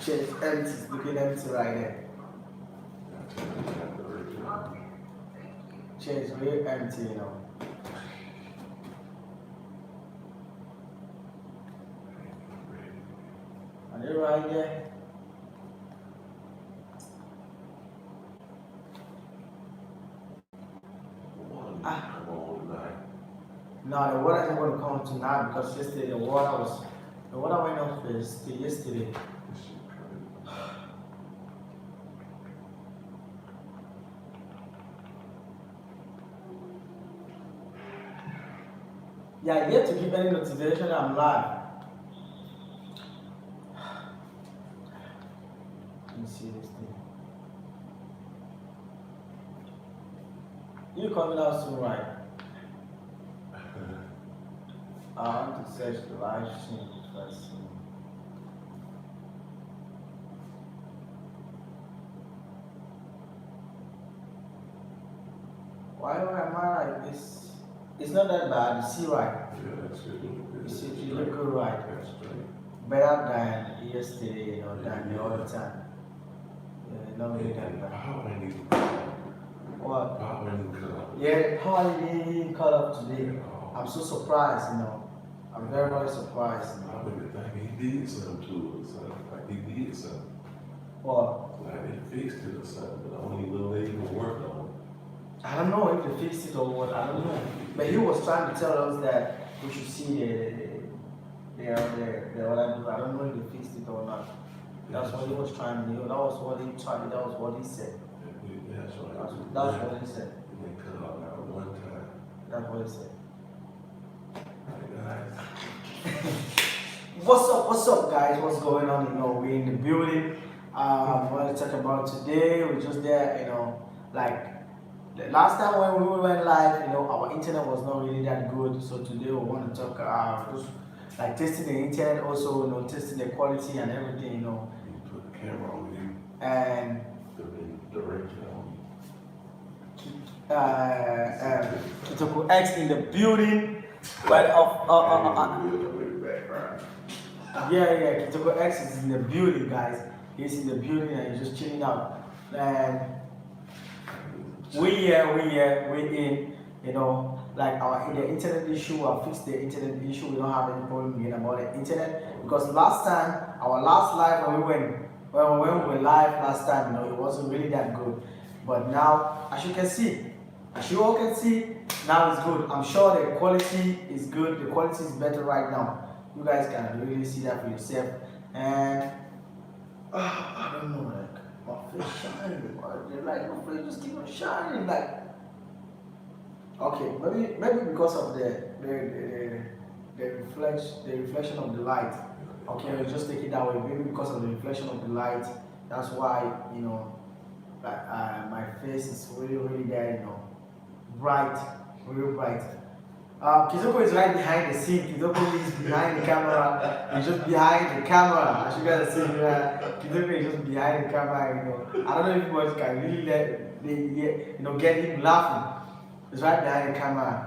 chair is empty, it's looking empty right there. Chair is really empty, you know. And they're right there. Ah. No, the water isn't going to come tonight because yesterday the water went off yesterday. Yeah, yet to give any notification I'm live. Let me see this thing. You coming out soon, right? I want to search the live stream first. Why am I like this? It's not that bad. You see, right? Yeah, that's good. You see, you look good, right? Better than yesterday, you know, than the other time. Yeah, not really that bad. How would I need What? How would I need to cut off? Yeah, how I didn't cut up today. I'm so surprised, you know. I'm very, very surprised. I would think he did something to it, so like he did something. What? Like they fixed it or something, but only little they even worked on. I don't know if they fixed it or what, I don't know. But he was trying to tell us that we should see the I don't know if they fixed it or not. That's what he was trying to do. That was what he tried, that was what he said. That's right. That's what he said. They cut off now one time. That's what he said. Guys. What's up guys? What's going on? You know, we're in the building. What to talk about today? We're just there, you know, like the last time when we went live, you know, our internet was not really that good. So today we want to talk just like testing the internet, also, you know, testing the quality and everything, you know. You put the camera on you. And The direction on you. Kitoko X in the building. But yeah, Kitoko X is in the building, guys. He's in the building and he's just chilling out. And we in, you know, like the internet issue. I fixed the internet issue. We don't have any problem again about the internet because last time, our last live when we were live last time, you know, it wasn't really that good. But now, as you all can see, now it's good. I'm sure the quality is good. The quality is better right now. You guys can really see that for yourself. And I don't know, like my face shining. Like my face just keep on shining. Like okay, maybe because of the reflection of the light. Okay, we'll just take it that way. Maybe because of the reflection of the light. That's why, you know, like my face is really there, you know, bright, real bright. Kizoko is right behind the scene. Kizoko is behind the camera. He's just behind the camera. As you guys see, Kizoko is just behind the camera. You know, I don't know if you guys can really get him laughing. He's right behind the camera.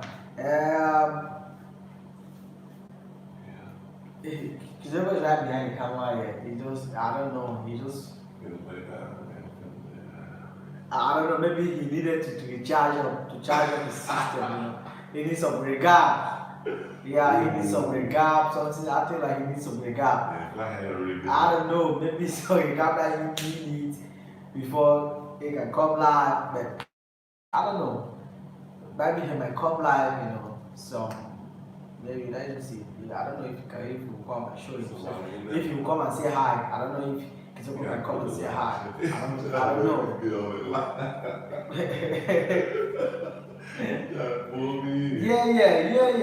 Kizoko is right behind the camera. Yeah. He just, I don't know. He just. I don't know. Maybe he needed to charge up the system. You know. He needs some regard. Yeah, he needs some regard. Something I feel like he needs some regard. I don't know. Maybe some regard that he needs before he can come live. But I don't know. Maybe he might come live. You know. So maybe let's just see. I don't know if he will come and show himself. If he will come and say hi. I don't know if Kitoko can come and say hi. I don't know. Yeah.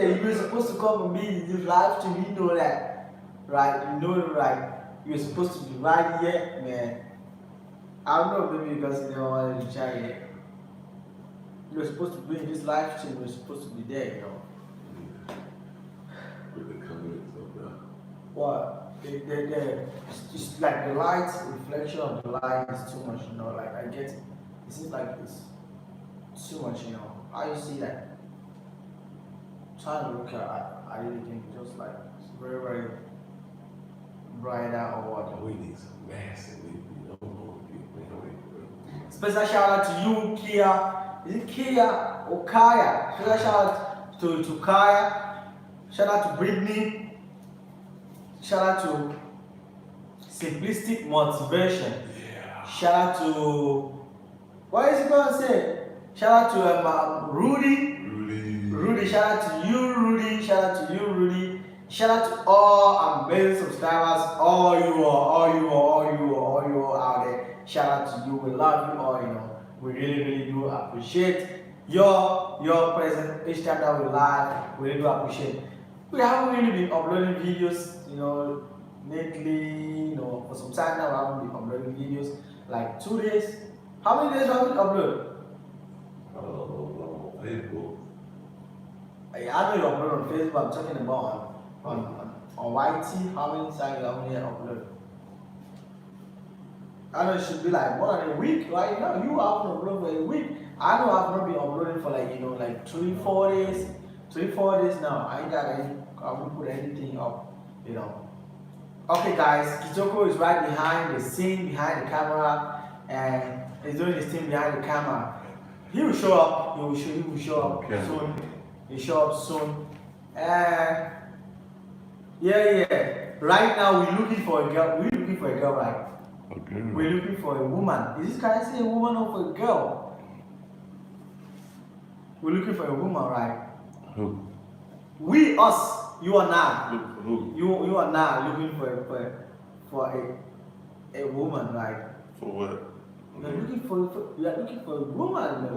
You were supposed to come and be in this live stream. You know that, right? You know, right? You were supposed to be right here, man. I don't know, maybe because you don't want to chat yet. You were supposed to be in this live stream. You were supposed to be there, you know. What? It's like the light, reflection of the light is too much, you know. Like I get it. It seems like it's too much, you know. How you see that? Trying to look at, I really think just like it's very brighter or what? We need some massive. We don't want people. Special shout out to you, Kia. Is it Kia or Kaya? Special shout out to Kaya. Shout out to Brittany. Shout out to Simplistic Motivation. Yeah. Shout out to, what is it going to say? Shout out to Rudy. Rudy, shout out to you, Rudy. Shout out to you, Rudy. Shout out to all amazing subscribers, all you all out there. Shout out to you. We love you all. We really do appreciate your presence each time that we live. We really do appreciate. We haven't really been uploading videos, lately. For some time now we haven't been uploading videos. Like 2 days. How many days have we uploaded? Facebook. I know you upload on Facebook. I'm talking about on YT. How many times you have uploaded? I know it should be like more than a week right now. You haven't uploaded for a week. I know I've not been uploading for like 3-4 days. 3-4 days now. I haven't put anything up. Okay guys, Kitoko is right behind the scene, behind the camera, and he's doing his thing behind the camera. He will show up. He will show up soon. He'll show up soon. And yeah. Right now we're looking for a girl. We're looking for a girl, right? Okay. We're looking for a woman. Is this guy say a woman or for a girl? We're looking for a woman, right? Who? We, us, you and I. Who? You and I looking for a woman, right? For what? We are looking for a woman, man.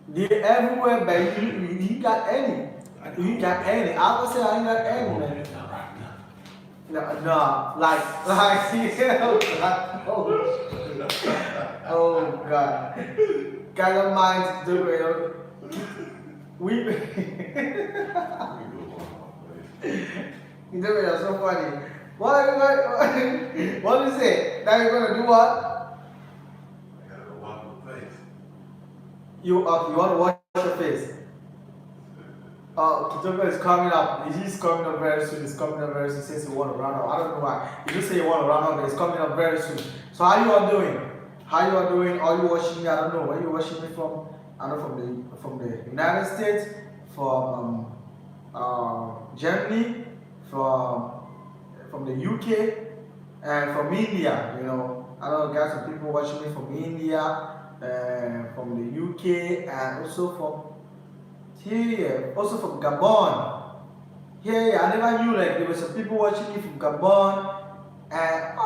They're everywhere, but you got any. You got any. I would say I ain't got any, man. No, like, oh God. Kind of mind to do it. We you know it's so funny. What is it? Now you're gonna do what? I gotta wash my face. You want to wash your face? Kitoko is coming up. He's coming up very soon. He's coming up very soon. Since you want to run up, I don't know why. You just say you want to run up, but it's coming up very soon. So how you all doing? Are you watching me? I don't know. Where you watching me from? I know from the United States, from Germany, from the UK, and from India. I know got some people watching me from India, from the UK, and also from Gabon. Yeah, I never knew like there were some people watching me from Gabon, and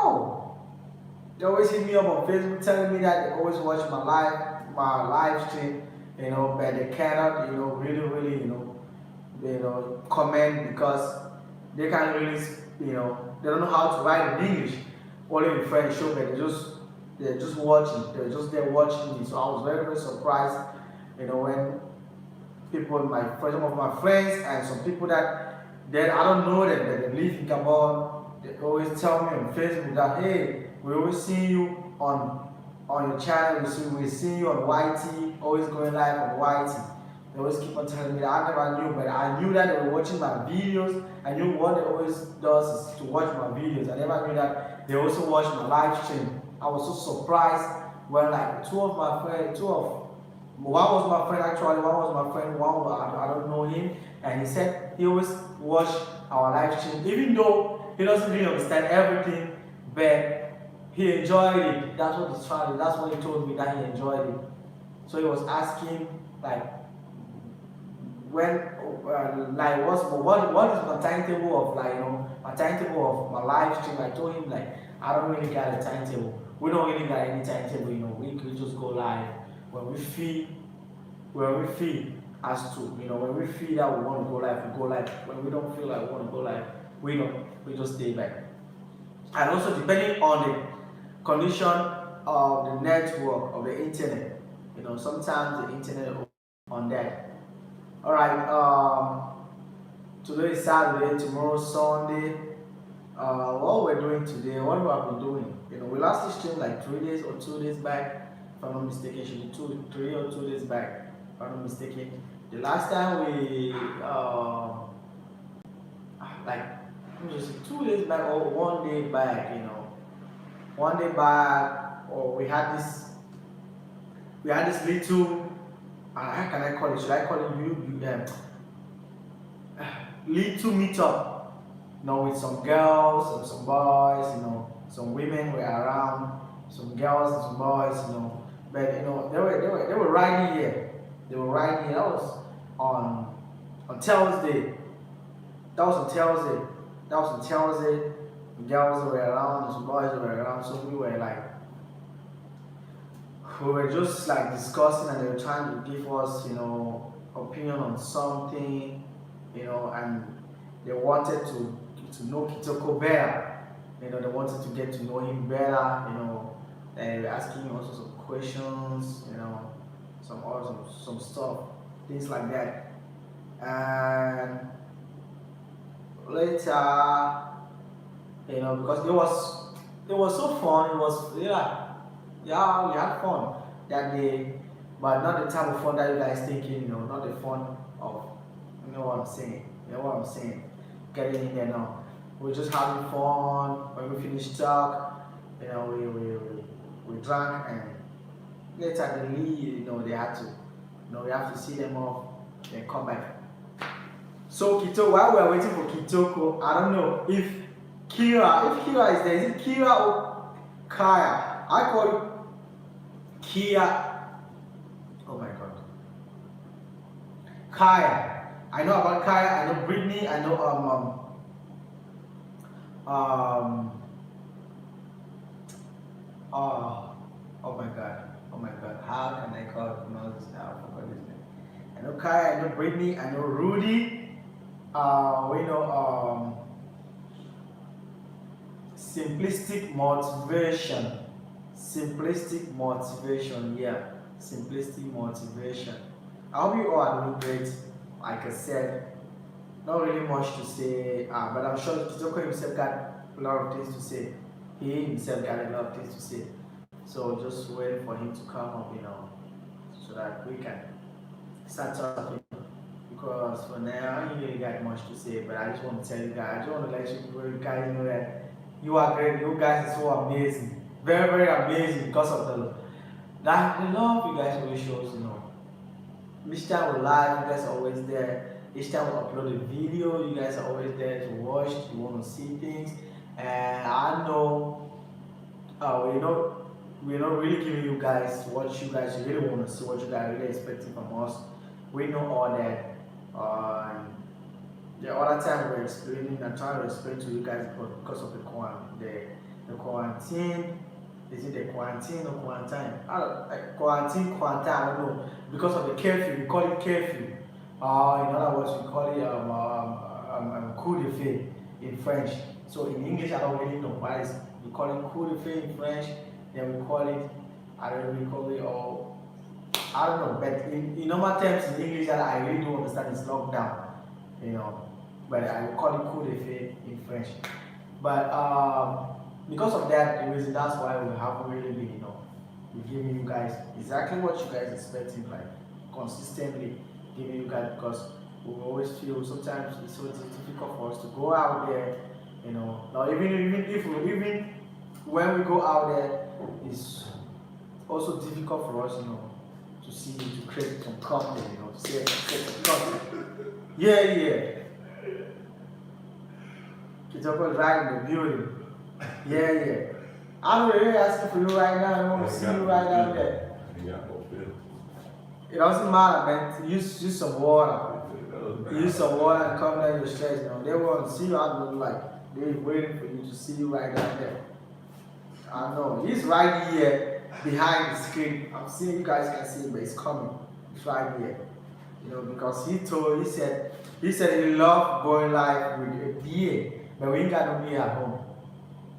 they always hit me up on Facebook telling me that they always watch my live stream, but they cannot, really, comment because they can't really, they don't know how to write in English, only in French, but they're just watching, they're just there watching me. So I was very, very surprised, when people, some of my friends and some people that I don't know them, that they live in Gabon, they always tell me on Facebook that, hey, we always see you on your channel, we see you on YT, always going live on YT. They always keep on telling me that. I never knew, but I knew that they were watching my videos. I knew what they always does is to watch my videos. I never knew that they also watch my live stream. I was so surprised when like one was my friend actually, one was my friend, I don't know him, and he said he always watch our live stream, even though he doesn't really understand everything, but he enjoyed it. That's what he told me, that he enjoyed it. So he was asking like when what is my timetable of my timetable of my live stream. I told him like I don't really got a timetable. We don't really got any timetable, we could just go live when we feel as to, when we feel that we want to go live, we go live. When we don't feel like we want to go live, we don't, we just stay back. And also depending on the condition of the network, of the internet, sometimes the internet on that. Alright, today is Saturday, tomorrow Sunday. What we're doing today, what we have been doing, we last streamed like 3 days or 2 days back, if I'm not mistaken. It should be 3 or 2 days back, if I'm not mistaken. The last time we just 2 days back or one day back, one day back, or we had this little, how can I call it? Should I call it little meetup, with some girls and some boys, some women were around, some girls and some boys, but they were riding here. They were riding here. That was on Thursday. That was on Thursday. That was on Thursday. The girls were around, and some boys were around, so we were just like discussing, and they were trying to give us, opinion on something, and they wanted to know Kitoko better. They wanted to get to know him better. They were asking him also some questions, some stuff, things like that. And later, because it was so fun. It was yeah, we had fun that day, but not the type of fun that you guys thinking, not the fun of, what I'm saying, getting in there now. We're just having fun. When we finished talk, we drank, and later they leave, they had to, we have to see them off and come back. So while we are waiting for Kitoko, I don't know if Kira is there. Is it Kira or Kaya? I call it Kia. Oh my god. Kaya. I know about Kaya. I know Brittany. I know oh my god. How can I pronounce this now? I forgot his name. I know Kaya. I know Brittany. I know Rudy. We know simplistic motivation. Yeah, simplistic motivation. I hope you all are doing great. Like I said, not really much to say, but I'm sure Kitoko himself got a lot of things to say. He himself got a lot of things to say. So just wait for him to come up, so that we can start talking. Because for now, I don't really got much to say, but I just want to tell you guys, I just want to let you guys know that you are great. You guys are so amazing. Very, very amazing because of the love you guys always shows, Each time we live, you guys are always there. Each time we upload a video, you guys are always there to watch, you want to see things. And I know, we're not really giving you guys what you guys really want to see, what you guys really expecting from us. We know all that. The other time we're explaining and trying to explain to you guys because of the quarantine. Is it the quarantine or quarantine? Quarantine, I don't know. Because of the curfew, we call it curfew. In other words, we call it coup de feu in French. So in English, I don't really know why we call it coup de feu in French. Then we call it, I don't know. But in normal terms in English that I really don't understand is lockdown. But I will call it coup de feu in French. But because of that, the reason that's why we haven't really been, we're giving you guys exactly what you guys expecting, like consistently giving you guys, because we always feel sometimes it's so difficult for us to go out there, Now even when we go out there, it's also difficult for us, to create some content, to create some content. Yeah. Kitoko is right in the building. Yeah. I'm really asking for you right now. I want to see you right down there. It doesn't matter, man. Use some water. Use some water and come down your stress. They want to see you out like they're waiting for you to see you right down there. I know. He's right here behind the screen. I'm seeing you guys can see, but it's coming. It's right here. Because he said he loved going live with a beer, but we ain't got no beer at home.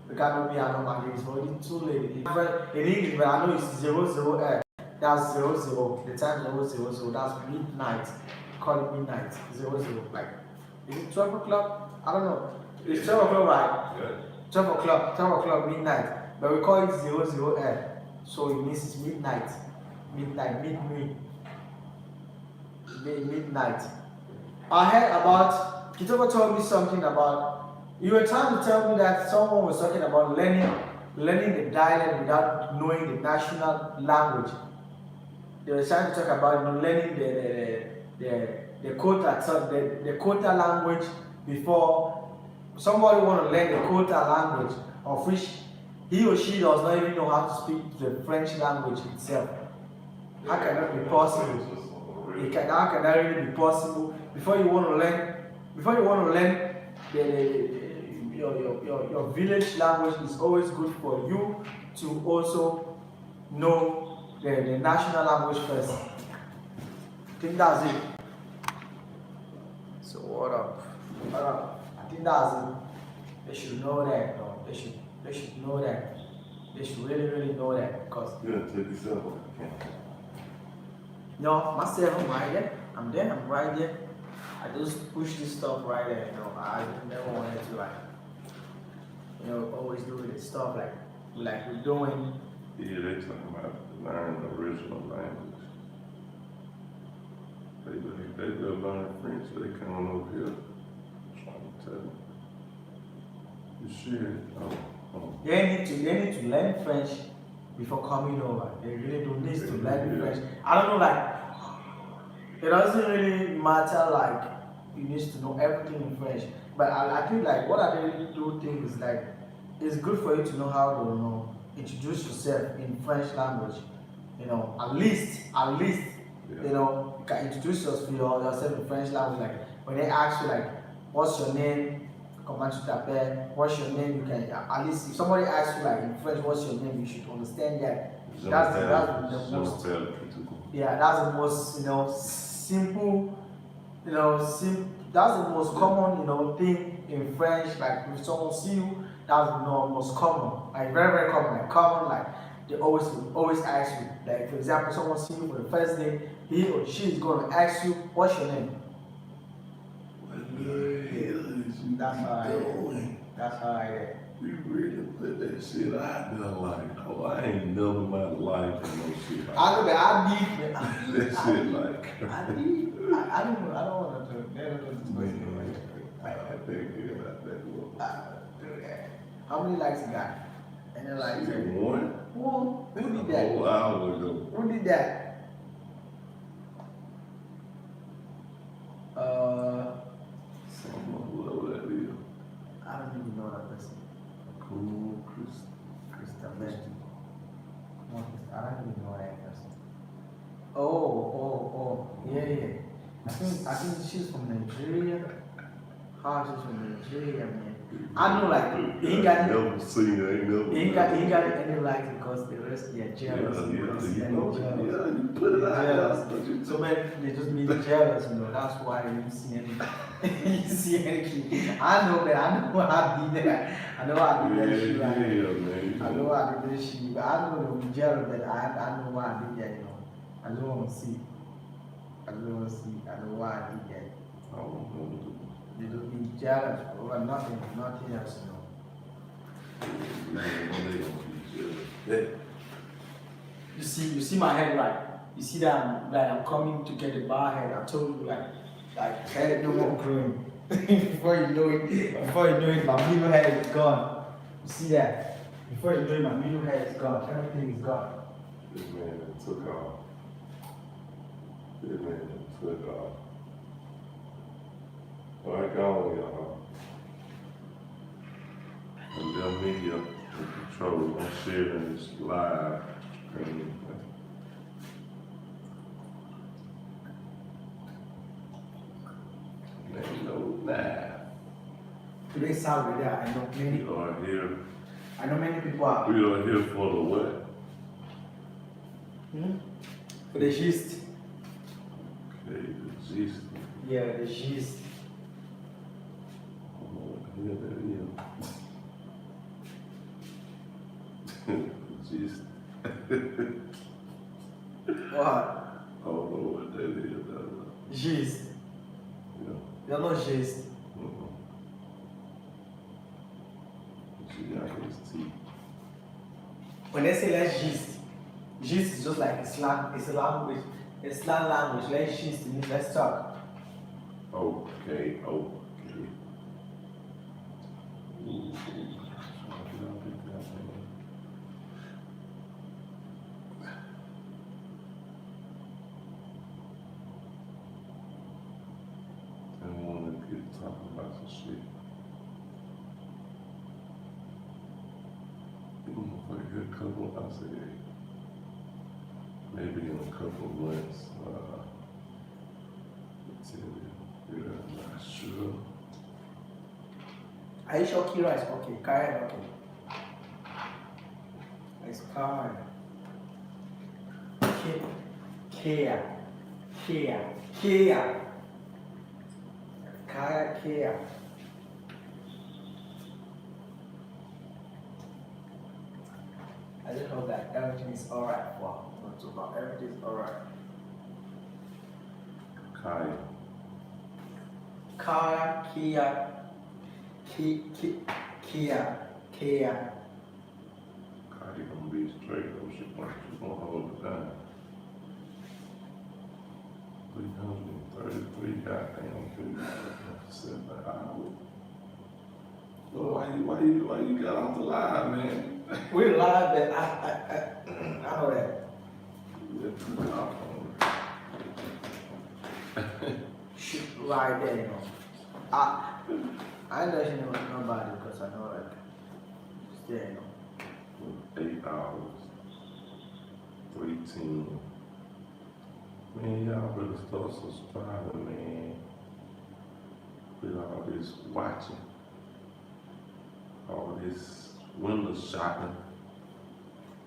We got no beer at home, and it's already too late. In English, but I know it's 00. That's 00. The time 000. That's midnight. Call it midnight. 00. Like, is it 12 o'clock? I don't know. It's 12 o'clock, right? Yeah. 12 o'clock midnight. But we call it 00. So it means it's midnight. Midnight. I heard about, Kitoko told me something about You were trying to tell me that someone was talking about learning the dialect without knowing the national language. They were trying to talk about learning the Kota the Kota language before somebody want to learn the Kota language, of which he or she does not even know how to speak the French language itself. How can that be possible? How can that really be possible? Before you want to learn your village language, is always good for you to also know the national language first. I think that's it. So what up? I think that's it. They should know that. No, they should know that. They should really know that because. Yeah, take yourself off the camera. No, myself, I'm right there. I'm there. I'm right there. I just push this stuff right there. I never wanted to always do this stuff like we're doing. Yeah, they talking about learning the original language. They learn French, so they come on over here. I'm trying to tell them. You should. They need to learn French before coming over. They really do need to learn French. I don't know, like it doesn't really matter like you need to know everything in French. But I think like what I really do think is like it's good for you to know how to introduce yourself in French language. At least you can introduce yourself in French language. Like when they ask you like what's your name, comment tu t'appelles, what's your name, you can at least if somebody asks you like in French what's your name, you should understand that. That's the most that's the most simple that's the most common thing in French. Like if someone see you, that's the most common, like very common, like they always ask you, like for example someone see you for the first day, he or she is going to ask you what's your name. That's how I am. You really put that shit out there like, I ain't never in my life done no shit like I know that I that shit like. I don't want to never do this. I think about that. How many likes you got? And they're like, one? Who did that? A whole hour ago. Who did that? Whoever that is. I don't even know that person. Cool, Chris. I don't even know that person. Oh, yeah. I think she's from Nigeria. She's from Nigeria, man. I know, like, he ain't got never seen her, he ain't got any likes because the rest they are jealous. You put it out. So many they just be jealous, That's why you see any you see anything. I know that. I know how I did that. I know how I did that shit. Man. I know how I did that shit, but I know they'll be jealous. But I know why I did that. I don't want to see. I know why I did that. I don't know. They just be jealous over nothing else, You see my head, right? You see that I'm coming to get the bar head. I told you like head no more growing. Before you know it, my middle head is gone. You see that? Before you know it, my middle head is gone. Everything is gone. This man took off. All right, go on, y'all. And them media in control. I'm sharing this live. Today's Saturday, I know many. We are here. I know many people are. We are here for the what? For the gist. Okay, the gist. Yeah, the gist. I don't know what the hell that is. Gist. What? I don't know what that is. Gist. Yeah. You're not gist. When they say let's gist is just like a slang language. Let's gist means let's talk. Okay. shit. Like a couple, I said, maybe in a couple of months, yeah, I'm not sure. Are you sure Kira is okay? Kaya is okay. It's Kaya. Kia. Kaya, Kia. I just hope that everything is alright. Wow, not too bad. Everything is alright. Kaya. Kaya, Kia. Kia. Kaya gonna be straight though. She's gonna hold it down. 333 goddamn people. 7 hours. Well, why you got off the line, man? We're live, but I know that. Shoot right there, you know. I ain't letting nobody because I know like it's there, you know. 8 hours. 310. Man, y'all better start subscribing, man. With all this watching. All this window shopping.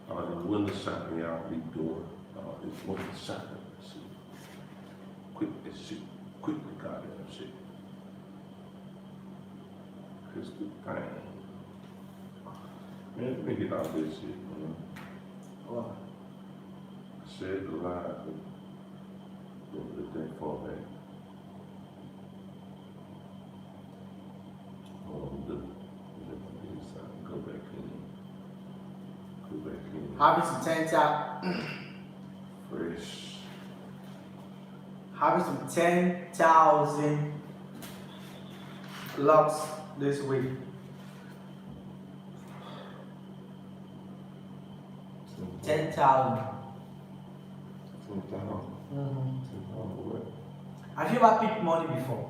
All the window shopping y'all be doing. All this window shopping shit. Quick as shit. Quick the goddamn shit. Crystal thing. Man, let me get out of this shit, man. What? Shed the light. Let that fall back. Hold on, do it. Go back in. Go back in. Happy to 10,000. Fresh. Happy to 10,000 locks this week. 10,000. 10,000. Mm-hmm. 10,000 what? Have you ever picked money before?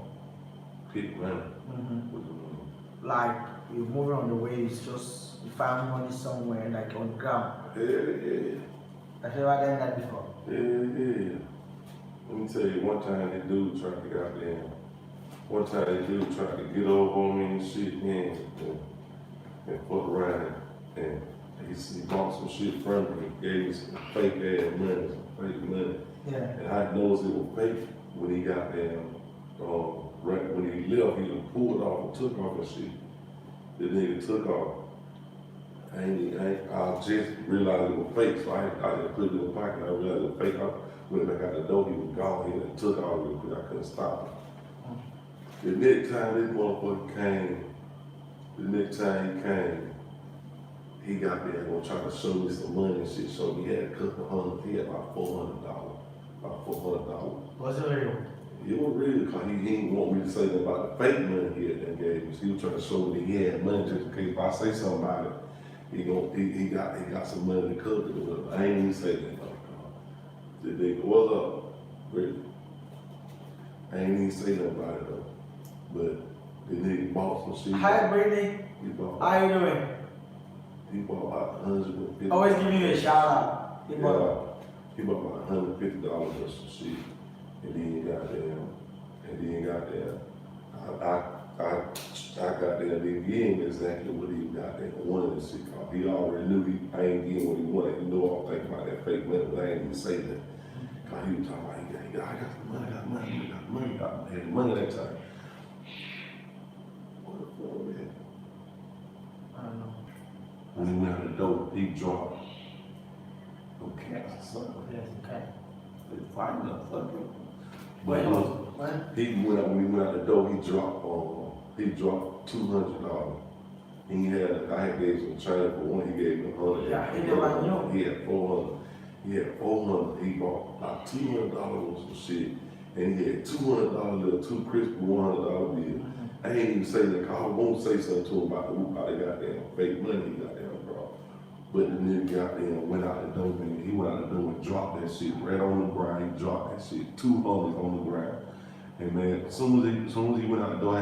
Pick money. Mm-hmm. What do you mean? Like you're moving on the way, it's just you find money somewhere like on the ground. Yeah. Have you ever done that before? Yeah. Let me tell you, one time that dude tried to goddamn. One time that dude tried to get over on me and shit, man, and fuck around and he bought some shit from me, gave me some fake ass money, some fake money. Yeah. And I noticed it was fake when he got there, right when he left, he done pulled off and took off and shit. The nigga took off. I just realized it was fake, so I just put it in the pocket. I realized it was fake. I went back out the door, he was gone here and took off real quick. I couldn't stop him. The next time this motherfucker came, he got there and trying to show me some money and shit. So he had a couple hundred, he had about $400. About $400. Was it real? It was real, because he didn't want me to say nothing about the fake money he had that gave me. So he was trying to show me that he had money just in case if I say something about it, he got some money to cover it with. I ain't even say that. The nigga, what's up? Really? I ain't even say nothing about it though. But the nigga bought some shit. Hi Brittany, how you doing? He bought about $150. Always giving you a shout out. He bought about $150 or some shit. And then got there, I got there, didn't give him exactly what he got there, wanted to see. He already knew I ain't getting what he wanted. He knew I was thinking about that fake money, but I ain't even say that. Cause he was talking about, I got some money, I had money that time. What the fuck was that? I don't know. When he went out the door, he dropped some cats or something. Yes, okay. They fighting or something. When? When he went out the door, he dropped $200. And I had gave some change for one, he gave me $100. Yeah, he did like you. He had $400. He bought about $200 worth of shit. And he had $200 little two crispy $100 bills. I ain't even say that, cause I won't say something to him about the goddamn fake money he got there, bro. But the nigga got there and went out the door, and he went out the door and dropped that shit right on the ground. He dropped that shit, $200 on the ground. And man, as soon as he went out the door,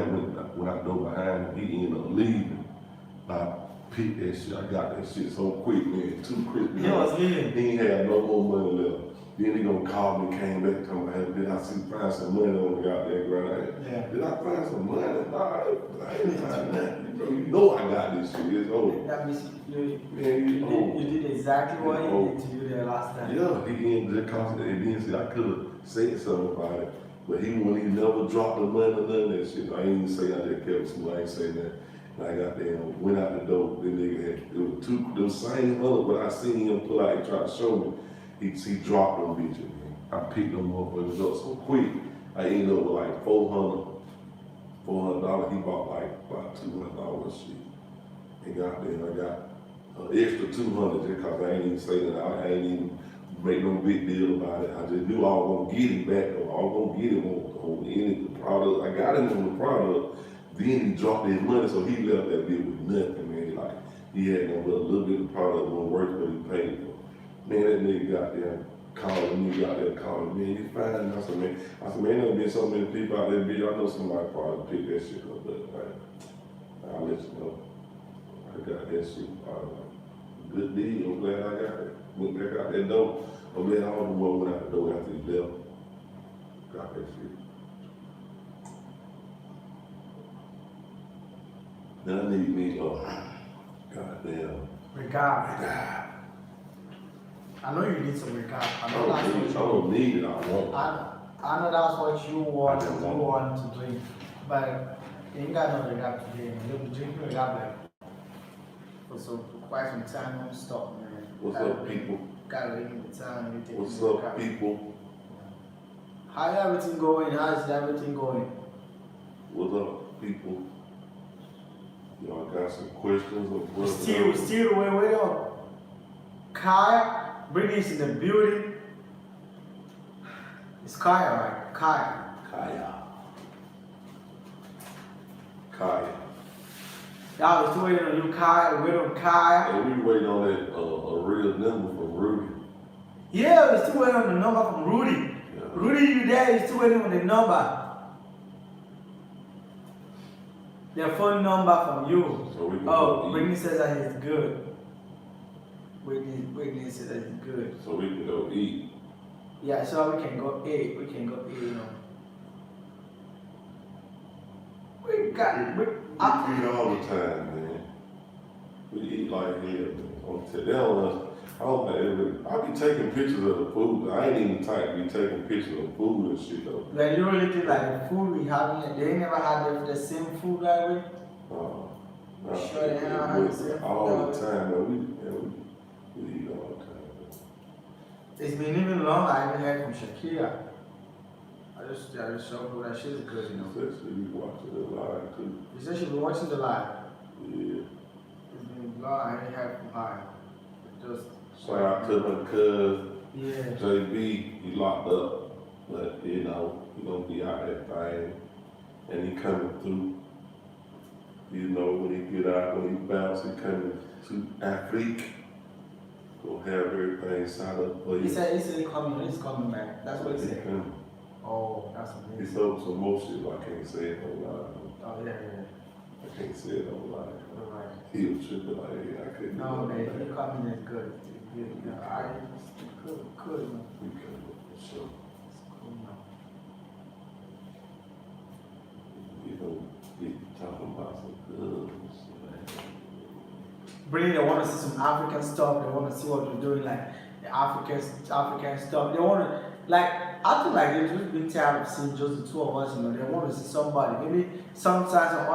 went out the door behind him, he ended up leaving. I picked that shit. I got that shit so quick, man, too quick. He was leaving. He ain't had no more money left. Then he gonna call me, came back, told me, hey, did I find some money on the goddamn ground? Yeah. Did I find some money? Nah, I ain't find nothing. Bro, you know I got this shit. It's over. That means Man, you did exactly what he did to you there last time. yeah, he ended the concert and then said I could have said something about it. But he never dropped the money or none of that shit. I ain't even say I just kept some, I ain't say that. And I got there and went out the door. The nigga had, it was them same hundred, but I seen him pull out and try to show me. He dropped them bitches, man. I picked them up, but it was up so quick. I ended up with like $400. He bought like about $200 shit. And got there and I got extra 200 just cause I ain't even say that. I ain't even make no big deal about it. I just knew I was gonna get him back though. I was gonna get him on any of the product. I got him on the product. Then he dropped his money, so he left that bit with nothing, man. Like he had no a little bit of product wasn't worth what he paid for. Man, that nigga got there calling me, man, you fine? I said, man, there been so many people out there, bitch. I know somebody probably picked that shit up, but like, I'll let you know. I got that shit. Good deal. I'm glad I got it. Went back out that door. I'm glad all the one went out the door after he left. Got that shit. Then I need me, goddamn. Regard. I know you need some regard. I know that's what I don't need it, I want it. I know that's what you want. I You just want want to drink, but you ain't got no regard today. You'll be drinking regard like for quite some time. Don't stop, man. What's up, people? Gotta live the time. What's up, people? How everything going? How's everything going? What's up, people? Y'all got some questions or what's Still wait up. Kaya, Brittany's in the building. It's Kaya, right? Kaya. Y'all was still waiting on you, Kaya. Wait on Kaya. And we waiting on that a real number from Rudy. Yeah, we're still waiting on the number from Rudy. Yeah. Rudy, you there? You're still waiting on the number. The phone number from you. So we can Brittany says that he's good. Brittany says that he's good. So we can go eat. Yeah, so we can go eat. We got. We eat all the time, man. We eat like hell, man. I be taking pictures of the food. I ain't even type be taking pictures of food and shit though. Like you really think like the food we having, they never had the same food that way? Sure they have the same food all that the way? time, man. We eat all the time. It's been even long. I even heard from Shakira. I just showed her that she's good, you know. She said she be watching it live too. You said she been watching the live. Yeah. It's been long. I ain't heard from her. Just Shout out to my cousin. yeah. JB, he locked up, but you know, he gonna be out that thing, and he coming through. You know, when he get out, when he bounce, he coming to Afrique. Gonna have everything signed up for you. He said he's coming back. That's what he said. Coming. Oh, that's He amazing. told some more shit, but I can't say it online. Oh yeah. I can't say it online. Alright. He was tripping like, hey, I couldn't. No, do man, that. he coming is good. You know, I could. We couldn't, for sure. Cool, man. You know, we talking about some good shit. Brittany, they want to see some African stuff. They want to see what we're doing, like the African stuff. They want to, like, I feel like they've just been tired of seeing just the two of us. You know, they want to see somebody. Maybe sometimes like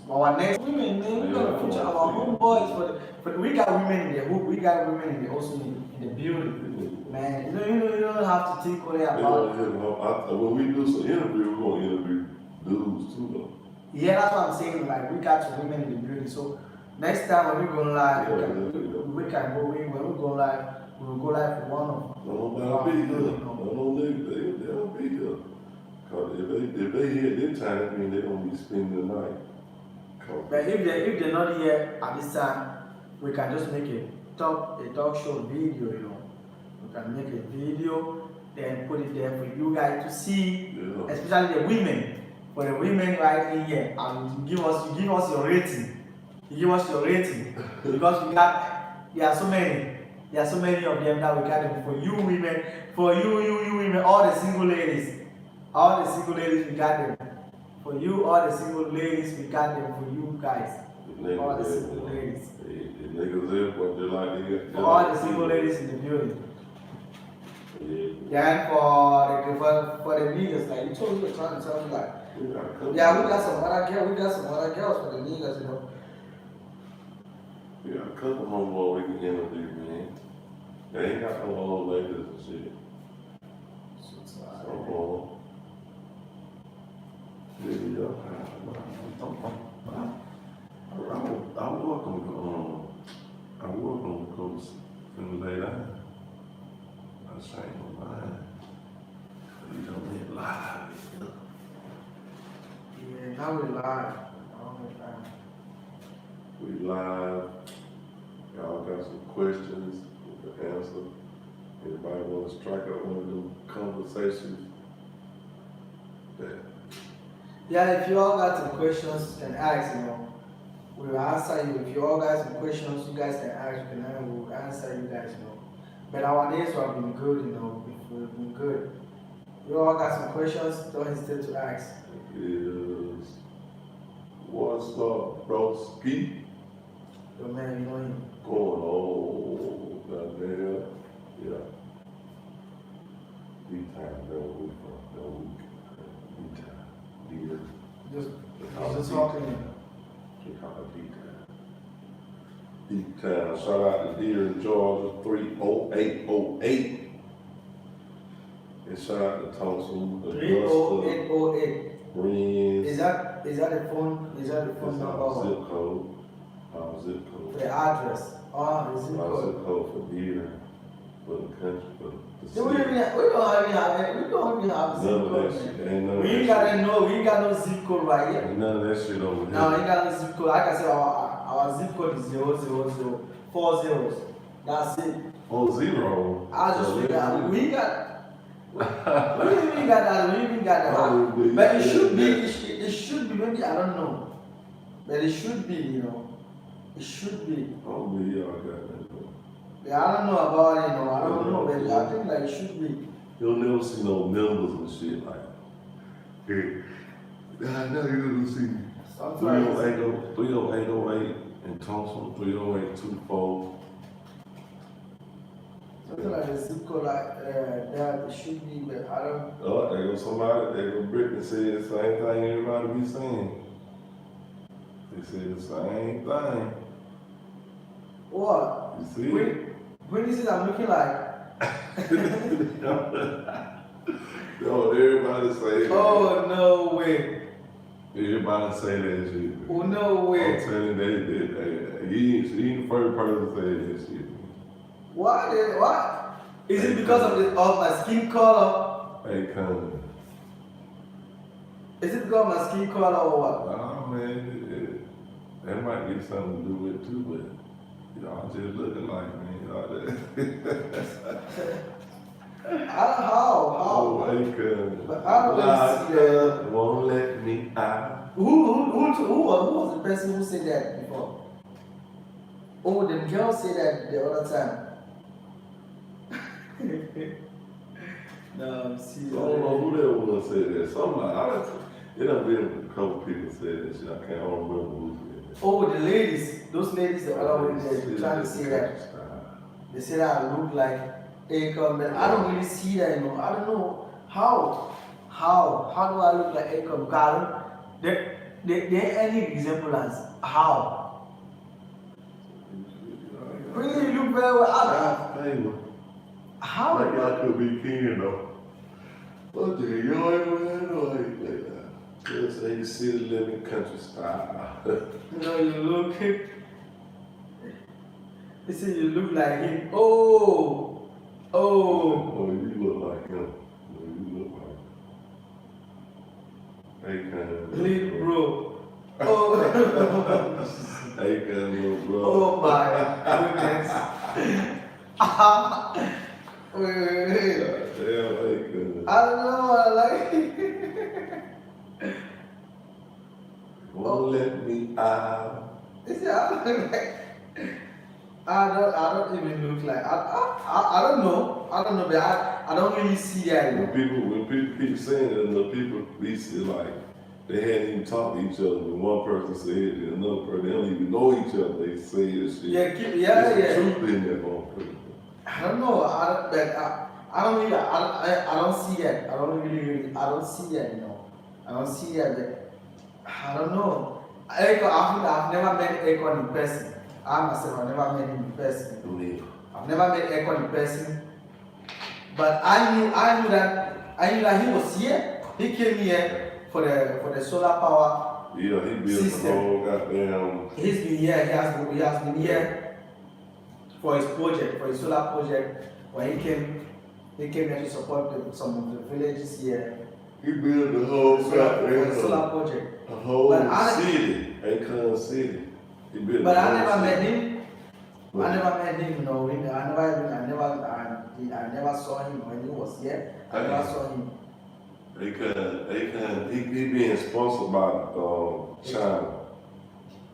our next women, man, we gotta feature our homeboys we got women in the hoop. We got women also in the building. Man, you don't have to think only about. When we do some interview, we're gonna interview dudes too, though. Yeah, that's what I'm saying. Like we got some women in the building. So next time when we go live, we can go in. When we go live, we will go live for one of. Nobody be here. No niggas, they don't be here. Cause if they here at this time, that means they gonna be spending the night. But if they're not here at this time, we can just make a talk show video. You know, we can make a video. then put it there for you guys to see, Yeah. especially the women. For the women right in here, and you give us your rating. You give us your rating because there are so many. There are so many of them that we got them for you women, for you women, all the single ladies, we got them. For you, all the single ladies, we got them for you guys. All the single ladies. The niggas there, but they like it. For all the single ladies in the building. Yeah. Then for the niggas, like you told me, trying to tell me like, yeah, we got some other girls for the niggas, you know. We got a couple homeboys we can interview, man. They ain't got no old ladies and shit. So, yeah, I work on the coast in the late night. I sang on mine. You don't get live. Yeah, now we live. We live. Y'all got some questions we can answer. Anybody want to strike up one of them conversations? Yeah, if you all got some questions, you can ask, you know. We will answer you. If you all got some questions, you guys can ask, we will answer you guys, you know. But our days have been good, you know. We've been good. You all got some questions, don't hesitate to ask. Is what's up, broski? Yo, man, you know him. Going on down there. Yeah. Deep time, no week. Deep time. Dear. Just talking. Check out deep time. Deep time. Shout out to Deer in Georgia, 30808. And shout out to Thompson, Augusta, 30808. Friends. Is that the phone? Is that the phone number? Zip code. Zip code. The address. The zip code. Zip code for Deer, for the country, for the city. We don't even have a zip code. We ain't got no zip code right here. Ain't none of that shit over here. No, ain't got no zip code. Like I said, our zip code is 000 4 zeros. That's it. 40. I just figured out. We ain't got. We even got that. Probably, But it should be. It should be. Maybe I don't know. But it should be. You know. It should be. Probably y'all got that though. Yeah, I don't know about it. You know. I don't know. But I think like it should be. You'll never see no numbers and shit like. Yeah, I know you're gonna see 30808 in Thompson, 30824. Something like a zip code like that. It should be. But I don't. Oh, there goes somebody. There goes Brittany said the same thing everybody be saying. They said the same thing. What? You see? When you see I'm looking like. No, everybody say that. Oh no way. Everybody say that shit. Oh no way. I'm telling you, he ain't the first person to say that shit. What? Is it because of my skin color? Hey, come. Is it because of my skin color or what? Nah, man, that might get something to do with it too, but y'all just looking like me, y'all How? Oh, hey, come. But I don't really see that. Won't let me out. Who was the person who said that before? Oh, the girl said that the other time. No, I'm serious. I don't know who that one said that. Somebody, it done been a couple people said that shit. I don't remember who said that. Oh, the ladies, those ladies that are always trying to say that. They say that I look like Akon, but I don't really see that, you know. I don't know how do I look like Akon? Because there ain't any resemblance. How? Really look very well. How? Like y'all could be king though. What the hell? You ain't like that. Just say you see the living country style. No, you look. They say you look like him. Oh. Oh, you look like him. You look like him. Hey, kind Little bro. Oh. Hey, kind little bro. Oh my goodness. Wait. Damn, Akon. I don't know. I like. Won't let me out. You see, I don't like. I don't even look like. I don't know. I don't know, but I don't really see that. When people keep saying it, and the people be like they hadn't even talked to each other. When one person said it, and another person they don't even know each other. They say this shit. Yeah. There's truth in that motherfucker. I don't know. I don't really. I don't see that. I don't really. I don't see that. I don't see that. But I don't know. I've never met Akon in person. I myself, I've never met him in person. I've never met Akon in person. But I knew that he was here. He came here for the solar power. Yeah, he built system. the whole goddamn. He's been here. He has been here for his project, for his solar project. When he came here to support some of the villages here. He built the whole goddamn solar project. The whole city, Akon City. He built. But I never met him. I never met him. I never saw him when he was here. I never saw him. Akon, he being sponsored by China.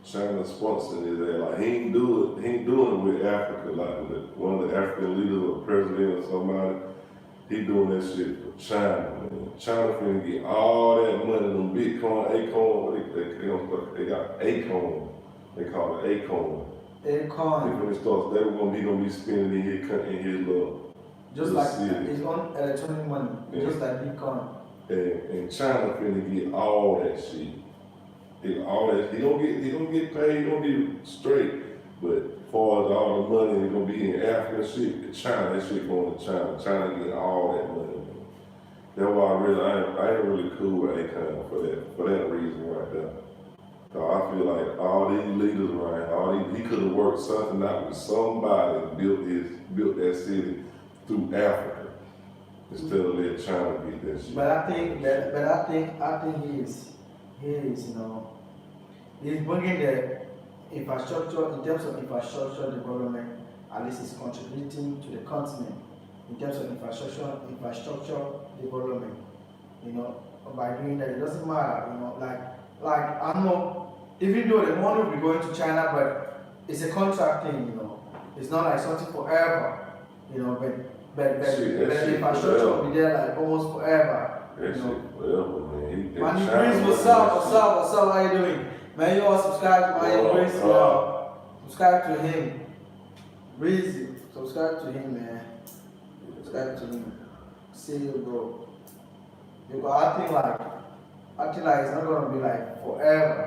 China sponsoring his ass. Like he ain't doing it with Africa, like with one of the African leaders or president or somebody. He doing that shit for China, man. China finna get all that money, them Bitcoin, Acorn, they got Acorn. They call it Acorn. Acorn. He gonna be spending in his little. Just like his own electronic money, just like Bitcoin. And China finna get all that shit. He gonna get paid, he gonna be straight. But as far as all the money, it's gonna be in African shit. China, that shit going to China. China getting all that money. Man. That's why I ain't really cool with Akon for that reason right there. So I feel like all these leaders right, he could have worked something out with somebody and built that city through Africa instead of letting China get that shit. But I think he is he's bringing the infrastructure, in terms of infrastructure development, at least he's contributing to the continent in terms of infrastructure development. By doing that, it doesn't matter. Like I know, even though the money will be going to China, but it's a contract thing. It's not like something forever. But the infrastructure will be there like almost forever. That shit forever, man. Man, Breeze, what's up? How you doing? Man, you all subscribe to my Breeze, subscribe to him. Breeze, subscribe to him, man. Subscribe to him. See you, bro. Because I think like it's not gonna be like forever.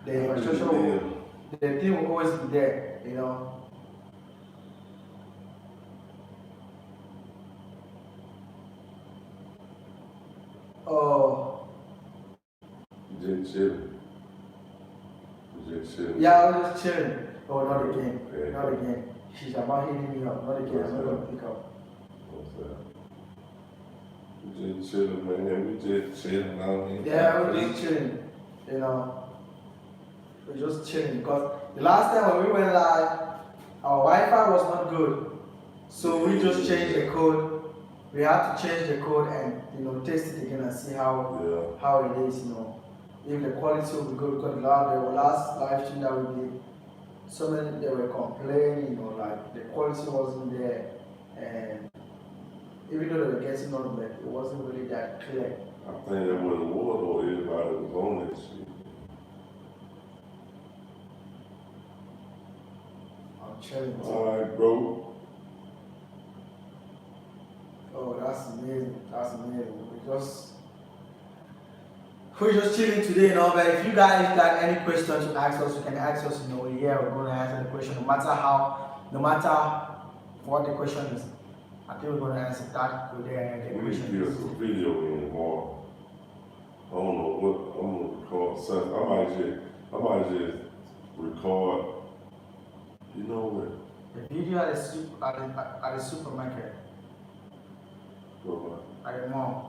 The infrastructure, the thing will always be there, Oh. Just chilling. Yeah, I was just chilling. Oh, not again. Not again. She's about hitting me up. Not again. I'm not gonna pick up. What's that? We just chilling, man. We just chilling out here. Yeah, we're just chilling. We're just chilling because the last time when we went live, our Wi-Fi was not good. So we just changed the code. We had to change the code and test it again and see how it is. If the quality will be good, because the last live stream that we did, so many they were complaining, like the quality wasn't there, and even though they were getting on, but it wasn't really that clear. I think that was the war though. Everybody was on that shit. I'm chilling. Alright, bro. Oh, that's amazing. We're just chilling today, but if you guys got any questions to ask us, you can ask us, here we're going to answer the question, no matter what the question is. I think we're going to answer that with the We need question. to get some video in tomorrow. I don't know what I'm gonna record something. I might just record. You know what? The video at the supermarket. What? At the mall.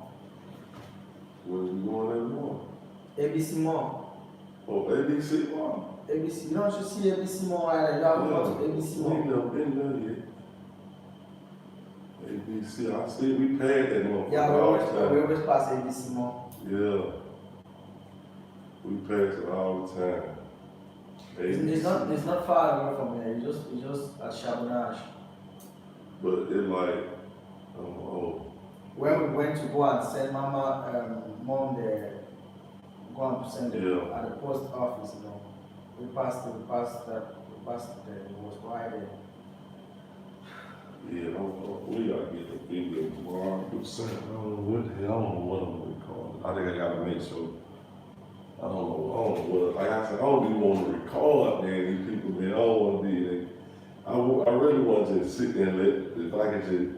Where you going at tomorrow? ABC Mall. Oh, ABC Mall. ABC. You don't see ABC Mall right there. You have to go to ABC We Mall. never been there yet. ABC, I see we paid that motherfucker Yeah, all the time. we always pass ABC more. Yeah. We pass it all the time. It's not far away from here. It's just at Chabonage. But it like, oh, When we went to go and send mom the go and send it Yeah. at the post office, we passed it was right there. yeah, we gotta get the video tomorrow. I don't know what the hell, I don't know what I'm gonna record. I think I gotta make sure. I don't know what, like I said, I don't even want to record, man, these people, man. I don't want to be, I really want to just sit there and if I could just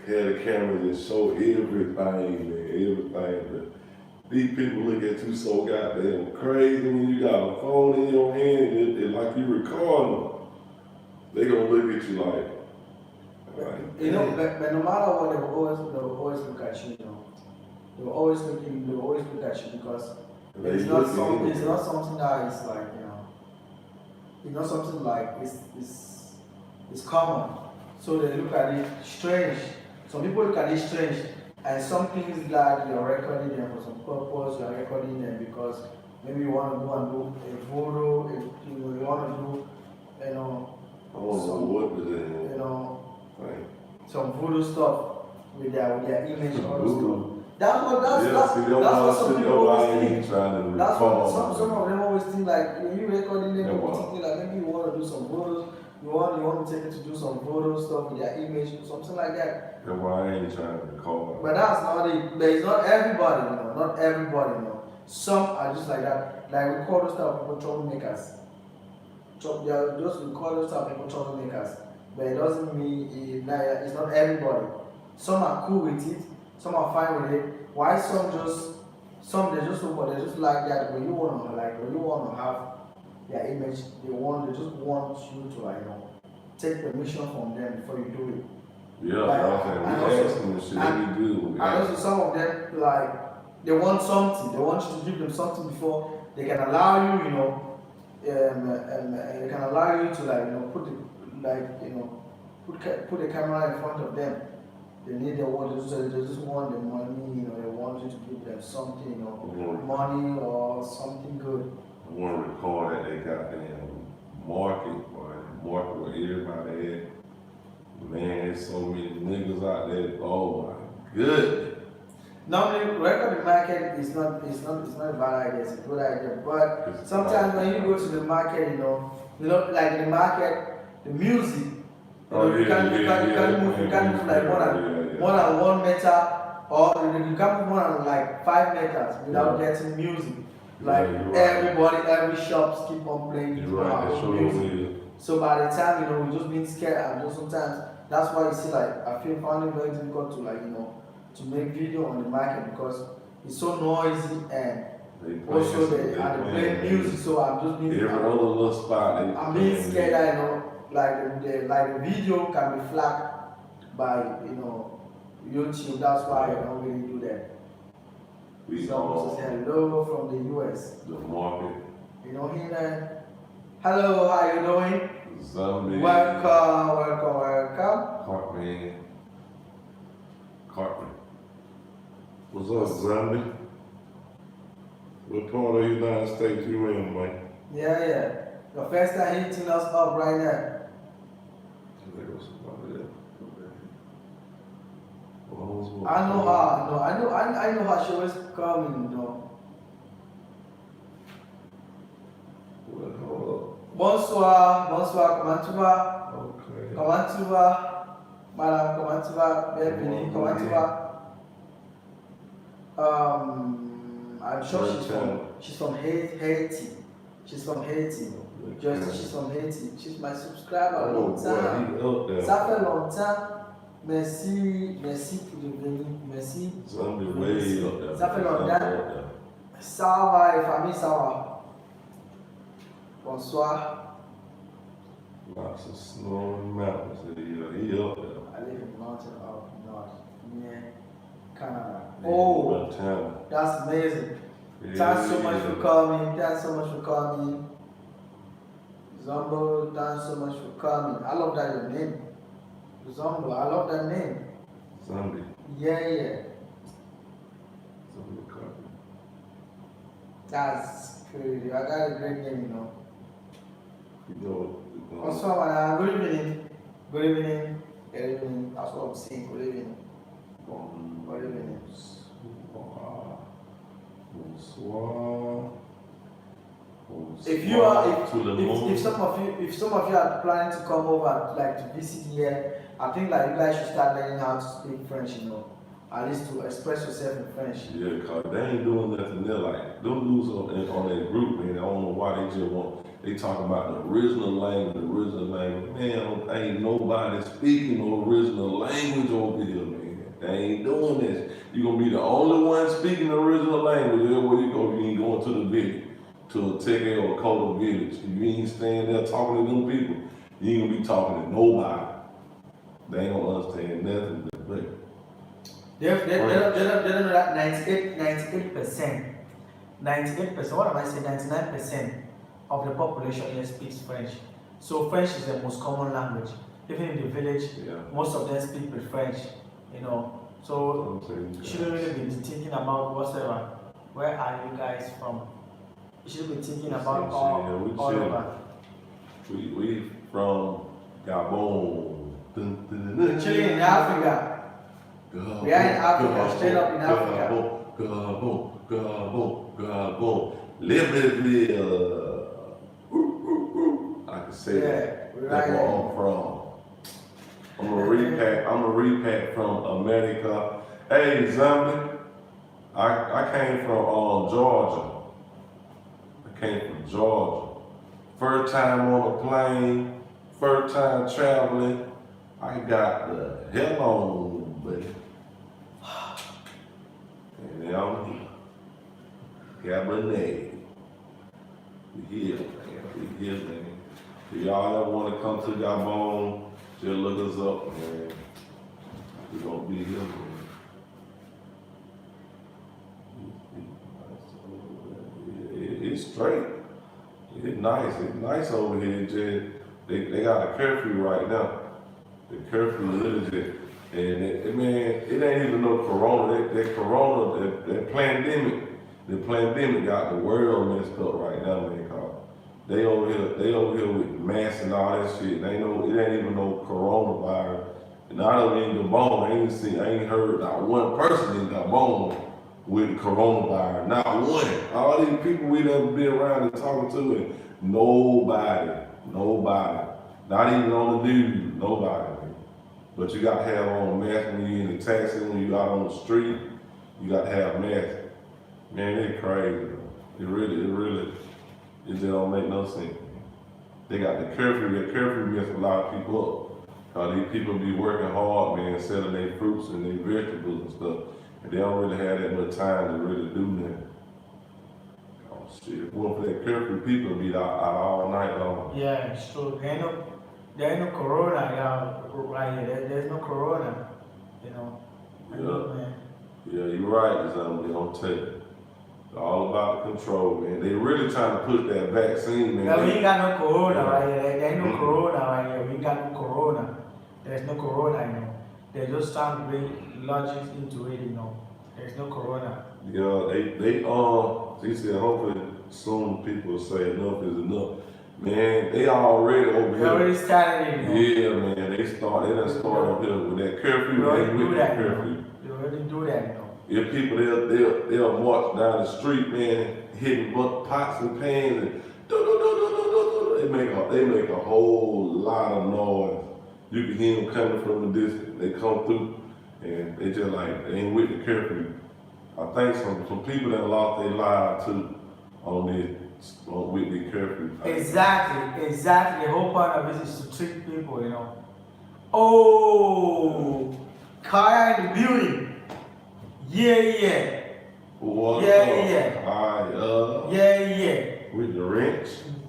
have the camera and show everything, man, everything. But these people look at you so goddamn crazy when you got a phone in your hand and it like you recording them. They gonna look at you like But no matter what, they will always look at you, They will always look at you because it's not something that is like, it's not something like it's common. So they look at it strange. Some people look at it strange, and some things that you're recording them for some purpose, you're recording them because maybe you want to go and do a photo, you want to do, I don't know what was in right. some voodoo stuff with their image and all those stuff. That's what some people always think. That's what some of them always think, like when you recording them, like maybe you want to do some photos, you want to take it to do some photo stuff with their image, something like that. That's why I ain't trying to record. But that's not it. But it's not everybody, not everybody, Some are just like that. Like we call those type of people troublemakers. They are just we call those type of people troublemakers. But it doesn't mean it's not everybody. Some are cool with it. Some are fine with it. Why some they just like that. When you want to have their image, they just want you to take permission from them before you do it. Yeah, and also some of them they want something. They want you to give them something before they can allow you. They can allow you to put the camera in front of them. They just want the money, they want you to give them something, money or something good. I want to record that they got market where everybody at. Man, there's so many niggas out there. Oh my goodness. Normally, recording market is not a bad idea. It's a good idea. But sometimes when you go to the market, like the market, the music. You can't move like more than 1 meter, or you can't move more than like 5 meters without getting music. Like every shops keep on playing music. So by the time we just being scared, and just sometimes that's why you see I find it very difficult to make video on the market because it's so noisy and also they play music. So I'm just being I'm being scared that like the video can be flagged by YouTube. That's why I don't really do that. So say hello from the US. The market. Here. Hello, how you doing? Zombie. Welcome. Cartman. What's up, Zombie? What part of the United States you in, man? Yeah. The first time hitting us up right now. I know how she was coming, Bonsoir, comment tu vas? Okay. Comment tu vas? Madame, comment tu vas? Bienvenue, comment tu vas? I'm sure she's from Haiti. She's from Haiti. She's from Haiti. She's my subscriber long time. Ça fait longtemps. Merci pour venir. Merci. Ça fait longtemps. Ça va, les familles, ça va. Bonsoir. Lots of snow and mountains. He up there. I live in the mountain up north, near Canada. Oh, that's amazing. Thanks so much for coming. Zombo, thanks so much for coming. I love that your name. Zombo, I love that name. Zombie. Yeah. Zombie copy. That's crazy. I got a great name, you know. You know, Also, good evening. Good evening. Good evening. That's what I'm saying. Good evening. Good evening. Bonsoir. If you are, if some of you are planning to come over, like to visit here, I think like you guys should start learning how to speak French, you know, at least to express yourself in French. Yeah, cause they ain't doing nothing there. Like them dudes on that group, man. I don't know why they just want. They talk about the original language, Man, ain't nobody speaking the original language over here, man. They ain't doing this. You gonna be the only one speaking the original language. Everywhere you go, you ain't going to the village, to a Teke or a Kola village. If you ain't staying there talking to them people, you ain't gonna be talking to nobody. They ain't gonna understand nothing but. They don't know that 98%, what am I saying, 99% of the population here speaks French. So French is the most common language. Even in the village, most of them speak with French, you know. So you shouldn't really be thinking about whatsoever. Where are you guys from? You should be thinking about all over. We from Gabon. We're chilling in Africa. Gabon, we are in Africa, Gabon, straight up in Africa. Gabon. Libreville. I can say that. That's where I'm from. I'm a repack from America. Hey, Zombie. I came from Georgia. First time on a plane, first time traveling. I got the hell on, buddy. And now I'm here. Cabernet. We here, man. If y'all ever want to come to Gabon, just look us up, man. We gonna be here, man. It's straight. It's nice over here. Just they got a curfew right now. The curfew literally, and it ain't even no corona. That pandemic, the pandemic got the world messed up right now, man. Cause they over here with masks and all that shit. It ain't even no coronavirus. And I don't in Gabon, I ain't heard not one person in Gabon with the coronavirus. Not one. All these people we done been around and talking to, and nobody. Not even on the news, nobody. But you gotta have on a mask when you in the taxi, when you out on the street, you gotta have a mask. Man, it's crazy, bro. It just don't make no sense. They got the curfew, mess a lot of people up. Cause these people be working hard, man, selling their fruits and their vegetables and stuff. And they don't really have that much time to really do nothing. Oh shit, if it wasn't for that curfew, people would be out all night long. Yeah, it's true. There ain't no corona, right here. There's no corona, you know. Yeah, you're right, Zombie, I'm telling you. All about control, man. They really trying to push that vaccine, man. Yeah, we ain't got no corona right here. There ain't no corona right here. We ain't got no corona. There's no corona, you know. They're just trying to bring logic into it, you know. There's no corona. Yeah, they said hopefully soon people will say enough is enough. Man, they already over here. They already started it, you know. Yeah, man, they done started up here with that curfew. They already do that, curfew. They already do that, you know. If people they'll march down the street, man, hitting pots and pans and they make a whole lot of noise. You can hear them coming from the distance. They come through and they just like they ain't with the curfew. I think some people that lost their lives too with the curfew. Exactly. The whole point of it is to trick people, you know. Oh, Kaya in the building. Yeah. What Yeah. With the wrench?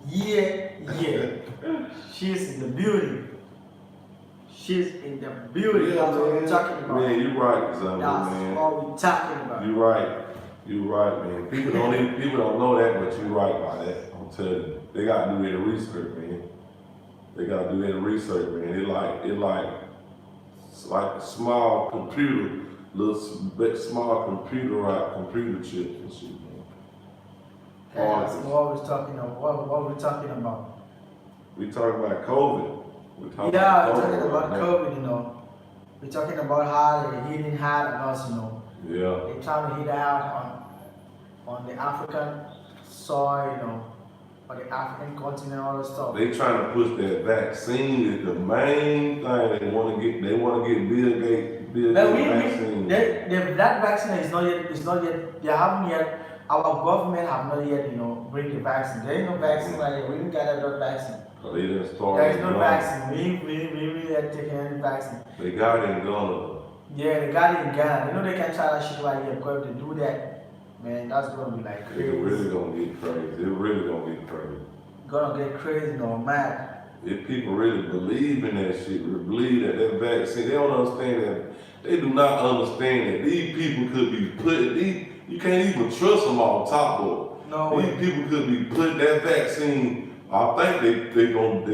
Yeah. She's in the building. That's what we're talking about. Man, you right, Zombie, man. That's what we're talking about. You right, man. People don't know that, but you right about that. I'm telling you. They gotta do their research, man. It like It's like a small computer, small computer chips and shit, man. That's Particles. what we're talking about. What we're talking about. We talking about COVID. We're talking Yeah, about we're talking COVID about right now. COVID, you know. We're talking about how they're hitting hard at us, you know. Yeah. They're trying to hit out on the African soil, you know, on the African continent, all that stuff. They trying to push that vaccine is the main thing they want to get. They want to get Bill Gates vaccine. That vaccine is not yet, they haven't yet, our government have not yet, you know, bring the vaccine. There is no vaccine right here. We didn't get that vaccine. They didn't start. There is no vaccine. We really ain't taking any vaccine. They got it in Ghana. Yeah, they got it in Ghana. You know they can try that shit right here because if they do that, man, that's gonna be like crazy. It's really gonna get crazy. It's really gonna get crazy. Gonna get crazy, no mad. If people really believe in that shit, believe that vaccine, they don't understand that. They do not understand that these people could be put. You can't even trust them on top of. No These way. people could be put that vaccine. I think they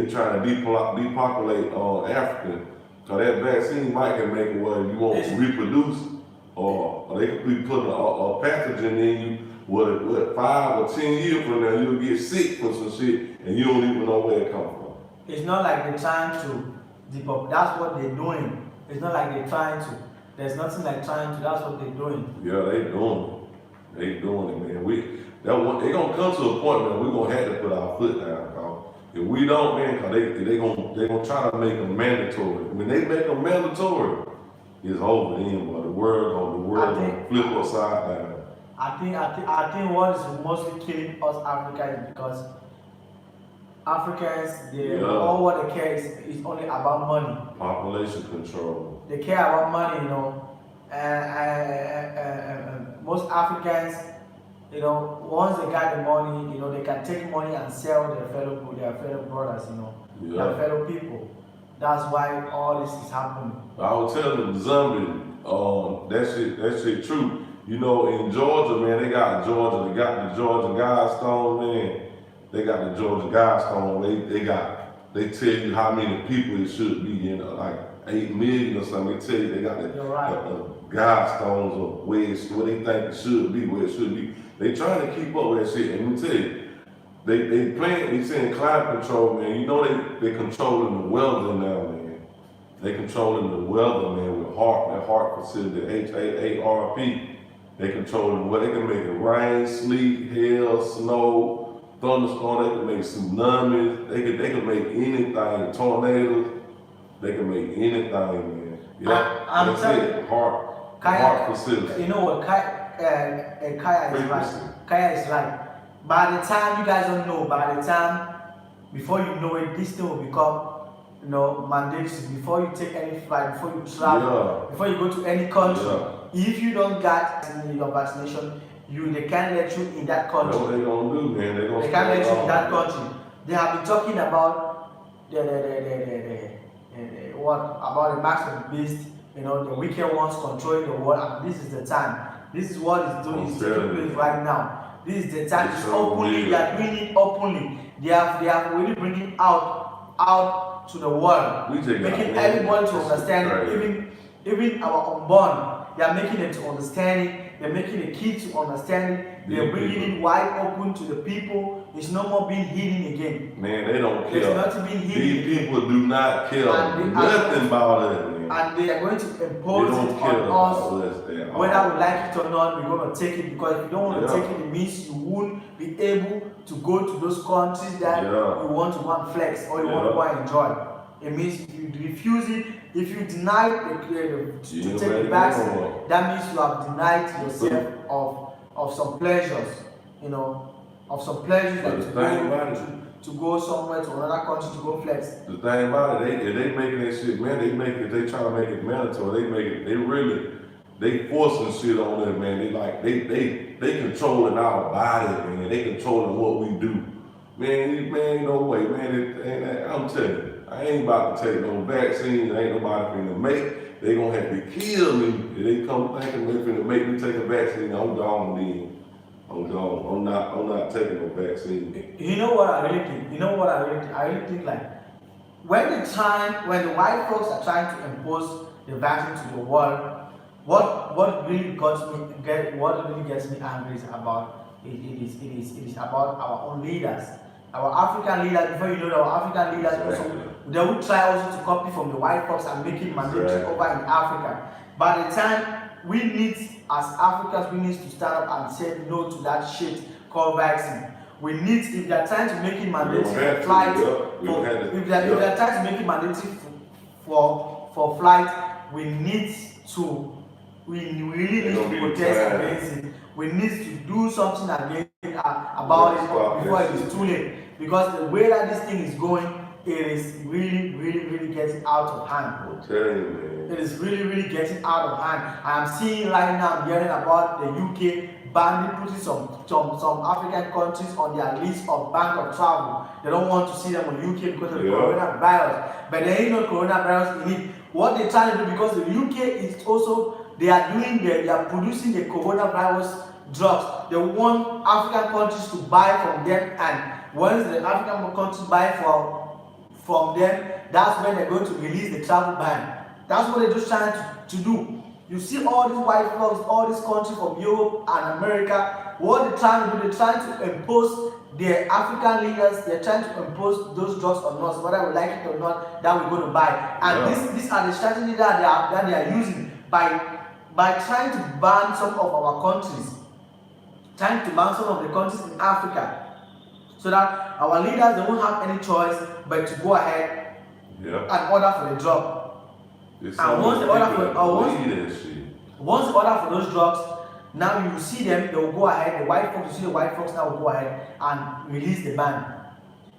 trying to depopulate Africa. So that vaccine might can make it where you won't reproduce, or they could be putting a pathogen in you. What 5 or 10 years from now you'll get sick from some shit and you don't even know where it comes from. It's not like they're trying to that's what they're doing. It's not like they're trying to. There's nothing like trying to. That's what they're doing. Yeah, they doing it. They doing it, man. They gonna come to a point, man. We gonna have to put our foot down, cause if we don't, man, cause they gonna try to make them mandatory. When they make them mandatory, it's over then. But the world gonna flip upside down. I think what is mostly killing us Africans is because Africans, all what they care is only about money. Population control. They care about money, you know. And most Africans, you know, once they got the money, you know, they can take money and sell their fellow brothers, you know, their fellow people. That's why all this is happening. I was telling the zombie, that shit true. You know, in Georgia, man, they got the Georgia Guidestone, man. They got the Georgia Guidestone. They tell you how many people it should be, you know, like 8 million or something. They tell you they got the Guidestones of where they think it should be, where it should be. They trying to keep up with that shit. And we tell you, they saying climate control, man. You know they controlling the weather now, man. They controlling the weather, man, with that HAARP facility, HAARP. They controlling what they can make it rain, sleet, hail, snow, thunderstorm. They can make tsunamis. They can make anything. Tornadoes. They can make anything, man. Yeah, I'm telling you, HAARP facility. You know what Kaya is like? Kaya is like, by the time you guys don't know, by the time before you know it, this thing will become, you know, mandatory. Before you take any flight, before you travel, before you go to any country, if you don't get your vaccination, they can't let you in that country. That's what they gonna do, man. They can't let you in that country. They have been talking about the marks of the beast, you know, the wicked ones controlling the world, and this is the time. This is what is taking place right now. This is the time. It's openly. They are doing it openly. They have really bringing out to the world, making everybody to understand it. Even our unborn. They are making it to understand it. They're making the kids to understand it. They're bringing it wide open to the people. It's no more being hidden again. Man, they don't care. There's nothing being hidden. These people do not care nothing about it, man. And they are going to impose it on us. Whether we like it or not, we're going to take it, because if you don't want to take it, it means you won't be able to go to those countries that you want to go and flex or you want to go and enjoy. It means if you refuse it, if you deny to take the vaccine, that means you have denied yourself of some pleasures, you know, of some pleasures to go somewhere to another country to go flex. The thing about it, they making that shit, man. They try to make it mandatory. They forcing shit on us, man. They controlling our body, man. They controlling what we do, man. No way, man. I'm telling you. I ain't about to take no vaccine. Ain't nobody finna make. They gonna have to kill me if they come thinking they finna make me take a vaccine. I'm gone then. I'm gone. I'm not taking no vaccine. You know what I really think? I really think like when the white folks are trying to impose the vaccine to the world. What really gets me angry is about it is about our own leaders, our African leaders. Before you know, our African leaders also they will try also to copy from the white folks and make it mandatory over in Africa. By the time we need as Africans, we need to stand up and say no to that shit called vaccine. We need, if they're trying to make it mandatory for flight, if they're trying to make it mandatory for flight, we need to. We really need to protest against it. We need to do something against about it before it is too late. Because the way that this thing is going, it is really getting out of hand. I'm telling you, man. It is really getting out of hand. I'm seeing right now, I'm hearing about the UK banning, putting some African countries on their list of ban of travel. They don't want to see them on UK because of the coronavirus. But there ain't no coronavirus in it. What they're trying to do, because the UK is also, they are producing the coronavirus drugs. They want African countries to buy from them, and once the African countries buy from them, that's when they're going to release the travel ban. That's what they're just trying to do. You see all these white folks, all these countries from Europe and America, what they're trying to do, they're trying to impose their African leaders, they're trying to impose those drugs on us, whether we like it or not, that we're going to buy. And these are the strategies that they are using by trying to ban some of our countries, trying to ban some of the countries in Africa, so that our leaders, they won't have any choice but to go ahead and order for the drug. And once they order for those drugs, now you will see them, they will go ahead, the white folks, you see the white folks now will go ahead and release the ban.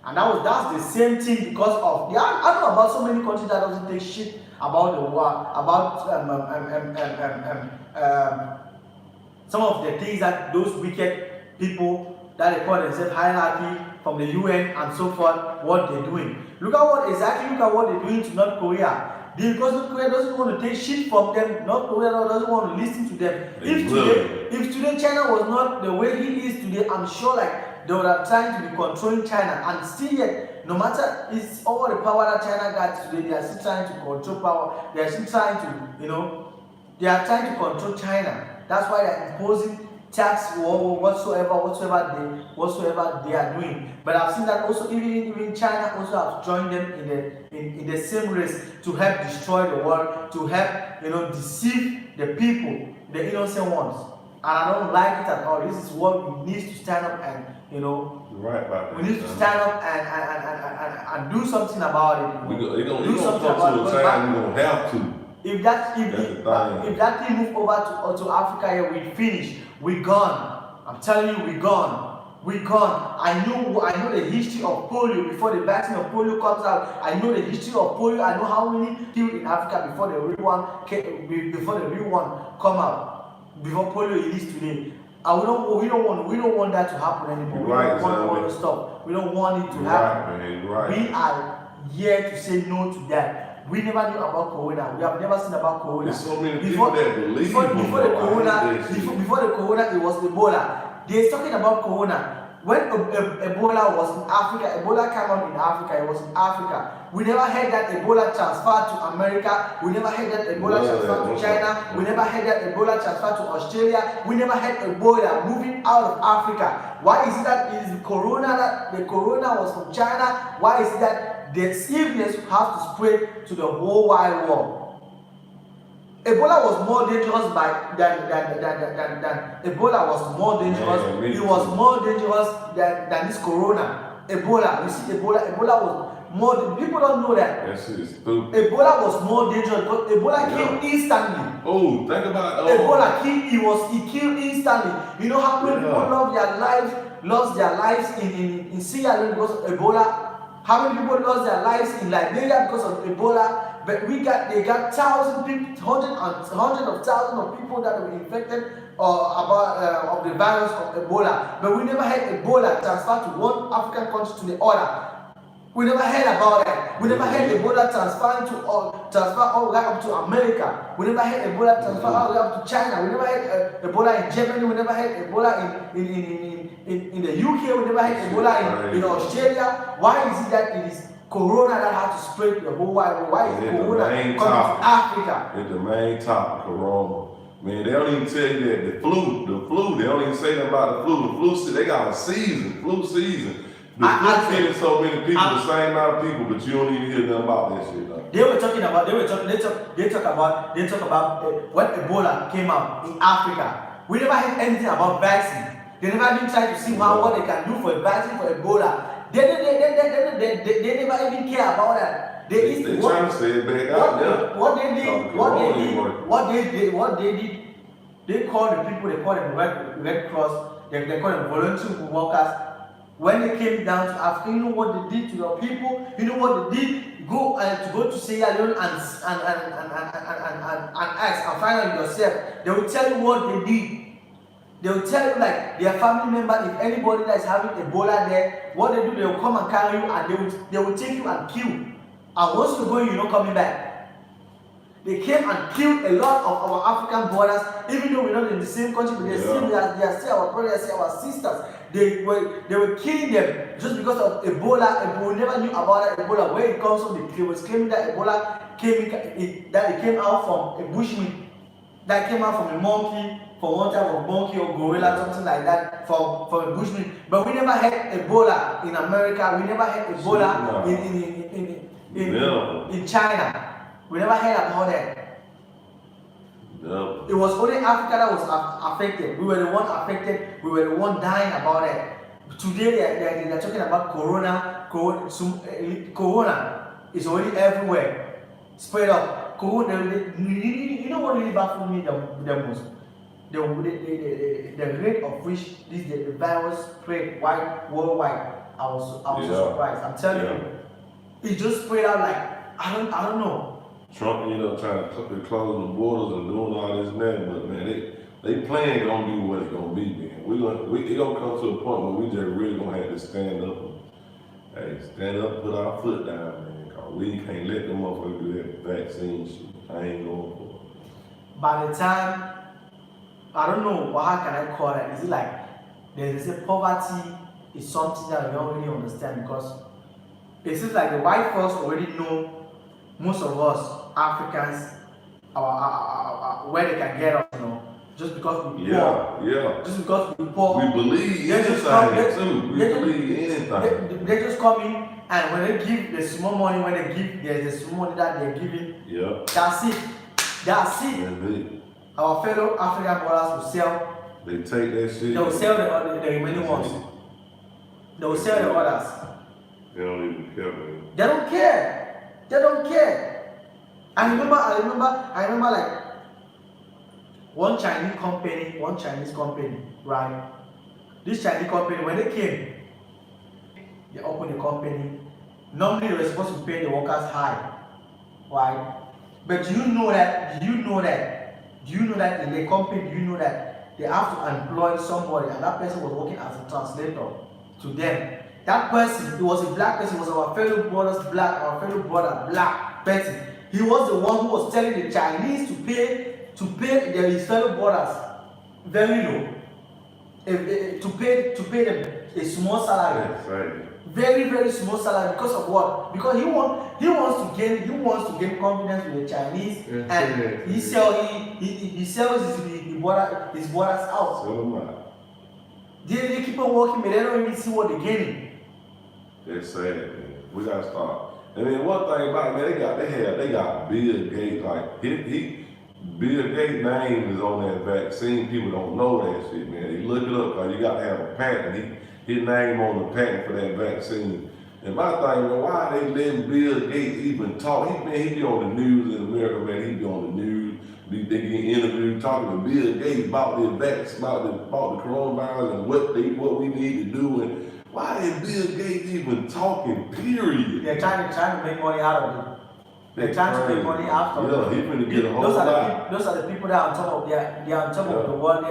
And that's the same thing because of, I know about so many countries that doesn't take shit about the war, about some of the things that those wicked people that they call themselves hierarchy from the UN and so forth, what they're doing. Look at what they're doing to North Korea. Because North Korea doesn't want to take shit from them. North Korea doesn't want to listen to them. If today China was not the way he is today, I'm sure like they would have tried to be controlling China. And still yet, no matter it's all the power that China got today, they are still trying to control power. They are still trying to, they are trying to control China. That's why they are imposing tax or whatsoever they are doing. But I've seen that also even China also have joined them in the same race to help destroy the world, to help deceive the people, the innocent ones. And I don't like it at all. This is what we need to stand up and we need to stand up and do something about it. Do something about it. We don't have to. If that thing move over to Africa here, we finish. We gone. I'm telling you, we gone. We gone. I know the history of polio before the vaccine of polio comes out. I know the history of polio. I know how many killed in Africa before the real one come out. Before polio is today. And we don't want that to happen anymore. We don't want to stop. We don't want it to happen. We are here to say no to that. We never knew about corona. We have never seen about corona. There's so many people that believe before the corona, it was Ebola. They're talking about corona. When Ebola was in Africa, Ebola came out in Africa. It was in Africa. We never heard that Ebola transferred to America. We never heard that Ebola transferred to China. We never heard that Ebola transferred to Australia. We never heard Ebola moving out of Africa. Why is it that it is the corona was from China? Why is it that the illness have to spread to the whole wide world? Ebola was more dangerous than Ebola was more dangerous. It was more dangerous than this corona. Ebola, you see, Ebola was more. People don't know that. That shit is stupid. Ebola was more dangerous because Ebola killed instantly. Oh, think about Ebola killed. He killed instantly. You know how many people lost their lives in Sierra Leone because of Ebola. How many people lost their lives in Liberia because of Ebola? But they got thousands, hundreds of thousands of people that were infected of the virus of Ebola. But we never had Ebola transfer to one African country to the other. We never heard about that. We never had Ebola transfer all the way up to America. We never had Ebola transfer all the way up to China. We never had Ebola in Germany. We never had Ebola in the UK. We never had Ebola in Australia. Why is it that Corona that had to spread the whole wide world. Why is It's the Corona main coming topic. to Africa? It's the main topic, Corona. Man, they don't even tell you that the flu, they don't even say nothing about the flu. They got a season, flu season. The flu killing so many people, the same amount of people, but you don't even hear nothing about that shit. Though. They talk about when Ebola came out in Africa. We never heard anything about vaccine. They never even tried to see what they can do for a vaccine for Ebola. They never even care about that. They trying to say it back out there. What they did, they call the people, they call them Red Cross, they call them volunteer workers. When they came down to Africa, you know what they did to your people? You know what they did? Go to Sierra Leone and ask and find out yourself. They will tell you what they did. They will tell you like their family member, if anybody that is having Ebola there, what they do, they will come and carry you and they will take you and kill. And once you go, you're not coming back. They came and killed a lot of our African brothers, even though we're not in the same country, but they are still our brothers, still our sisters. They were killing them just because of Ebola. We never knew about Ebola, where it comes from. They was claiming that Ebola came out from a bushmeat, that came out from a monkey, for one type of monkey or gorilla, something like that, from a bushmeat. But we never had Ebola in America. We never had Ebola in China. We never heard about that. No. It was only Africa that was affected. We were the one affected. We were the one dying about it. Today they're talking about Corona. Corona is already everywhere, spread up. Corona. You know what really baffled me the most? The rate of which the virus spread worldwide. I was so surprised. I'm telling you, it just spread out like I don't know. Trump, trying to close the borders and doing all this and that, but man, they plan gonna be what it's gonna be, man. It gonna come to a point where we just really gonna have to stand up and put our foot down, man. Cause we can't let them motherfuckers do that vaccine shit. I ain't going for it. By the time, I don't know, how can I call it? Is it like they say poverty is something that we don't really understand, because it seems like the white folks already know most of us Africans, where they can get us, just because we poor. Yeah. Just because we poor. We believe anything too. We believe anything. They just come in, and when they give the small money, there's the small money that they're giving. Yeah. That's it. That's it. Our fellow African brothers will sell. They take that shit. They will sell the remaining ones. They will sell the others. They don't even care, man. They don't care. They don't care. I remember like one Chinese company, right? This Chinese company, when they came, they opened the company. Normally they were supposed to pay the workers high, right? But do you know that in the company, they have to employ somebody, and that person was working as a translator to them. That person, it was a black person, it was our fellow black person. He was the one who was telling the Chinese to pay his fellow brothers very low, to pay them a small salary. That's right. Very, very small salary. Because of what? Because he wants to gain confidence with the Chinese, and he sells his brothers out. Sell them out. They keep on working, but they don't even see what they're gaining. That's sad, man. We gotta start. And then one thing about it, man, they got Bill Gates. Like Bill Gates' name is on that vaccine. People don't know that shit, man. They look it up, cause you gotta have a patent. His name on the patent for that vaccine. And my thing, man, why are they letting Bill Gates even talk? He be on the news in America, man. He be on the news. They get interviewed talking to Bill Gates about the vaccine, about the coronavirus and what we need to do. And why is Bill Gates even talking, period? They're trying to make money out of it. They're trying to make money after it. Yeah, he's going to get a whole lot. Those are the people that are on top of they're on top of the world.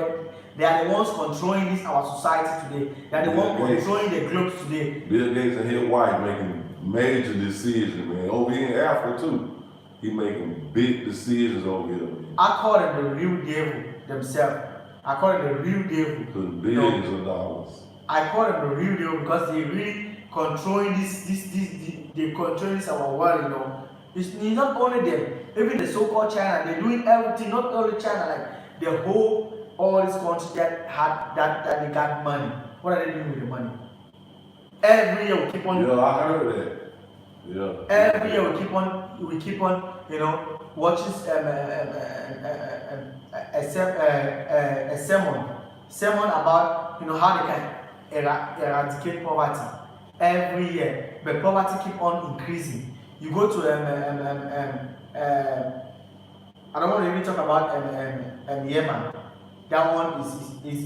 They are the ones controlling our society today. They are the ones controlling the globe today. Bill Gates and his wife making major decisions, man. Over here in Africa too. He making big decisions over here, man. I call them the real devil themselves. I call them the real devil. Putting billions of dollars. I call them the real devil because they really controlling this they control our world, you know. It's not only them, even the so-called China, they're doing everything, not only China, like the whole, all these countries that they got money. What are they doing with the money? Every year we keep on. Yeah, I heard that. Yeah. Every year we keep on, you know, watching a sermon about, you know, how they can eradicate poverty every year, but poverty keep on increasing. You go to I don't want to even talk about Yemen. That one is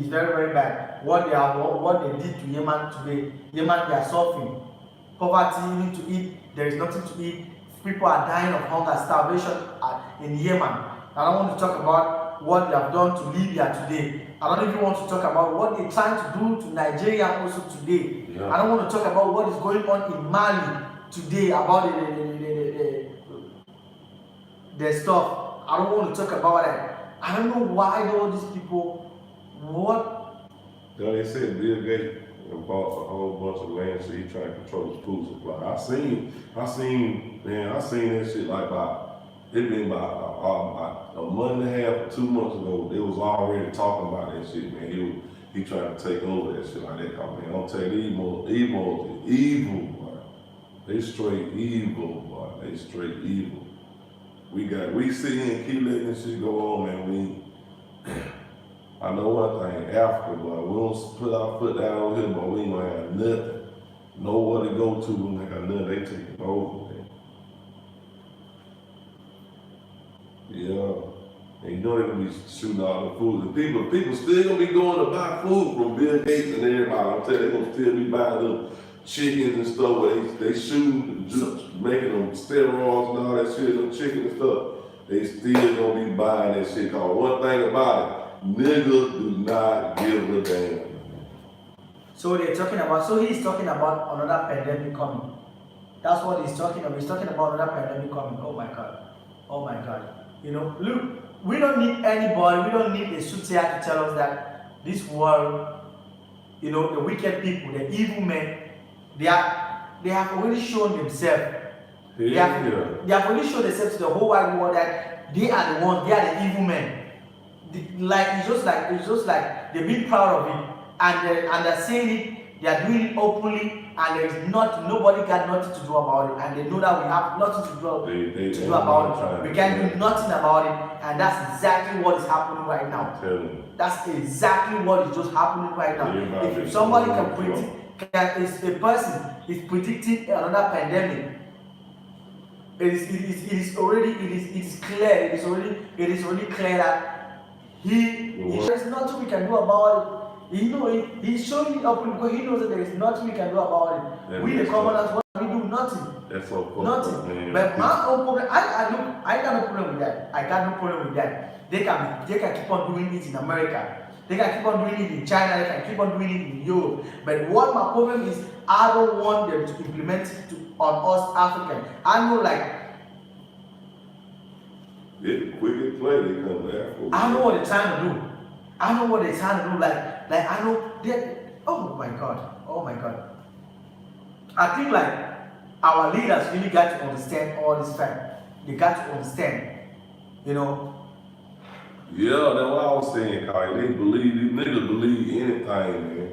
very, very bad. What they did to Yemen today, Yemen, they are suffering poverty, you need to eat, there is nothing to eat, people are dying of hunger, starvation in Yemen. I don't want to talk about what they have done to Libya today. I don't even want to talk about what they're trying to do to Nigeria also today. Yeah. I don't want to talk about what is going on in Mali today, about the stuff. I don't want to talk about that. I don't know why all these people, what? Yeah, they said Bill Gates bought a whole bunch of land, so he trying to control his food supply. I seen that shit like it been about a month and a half or 2 months ago. They was already talking about that shit, man. He trying to take over that shit like that. Man, I'm telling you, evil, boy. They straight evil, boy. They straight evil. We sit here and keep letting this shit go on, man. I know one thing, Africa, but we don't put our foot down on here, but we ain't gonna have nothing. Nowhere to go to, we ain't got nothing, they take it over, man. Yeah. And you know they're gonna be shooting all the food. And people still gonna be going to buy food from Bill Gates and everybody. I'm telling you, they're gonna still be buying them chickens and stuff where they shooting, making them steroids and all that shit, them chicken and stuff. They still gonna be buying that shit. Cause one thing about it, niggas do not give a damn. So he's talking about another pandemic coming. That's what he's talking about. He's talking about another pandemic coming. Oh my God. Oh my God. You know, look, we don't need anybody, we don't need a soothsayer to tell us that this world, you know, the wicked people, the evil men, they have already shown themselves. They have already shown themselves to the whole wide world that they are the ones, they are the evil men. It's just like they've been proud of it, and they're saying it, they are doing it openly, and there is nobody got nothing to do about it, and they know that we have nothing to do about it. We can do nothing about it, and that's exactly what is happening right now. That's exactly what is just happening right now. If somebody can predict, if a person is predicting another pandemic, it is clear. It is already clear that there is nothing we can do about it. He's showing it up because he knows that there is nothing we can do about it. We the commoners, what we do? Nothing. That's so cool. Nothing. Man. But my own problem, I got no problem with that. I got no problem with that. They can keep on doing it in America. They can keep on doing it in China. They can keep on doing it in Europe. But what my problem is, I don't want them to implement it on us Africans. I know, like, it's quick and play, they come back. I know what they're trying to do. Like I know they. Oh my God. I think like our leaders really got to understand all this fact. They got to understand, you know. Yeah, that's what I was saying, Kyle. These niggas believe anything, man.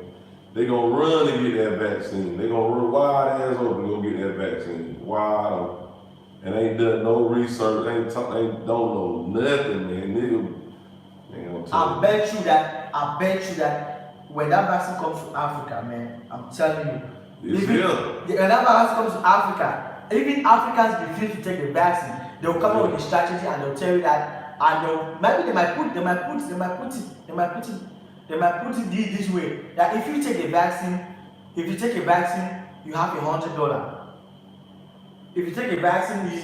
They gonna run and get that vaccine. They gonna run wide ass open to go get that vaccine. Wide open. And ain't done no research, ain't don't know nothing, man. Nigga, I bet you that when that vaccine comes to Africa, man, I'm telling you, when that vaccine comes to Africa, even Africans refuse to take the vaccine. They'll come up with a strategy and they'll tell you that, and maybe they might put it this way, that if you take a vaccine, you have $100. If you take a vaccine, you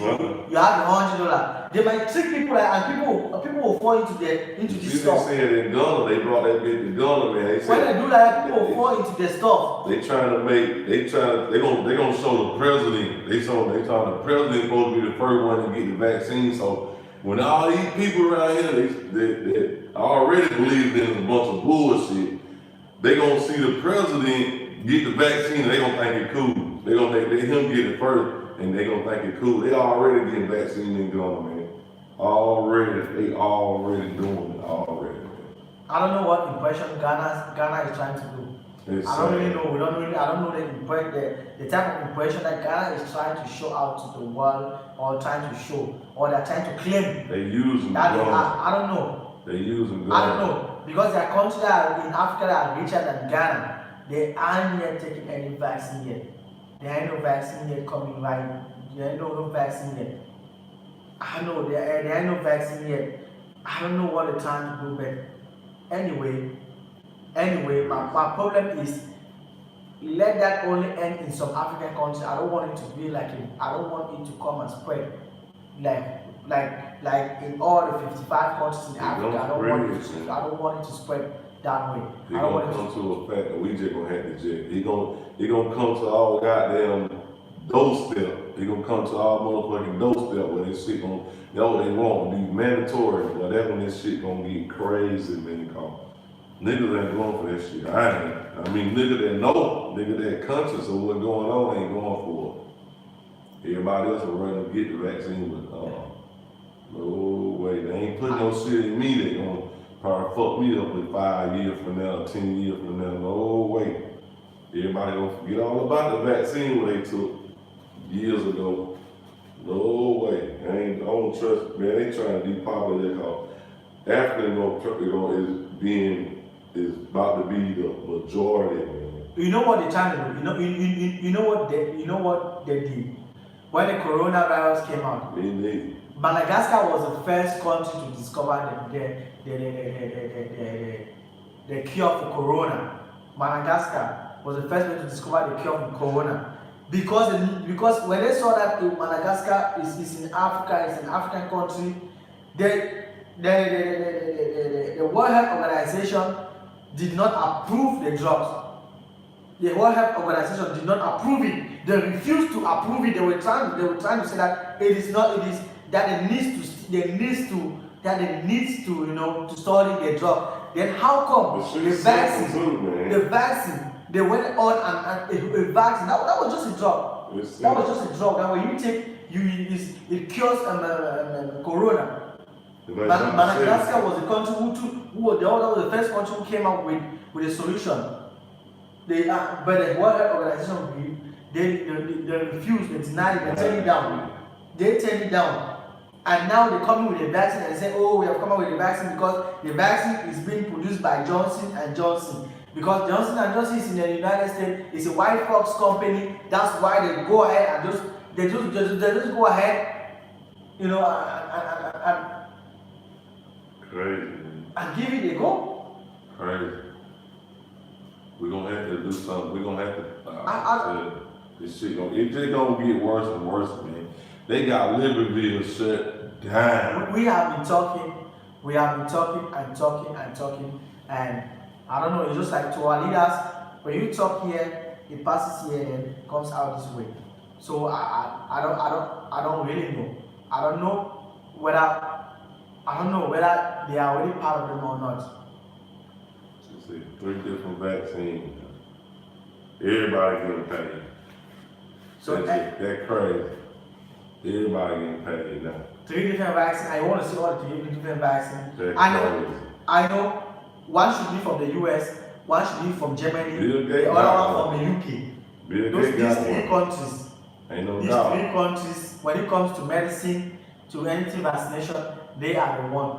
have $100. They might trick people, and people will fall into this stuff. They said in Ghana, they brought that bit to Ghana, man. They said, when they do that, people will fall into the stuff. They gonna show the president. They trying the president supposed to be the first one to get the vaccine. So when all these people around here, they already believe in a bunch of bullshit. They gonna see the president get the vaccine, and they gonna think it's cool. They gonna let him get it first, and they gonna think it cool. They already getting vaccine and going, man. They already doing it already, man. I don't know what impression Ghana is trying to do. I don't really know. I don't know the type of impression that Ghana is trying to show out to the world, or trying to show, or they're trying to claim. They using that I don't know. They using guns. I don't know, because there are countries that are in Africa that are richer than Ghana. They aren't yet taking any vaccine yet. There ain't no vaccine yet coming right. There ain't no vaccine yet. I know there ain't no vaccine yet. I don't know what they're trying to do, but anyway, my problem is, let that only end in some African countries. I don't want it to be like I don't want it to come and spread like in all the 55 countries in Africa. I don't want it to spread that way. He gonna come to a fact that we just gonna have to jet. He gonna come to our goddamn doorstep. He gonna come to our motherfucking doorstep where this shit gonna, know they want to be mandatory. But that's when this shit gonna get crazy, man. Niggas ain't going for that shit. I mean, nigga that know, nigga that conscious of what's going on ain't going for it. Everybody else will run and get the vaccine, but no way. They ain't putting no shit in me. They gonna probably fuck me up in 5 years from now, 10 years from now. No way. Everybody gonna forget all about the vaccine what they took years ago. No way. I don't trust, man. They trying to depopulate because African is about to be the majority, man. You know what they're trying to do? You know what they did? When the coronavirus came out, Madagascar was the first country to discover the cure for corona. Madagascar was the first one to discover the cure for corona. Because when they saw that Madagascar is in Africa, it's an African country, the World Health Organization did not approve the drugs. The World Health Organization did not approve it. They refused to approve it. They were trying to say that it is that it needs to to study the drug. Then how come the vaccine they went on and a vaccine that was just a drug. That was just a drug. That when you take it cures corona. Madagascar was the country who was the first country who came up with a solution. But the World Health Organization they refused, they denied it, they turned it down. They turned it down. And now they come with a vaccine and say, oh, we have come up with a vaccine because the vaccine is being produced by Johnson & Johnson. Because Johnson & Johnson is in the United States, it's a white fox company. That's why they go ahead and they just go ahead, and crazy. And give it a go. Crazy. We're gonna have to do something. We're gonna have to. This shit it's just gonna get worse and worse, man. They got Libertyville shut down. We have been talking and I don't know. It's just like to our leaders. When you talk here, it passes here and comes out this way. So I don't really know. I don't know whether they are already part of them or not. See, 3 different vaccines. Everybody getting paid. So that's crazy. Everybody getting paid now. 3 different vaccines. I want to see all the 3 different vaccines. That's I know. One should be from the US. One should be from Germany. The other one from the UK. These 3 countries. Ain't no These doubt. 3 countries, when it comes to medicine, to anything vaccination, they are the one.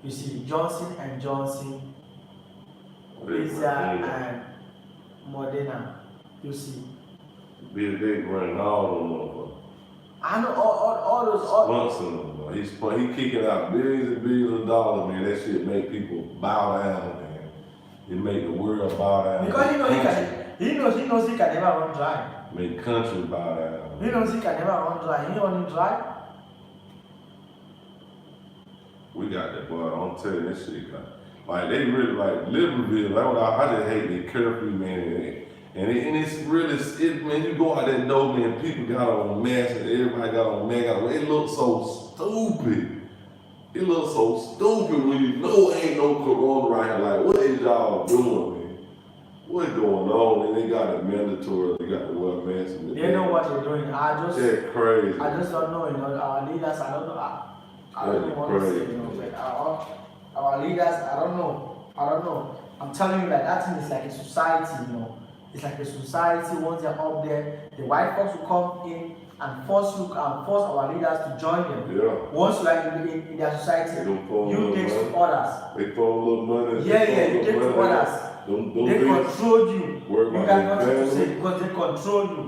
You see, Johnson & Johnson, Pfizer and Moderna. You see. Bill Gates running all them motherfuckers. I know all those. Sponsoring them. He kicking out billions and billions of dollars, man. That shit make people bow down, man. It make the world bow down. Because he knows he can never run dry. Make countries bow down. He knows he can never run dry. He running dry. We got that, boy. I'm telling you, this shit like they really like Libertyville. I just hate the curfew, man. And it's really, man, you go out that door, man, people got on masks and everybody got on masks. It looks so stupid. It looks so stupid when you know ain't no corona right here. Like, what is y'all doing, man? what's going on? And they got it mandatory. They got the wear masks. They know what they're doing. That's crazy. I just don't know. You know, our leaders. I don't know. I don't know what to say. You know, like our leaders. I don't know. I'm telling you, like that thing is like a society. You know, it's like a society. Once they're up there, the white folks will come in and force our leaders to join them. Yeah. Once you are in their society, you take to others. They throw a little money. Yeah, you take to others. They control you. You got nothing to say because they control you.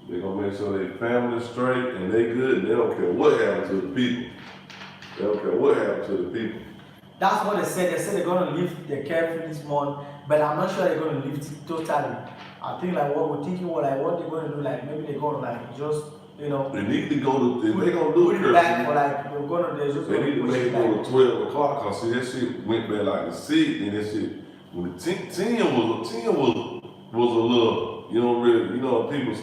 They're gonna make sure their family's straight and they good. And they don't care what happened to the people. They don't care what happened to the people. That's what they said. They said they're gonna lift the careful this month, but I'm not sure they're gonna lift it totally. I think like what we're thinking, what they're gonna do, like maybe they're gonna like just, you know, they need to go to. If they gonna do it back for like they need to make it go to 12 o'clock. Cause see that shit went back like the 6, and that shit when the 10 was a little, you know, really, you know, people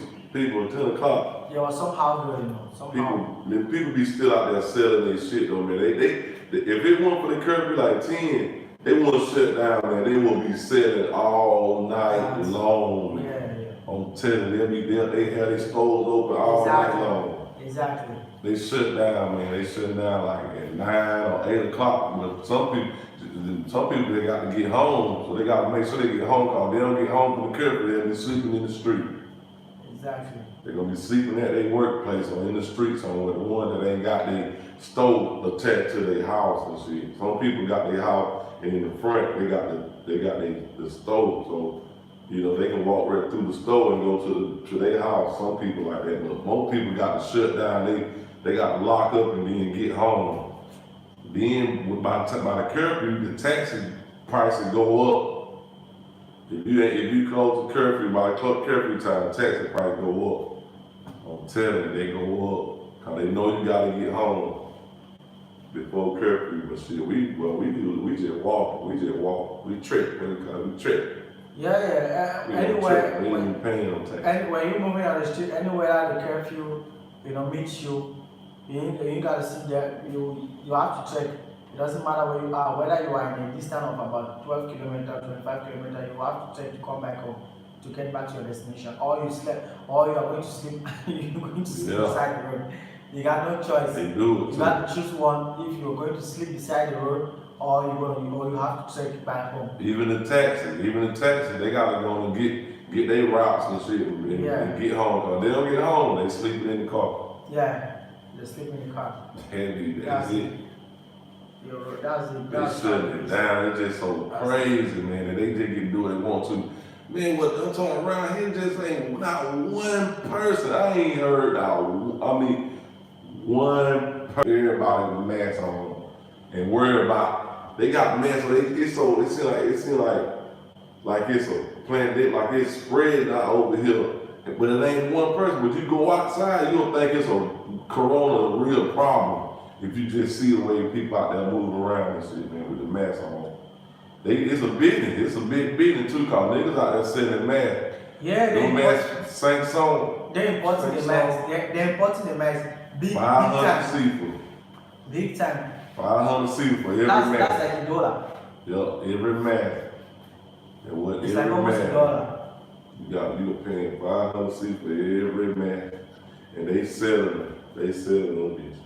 at 10 o'clock. Yeah, well, somehow good, you know, somehow. People be still out there selling their shit though, man. They if it weren't for the curfew like 10. They won't shut down, man. They will be selling all night long. Yeah. I'm telling you, they have their stores open all night long. Exactly. They shut down, man. They shut down like at 9 or 8 o'clock. But some people they got to get home, so they got to make sure they get home. Cause they don't get home from the curfew, they'll be sleeping in the street. Exactly. They're gonna be sleeping at their workplace or in the street somewhere. The one that ain't got their stove attached to their house and shit. Some people got their house. And in the front, they got the stove, so you know they can walk right through the stove and go to their house. Some people like that, but most people got to shut down. They got to lock up and then get home. Then by the curfew, the taxi prices go up. If you close the curfew by curfew time, the taxi price go up. I'm telling you, they go up because they know you got to get home before curfew. But shit, we just walk, we trip, we trip. Yeah. Anywhere, we ain't even paying no tax. Anywhere you moving on the street, anywhere the curfew, you know, meets you, you gotta see that you have to check. It doesn't matter where you are, whether you are in a distance of about 12 kilometers, 25 kilometers, you have to check to come back home to get back to your destination. Or you slept, or you are going to sleep, you're going to sleep beside the road. You got no choice. They do it. You got to choose one if you're going to sleep beside the road or you have to take it back home. Even the taxi, they gotta go and get their routes and shit and get home. Cause they don't get home, they sleeping in the car. Yeah, they sleep in the car. That's it. That's it. They shutting it down. It's just so crazy, man. And they just can do what they want to. Man, what I'm talking around here just ain't not one person. I ain't heard one person, everybody with masks on and worry about they got masks. So it seems like it's a pandemic, like it's spread out over here. But it ain't one person. But you go outside, you don't think it's a corona a real problem. If you just see the way people out there moving around and shit, man, with the mask on. It's a business. It's a big business too, cause niggas out there selling masks. Yeah, they masks, same song. They're importing the masks. They're importing the masks. Big 500 seafood. Big time. 500 seafood for every mask. mask. That's like $1. Yup, every mask. It's like almost $1. You paying 500 seafood for every mask, and they selling them. They selling them bitches.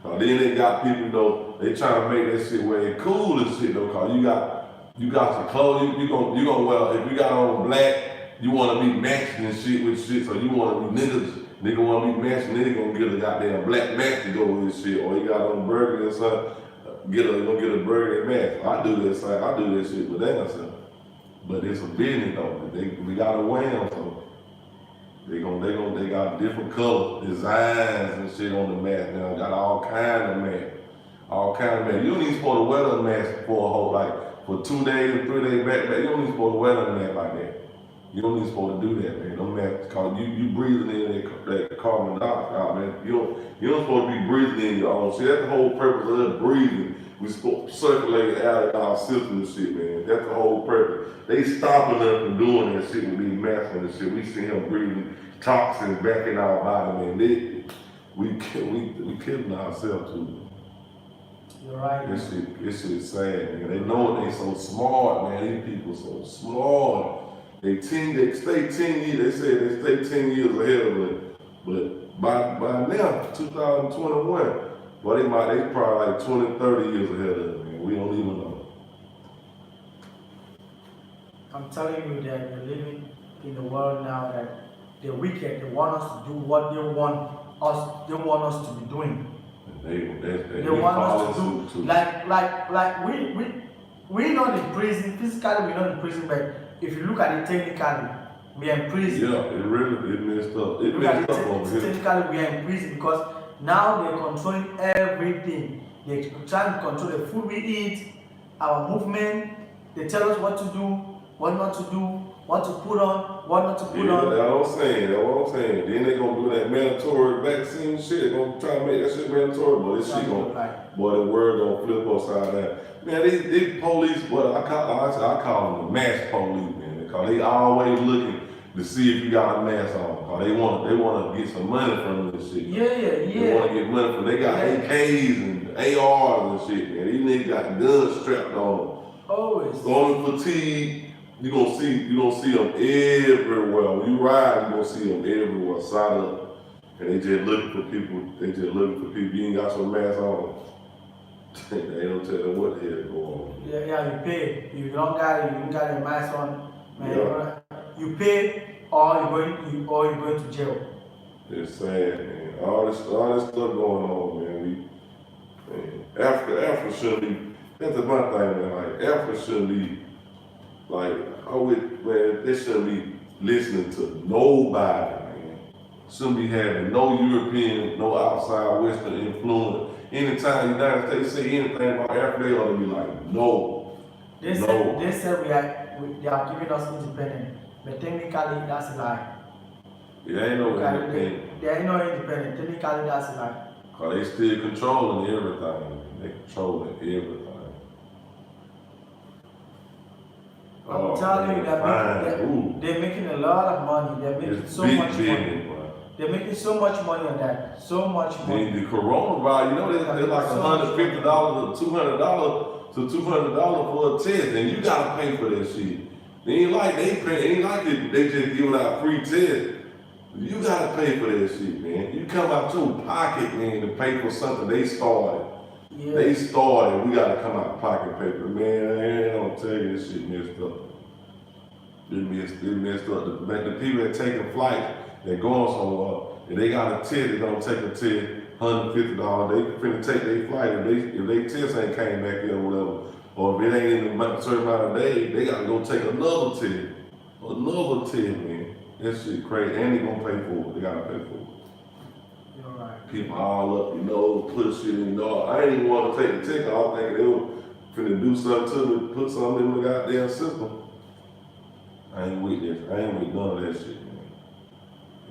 Cause then they got people though. They trying to make that shit where it cool and shit though. Cause you got your clothes. You gonna wear, if you got on black, you wanna be matching and shit with shit. So you wanna be nigga wanna be matching. Then they gonna get a goddamn black mask to go with this shit. Or you got on burger or something. Gonna get a burger and mask. I do this shit with them. So. But it's a business though. We gotta wear them. So. They got different color designs and shit on the mask now. Got all kind of masks. You don't even supposed to wear the mask for a whole, like, for 2 days or 3 days back. You don't even supposed to wear the mask like that. You don't even supposed to do that, man. Them masks, cause you breathing in that carbon dioxide, man. You don't supposed to be breathing in your own shit. That's the whole purpose of us breathing. We supposed to circulate it out of our system and shit, man. That's the whole purpose. They stopping us from doing that shit with these masks and shit. We see him breathing toxins back in our body, man. We killing ourselves too. You're right. This shit is sad, man. They know it. They so smart, man. These people so smart. They stay 10 years. They said they stay 10 years ahead of it. But by now, 2021, well, they probably like 20, 30 years ahead of it, man. We don't even know. I'm telling you that we're living in the world now that the wicked, they want us to do what they want us to be doing. They want us to do too. like we're not in prison. Physically we're not in prison, but if you look at it technically, we are in prison. Yeah, it messed up. It look messed at up over here. Technically we are in prison because now they're controlling everything. They're trying to control the food we eat, our movement. They tell us what to do, what not to do, what to put on, what not to put on. That's what I'm saying. Then they gonna do that mandatory vaccine shit. They gonna try to make that shit mandatory, but this shit boy, the word gonna flip upside down. Man, these police, I call them the mask police, man, because they always looking to see if you got a mask on. Cause they wanna get some money from this shit. Yeah. They wanna get money from. They got AKs and ARs and shit, man. These niggas got guns strapped on them. Always. Stormy fatigue. You gonna see them everywhere. When you ride, you gonna see them everywhere, side up, and they just looking for people. You ain't got your mask on. They don't tell them what the hell going on. Yeah, you pay. If you don't got it, you don't got a mask on, man. You pay, or you're going to jail. It's sad, man. All this stuff going on, man. Africa shouldn't be. That's the one thing, man. Like Africa shouldn't be. Like, they shouldn't be listening to nobody, man. Shouldn't be having no European, no outside Western influence. Anytime the United States say anything about Africa, they ought to be like, no. They said they are giving us independence, but technically that's a lie. It ain't no independence. There ain't no independence. Technically that's a lie. Cause they still controlling everything. They controlling everything. I'm telling you, they're making a lot of money. They're making so much money. They're making so much money on that. So much money. The coronavirus, they're like $150 to $200 for a test, and you gotta pay for that shit. They just giving out free tests. You gotta pay for that shit, man. You come out your pocket, man, to pay for something they started. Yeah. They started, we gotta come out pocket paper. Man, I don't tell you, this shit messed up. It messed up. The people that taking flights, they're going somewhere, and they got a test, they don't take a test, $150. They finna take their flight. If they test ain't came back in or whatever, or if it ain't in a certain amount of days, they gotta go take another test. Another test, man. That shit crazy. And they gonna pay for it. They gotta pay for it. You're right. People all up, put shit in, I ain't even want to take the ticket. I was thinking they were finna do something to me, put something in the goddamn system. I ain't with none of that shit, man.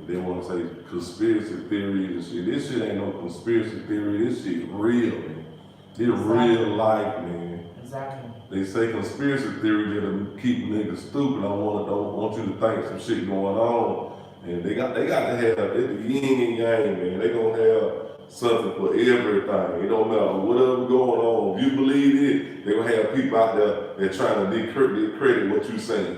If they want to say conspiracy theories and shit, this shit ain't no conspiracy theory. This shit real, man. It's real life, man. Exactly. They say conspiracy theory that'll keep niggas stupid. Don't want you to think some shit going on. And they got to have it, the yin and yang, man. They gonna have something for everything. It don't matter whatever going on. If you believe it, they gonna have people out there that trying to discredit what you saying.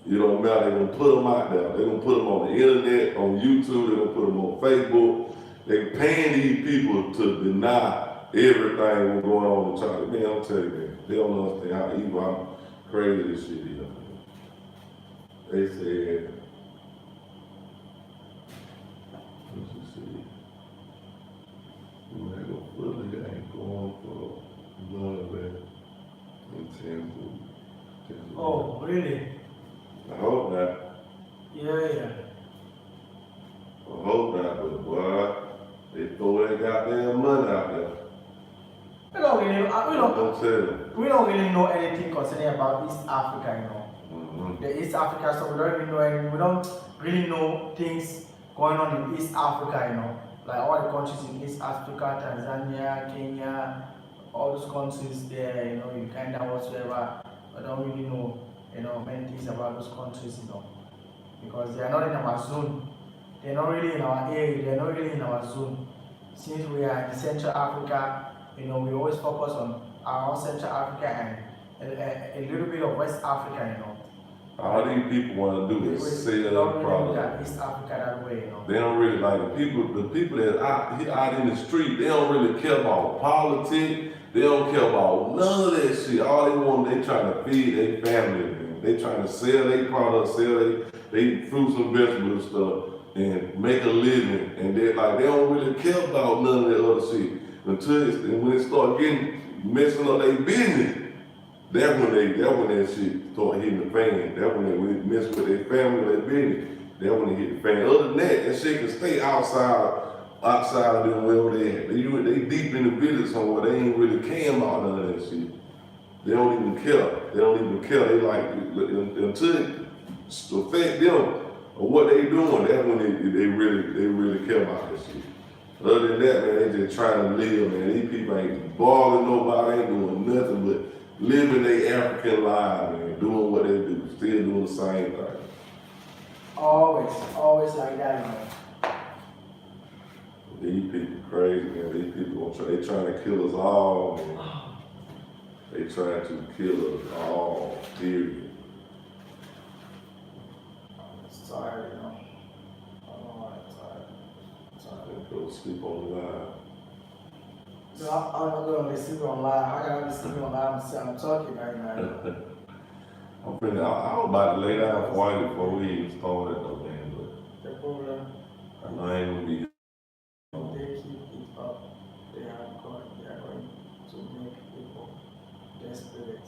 It don't matter. They gonna put them out there. They gonna put them on the internet, on YouTube. They gonna put them on Facebook. They paying these people to deny everything what's going on in China. Man, I'm telling you, man. They don't understand how evil, how crazy this shit is. They said. Ain't going for none of that intense. Oh, really? I hope not. Yeah. I hope not, but boy, they throw that goddamn money out there. We don't really know anything concerning about East Africa, Mm-hmm. The East Africa, so we don't really know anything. We don't really know things going on in East Africa, Like all the countries in East Africa, Tanzania, Kenya, all those countries there, Uganda, whatsoever. I don't really know, many things about those countries, because they are not in our zone. They're not really in our area. They're not really in our zone. Since we are in Central Africa, we always focus on our Central Africa and a little bit of West Africa, All these people want to do is sell Don't their really look product. at East Africa that way, you know. They don't really like the people that out in the street. They don't really care about politics. They don't care about none of that shit. All they want, they trying to feed their family. Man. They trying to sell their products, sell they fruits and vegetables and stuff, and make a living. And they don't really care about none of that other shit and when they start getting messing up their business. That's when that shit start hitting the fan. That's when they mess with their family, their business. That's when they hit the fan. Other than that shit can stay outside of them wherever they at. They deep in the business somewhere. They ain't really caring about none of that shit. They don't even care. They like until it affect them or what they doing. That's when they really care about that shit. Other than that, man, they just trying to live, man. These people ain't bothering nobody, ain't doing nothing but living their African life, man, doing what they do, still doing the same thing. Always like that, man. These people crazy, man. These people they trying to kill us all, man. They trying to kill us all, period. It's tired, you know. I don't know why it's tired. Go sleep on the line. No, I'm not gonna be sleeping on live. I gotta be sleeping on live. I'm talking right now. I was about to lay down quiet before we even started though, man. The problem, But I know I ain't gonna be. they keep it up. They are going to make people desperate.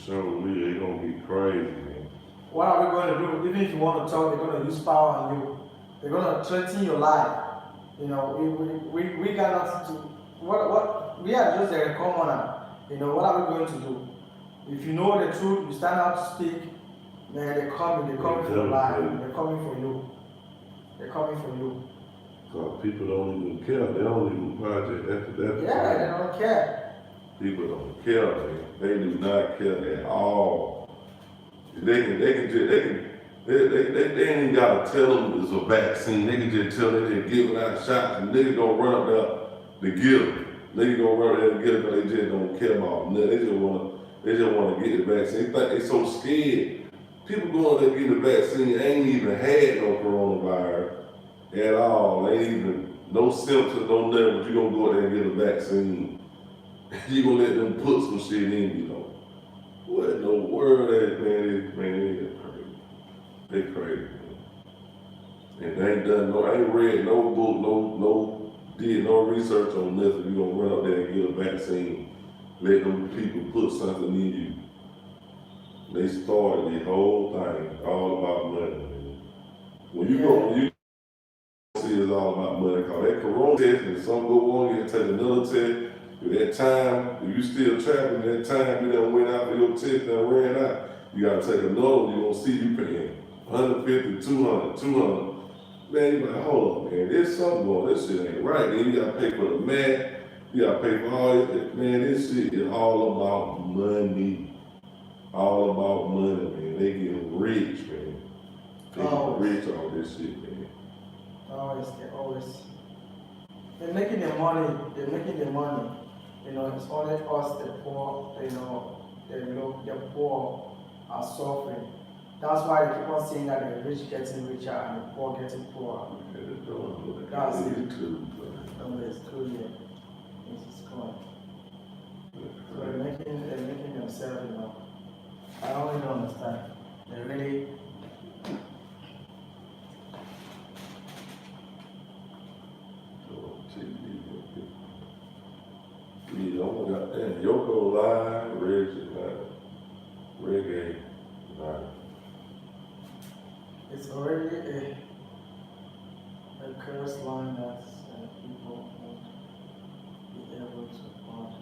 Sure, they gonna be crazy, man. What are we going to do? Even if you want to talk, they're going to use power on you. They're going to threaten your life. You know, we got nothing to. What we are just a commoner. You know, what are we going to do? If you know the truth, you stand out to speak. Man, they're coming for your life. They're coming for you. They're coming for you. So people don't even care. They don't even project after that. Yeah, they don't care. People don't care, man. They do not care at all. They ain't even gotta tell them it's a vaccine. They can just tell them they're giving out shots and niggas gonna run up there to give them. Niggas gonna run up there and get them because they just don't care about nothing. They just wanna get the vaccine. They think they so scared. People going there getting the vaccine ain't even had no coronavirus at all. Ain't even no symptoms, no nothing, but you gonna go there and get a vaccine. You gonna let them put some shit in you, know. What in the world that man, they crazy. They crazy, man. And they ain't read no book, did no research on nothing. You gonna run up there and get a vaccine. Let them people put something in you. They started the whole thing, all about money, man. When you see it's all about money, cause that corona test and some go on, you take another test. At that time, if you still trapping, that time you done went out for your test and ran out, you gotta take another one. You gonna see you paying 150, 200. Man, you like, hold up, man, there's something going on. This shit ain't right. Then you gotta pay for the mat. You gotta pay for all this. Man, this shit is all about money. All about money, man. They getting rich, man. They getting rich off this shit, man. Always. They're making their money. You know, it's only us, the poor, you know, the poor are suffering. That's why they keep on saying that the rich getting richer and the poor getting poorer. That's it. It's true, yeah. It's gone. So they're making themselves, you know. I don't really understand. They really. Yeah, oh my God, damn, Yoko live, reggae live. It's already a curse line that people won't be able to find.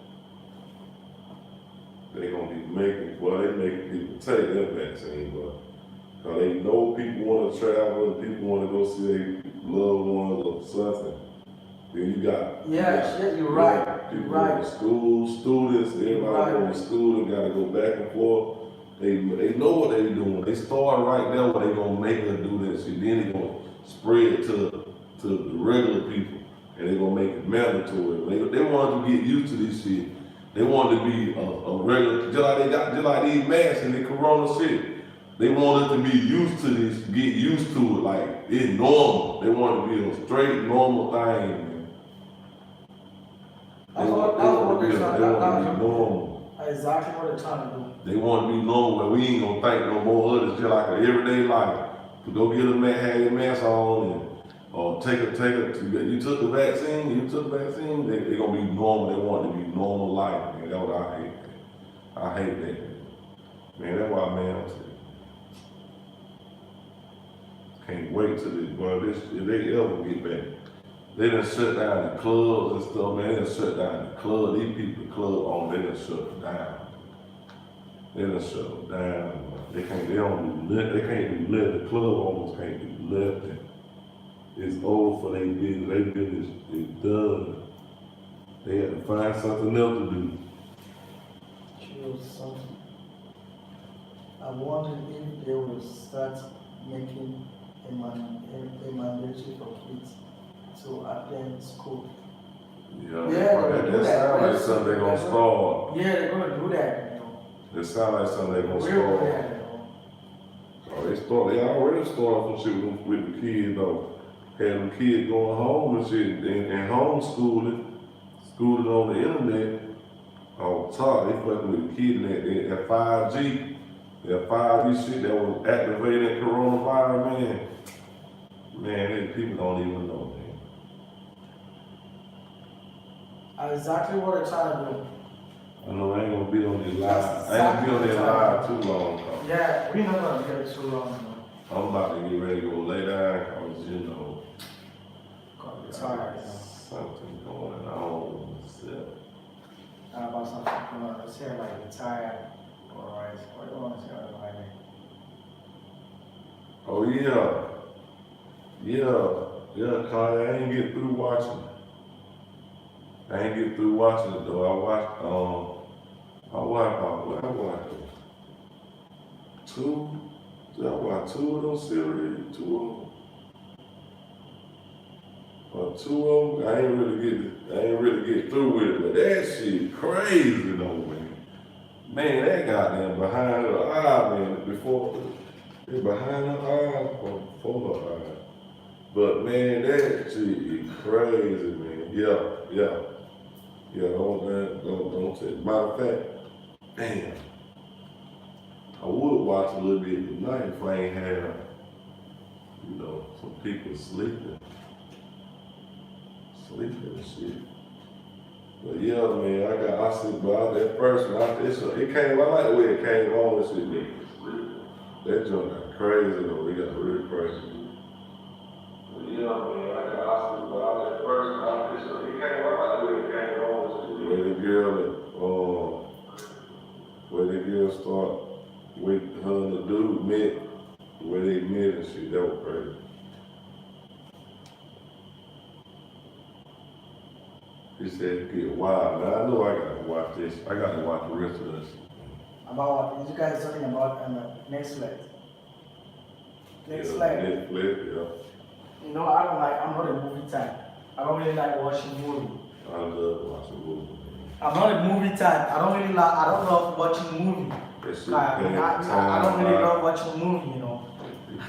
They gonna be they making people take that vaccine, but cause they know people wanna travel and people wanna go see their loved ones or something. Then you got you're right. People You're right. going to school, students, everybody going to school and gotta go back and forth. They know what they doing. They start right there where they gonna make her do that shit. Then they gonna spread it to the regular people and they gonna make it mandatory. They want to get used to this shit. They want to be a regular, just like these masks and the corona shit. They want us to be used to this, get used to it, like it's normal. They want it to be a straight normal thing, man. They want it to be normal. That's exactly what they're trying to do. They want to be normal, where we ain't gonna think no more of it. It's just like an everyday life. To go get a mask, have your mask on, and or you took the vaccine, they gonna be normal. They want it to be normal life, man. That's what I hate. I hate that, man. That's why, man, I'm saying, can't wait till this, well, if they ever get back. They done shut down the clubs and stuff, man. They done shut down the club. These people, the club on, they done shut it down. They done shut it down. They can't do nothing. The club owners can't do nothing. It's over for their business. Their business is done. They have to find something else to do. Something. I wondered if they will start making a mandatory for kids to attend school. Yeah, that sounds like something they're gonna start. Yeah, they're gonna do that. It sounds like something they're gonna start. They already started some shit with the kids though. Having kids going home and shit and homeschooling, schooling on the internet. On top, they fucking with the kids and that 5G, that 5G shit that was activating coronavirus, man. Man, people don't even know, man. Exactly what they're trying to do. I know I ain't gonna be on this live. I ain't gonna be on this live too long, though. Yeah, we're not gonna be here too long, though. I'm about to get ready to go lay down, cause you know, gonna be tired, something going on. About something going on. Let's say like retired or what do you want to say like that? Oh yeah, Kyle, I ain't get through watching it though. I watched two of those series, two of them. I ain't really get through with it, but that shit crazy though, man. Man, that goddamn behind her eye, man, behind her eye or before her eye. But man, that shit is crazy, man. Yeah, don't say it. Matter of fact, damn, I would watch a little bit tonight if I ain't had, some people sleeping and shit. But yeah, man, I see, but that first one, it came, I like the way it came on and shit, man. That joint got crazy though, it got really crazy. But yeah, man, I see, but that first one, it came, I like the way it came on and shit. Where the girl start with her and the dude met, where they met and shit, that was crazy. He said, get wild. Man, I know I gotta watch this. I gotta watch the rest of this. About what? You guys talking about Netflix? Netflix, yeah. You know, I'm not a movie type. I don't really like watching movies. I love watching movies. I'm not a movie type. I don't love watching movies. I don't really love watching movies, you know.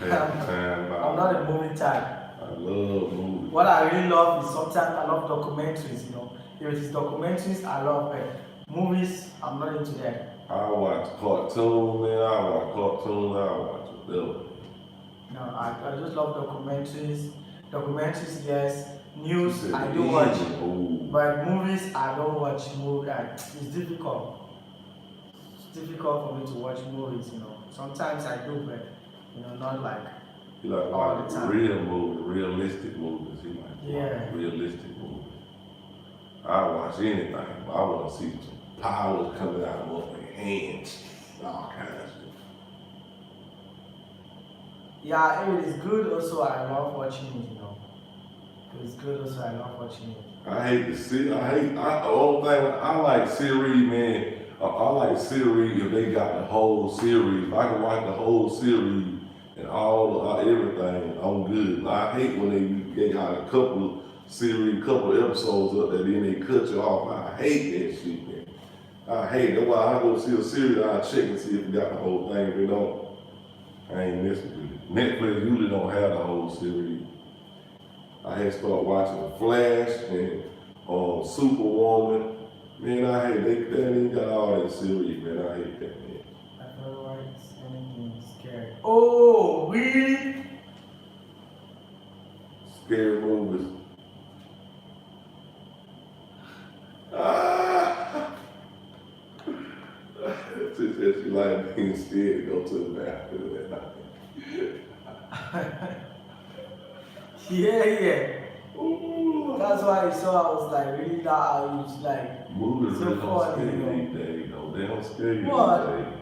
I'm not a movie type. I love movies. What I really love is sometimes I love documentaries, you know. If it is documentaries, I love it. Movies, I'm not into that. I watch cartoons, man. I watch whatever. No, I just love documentaries. Documentaries, yes. News, I do watch. But movies, I don't watch movies. It's difficult. It's difficult for me to watch movies, you know. Sometimes I do, but, not like. You like all the time. Realistic movies. Realistic movies. I watch anything, but I want to see some powers coming out of my hands, all kinds of stuff. Yeah, it is good. Also, I love watching it. You know, it is good. Also, I love watching it. I hate to see. The only thing I like series, man. I like series if they got the whole series. If I can watch the whole series. And everything, I'm good. I hate when they got a couple episodes up there, then they cut you off. I hate that shit, man. I hate it. That's why I go see a series, I check and see if you got the whole thing. If they don't, I ain't messing with it. Netflix usually don't have the whole series. I had started watching The Flash and Superwoman. Man, I hate they ain't got all that series, man. I hate that, man. I feel like anything scary. Oh, really? Scary movies. Ah! She said she like being scared to go to the bathroom at night. Yeah. Ooh. That's why I saw. I was like, really, that I was like, Movies so really don't funny, scare you you know. these days, though. They don't scare you What? these days.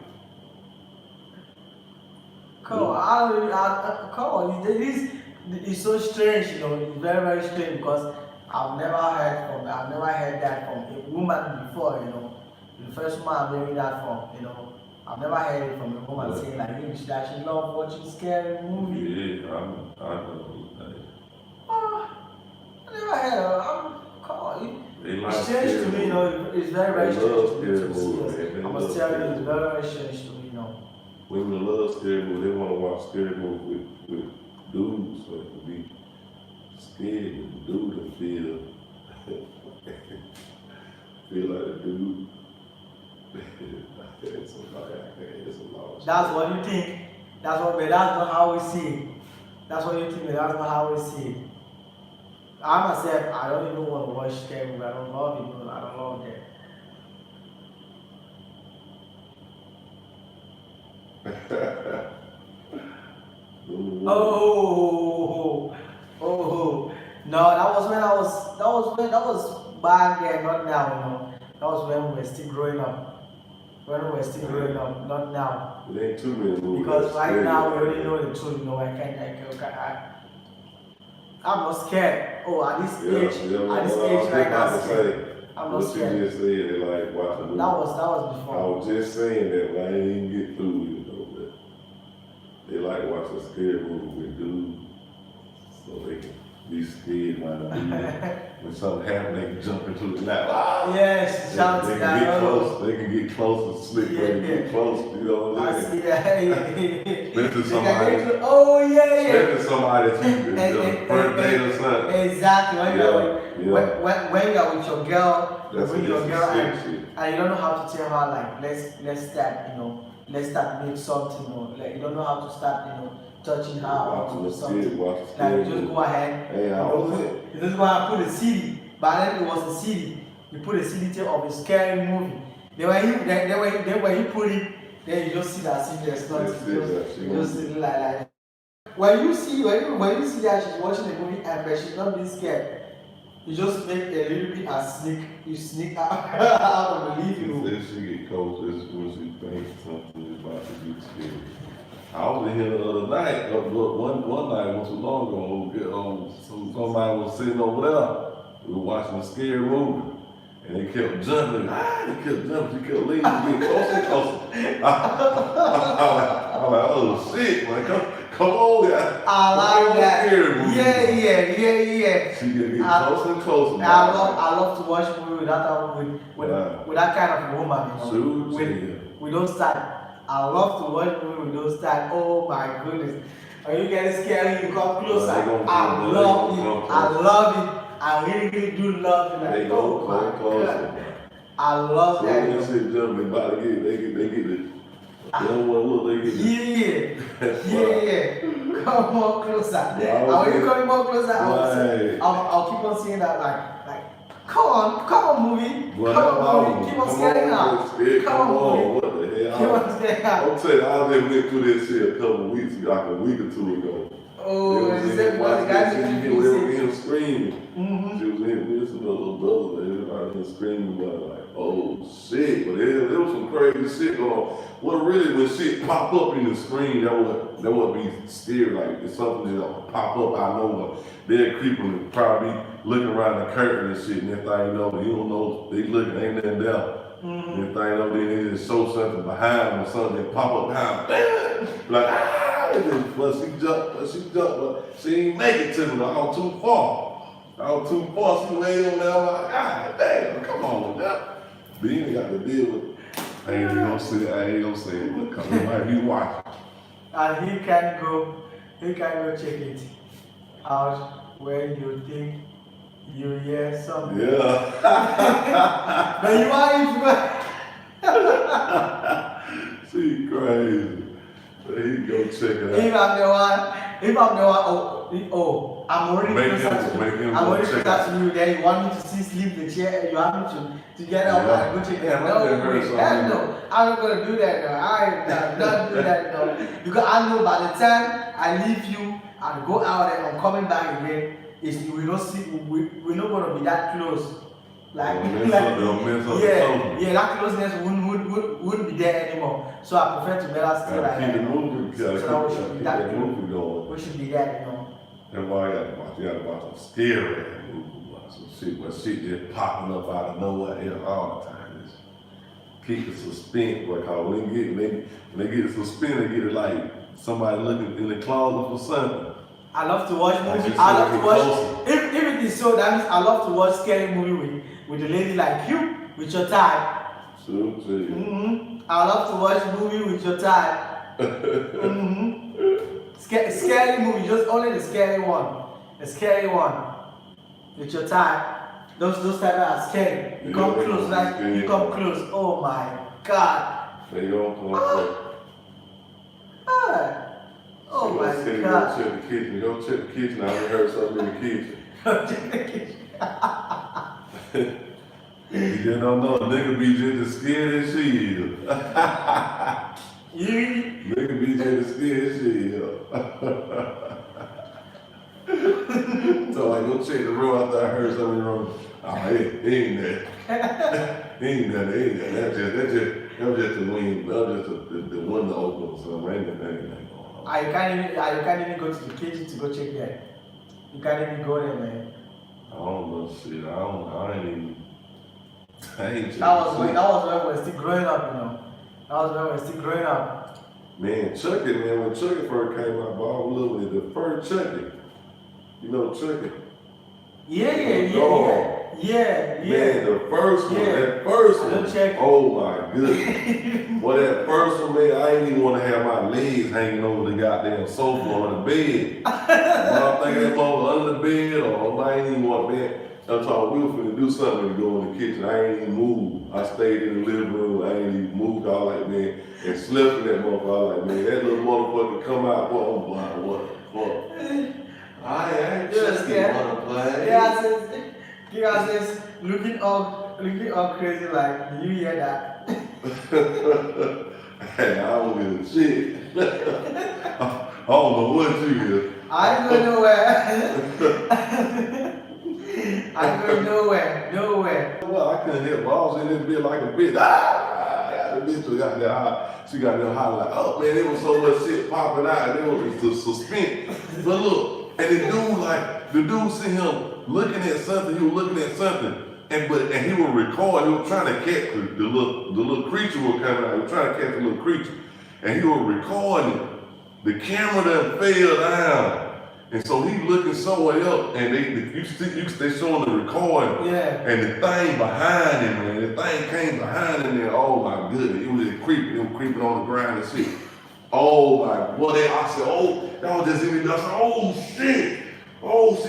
Come on, come on. It's so strange, you know. It's very, very strange because I've never heard that from a woman before, you know. The first woman I'm hearing that from, you know. I've never heard it from a woman What? saying like, that she love watching scary movies. Yeah, I know. Ah, I never heard of it. Come on. They like It's strange to me, you know. It's very, very They strange love to me. scary To see movies, it. man. I must tell you, it's very, very strange to me, you know. Women love scary movies. They want to watch scary movies with dudes, so it can be scared and the dude and feel like a dude. It's a lot. That's what you think. That's not how we see it. That's what you think, but that's not how we see it. I myself, I don't even want to watch scary movies. I don't love it, I don't love that. Oh, no, that was back then, not now, you know. That was when we were still growing up. Not now. It ain't too many movies. Because right now we already know the truth, you know. I'm not scared. Oh, at this age right now, I'm not scared. You just said they like watching movies. That was I before. was just saying that, but I didn't even get through, you know, but they like watching scary movies with dudes, so they can be scared when something happens, they can jump into the lap. Ah! Yes, shout They to can get that. close. They can get close and slip. They can get close. You know what I'm I saying? see that. Especially somebody. Oh yeah. Especially somebody that you first date or something. Exactly. When you are with your girl, That's with your girl, shit. and you don't know how to tell her like let's start, you know, let's start make something, you know, like you don't know how to start, you know, touching her or to do something. Like you just go ahead. Hey, you just go ahead and put a CD. But then it was a CD. You put a CD tape of a scary movie. Then when you put it, then you just see that scene. There's nothing. You just see like. When you see that she's watching the movie and but she's not being scared, you just make a little bit and sneak out of the living room. If she get close, when she thinks something is about to be scary. I was in here the other night. One night, not too long ago. Somebody was sitting over there. We were watching a scary movie. And they kept jumping. She kept leaning, getting closer and closer. I'm like, oh shit, man, come on, guys. I like that. Yeah. She get closer and closer. I love to watch movies with that kind of woman, you know. We don't start. I love to watch movies with those start. Oh my goodness. When you get scared, you come closer. I love it. I really do love it. Like, oh my God. I love that. When shit jumping, about to get, they get it. They don't want to look, they get it. Yeah. Come on closer. And when you come more closer, I'll keep on saying that like, come on, movie. Keep on scaring out. Come on, what the hell? Keep on scaring out. I'm telling you, I just went through this shit a couple of weeks ago, like a week or two ago. Oh, she said was in here screaming. Mm-hmm. She was in here with some little brother, everybody in screaming, but like, oh shit, but there was some crazy shit going on. Well, really, when shit pop up in the screen, that would be scary. Like, it's something that pop up out of nowhere. They're creeping and probably looking around the curtain and shit, and if I know, you don't know, they looking, ain't nothing there. Mm-hmm. And if I know, then they just show something behind them or something, they pop up behind them, like, but she jumped, but she ain't make it to me. Like, I was too far. She laid on there. I'm like, God damn, come on now. But you ain't got to deal with it. I ain't gonna say it, but come you might be watching. and he can go check it out when you think you hear something. Yeah. But you are She crazy. There you go, check it if out. I'm the one, I'm already Make closer him- make to him I'm go already check closer to you. Then you want me to sleep the chair, you want me to get up Yeah. and go check it. Yeah, I No, just heard wait, something. hell no, I'm not gonna do that. No. I'm not do that. No. Because I know by the time I leave you and go out and I'm coming back again, we not see we're not gonna be that close. Like, They'll mess up the yeah, sofa. yeah, that closeness wouldn't be there anymore. So I prefer to let us stay like Gotta keep that. it moving. Gotta So that we keep should be keep that that close. movie going. We should be there, you know. That's why you gotta watch some scary movies, watch some shit where shit just popping up out of nowhere all the time. Just keep the suspense, because when they get the suspense, they get it like somebody looking in the closet for something. I love to watch Like movies. you I said, love to get watch. closer. If it is so, that means I love to watch scary movie with a lady like you, with your type. True, I love to watch movie with your type. Scary movie, just only the scary one. The scary one with your type. Those type that are scary. You come Yeah, close, like scary. you come close. Oh my God. They don't come up. Ah. Oh Go my check God. the kitchen. Go check the kitchen. I done heard something in the kitchen. You just don't know. Nigga be just as scared as she is. Nigga be just as scared as she is. So I go check the room after I heard something in the room. Oh, it ain't that. Ain't that. That was just the wind. That was just the window open or something. Ain't nothing going on. You can't even go to the kitchen to go check there. You can't even go there, man. I don't know shit. I ain't That was when we were still growing up, you know. That was when we were still growing up. Man, Chucky, man, when Chucky first came out, boy, I was little with the first Chucky. You know Chucky? Yeah. Man, the first one, Yeah. that first I know one. Chucky. Oh my goodness. Well, that first one, man, I ain't even want to have my legs hanging over the goddamn sofa or the bed. I'm thinking that mother under the bed, or I ain't even want that. I'm talking, we were finna do something and go in the kitchen. I ain't even moved. I stayed in the living room. I ain't even moved. I was like, man, and slept in that motherfucker. I was like, man, that little motherfucker come out. What? I ain't just wanna play. Yeah, says looking all crazy like, do you hear that? Hey, I don't give a shit. I don't know what you hear. I ain't going nowhere. I ain't going nowhere. Well, I couldn't help. I was in this bed like a bitch. The bitch got that hot. She got that hot like, oh man, there was so much shit popping out. There was the suspense. But look, and the dude see him looking at something. He was looking at something, and he was recording. He was trying to catch the little creature was coming out. He was trying to catch the little creature, and he was recording. The camera done fell down. And so he looking somewhere else, and they showing the recording, Yeah. and the thing behind him, man, the thing came behind him, and oh my goodness, it was just creeping, on the ground and shit. Oh my, I said, oh, that was just in me. I said, oh shit,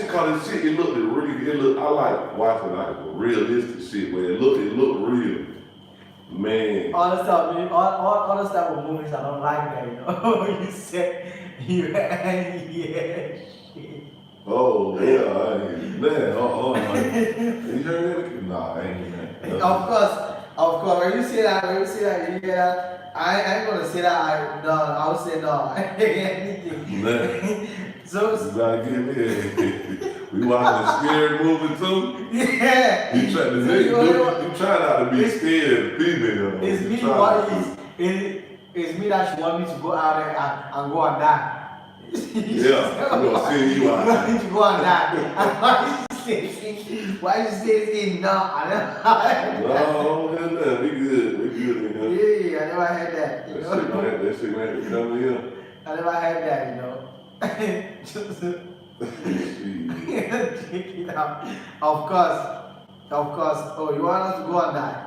cause this shit, it looked, I like watching like realistic shit, where it looked real. Man. All the stuff with movies, I don't like that, you know. You said, yeah, shit. Oh, yeah, man, you heard it? Nah, I ain't that. Of course, when you say that, you hear that, I ain't gonna say that, I'll say no, I ain't anything. Man. So, You gotta get me. We watching a scary movie too? yeah. You try not to be scared of female. It's me that she want me to go out there and go and die. Yeah, I'm gonna send you out. You want me to go and die. Why you say no? I never No, we good, man. Yeah, I never heard that. You know? That shit man to come in. I never heard that, you know. Just check it out. Of course. Oh, you want us to go and die?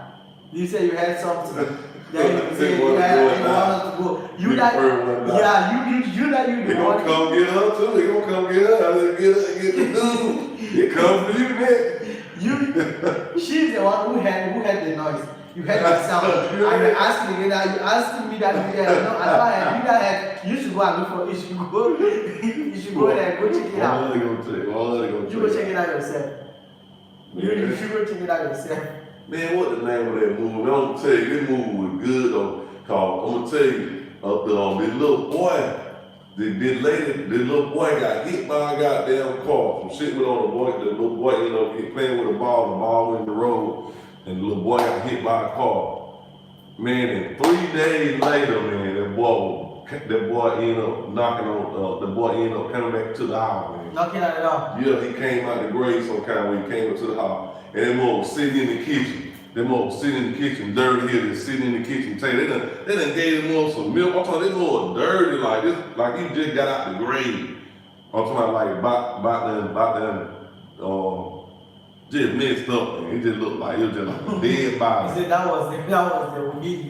You say you heard something. Then you say, you want us to go. You that, yeah, you that you They gonna come get her too. They gonna come get her. Get the dude. It come for you next. She's the one who had the noise. You heard the sound. And you're asking me that. You asking me that. No, I never had. You that had. You should go and look for. You should go. You should go there. Go check it out. You go check it out yourself. You should go check it out yourself. Man, what the name of that movie? I'm gonna tell you, this movie was good though. Cause I'm gonna tell you, this little boy, this little boy got hit by a goddamn car. Some shit went on the boy. The little boy ended up playing with the ball went in the road, and the little boy got hit by a car. Man, and 3 days later, man, that boy ended up knocking on. The boy ended up coming back to the house, man. Knocking at it off. Yeah, he came out the grave some kind when he came up to the house. And that boy was sitting in the kitchen. Dirty here, sitting in the kitchen. They done gave him some milk. I'm talking, this boy dirty like this, like he just got out the grave. I'm talking about like about then, just messed up, man. It just looked like it was just like a dead body. He said that was the weed.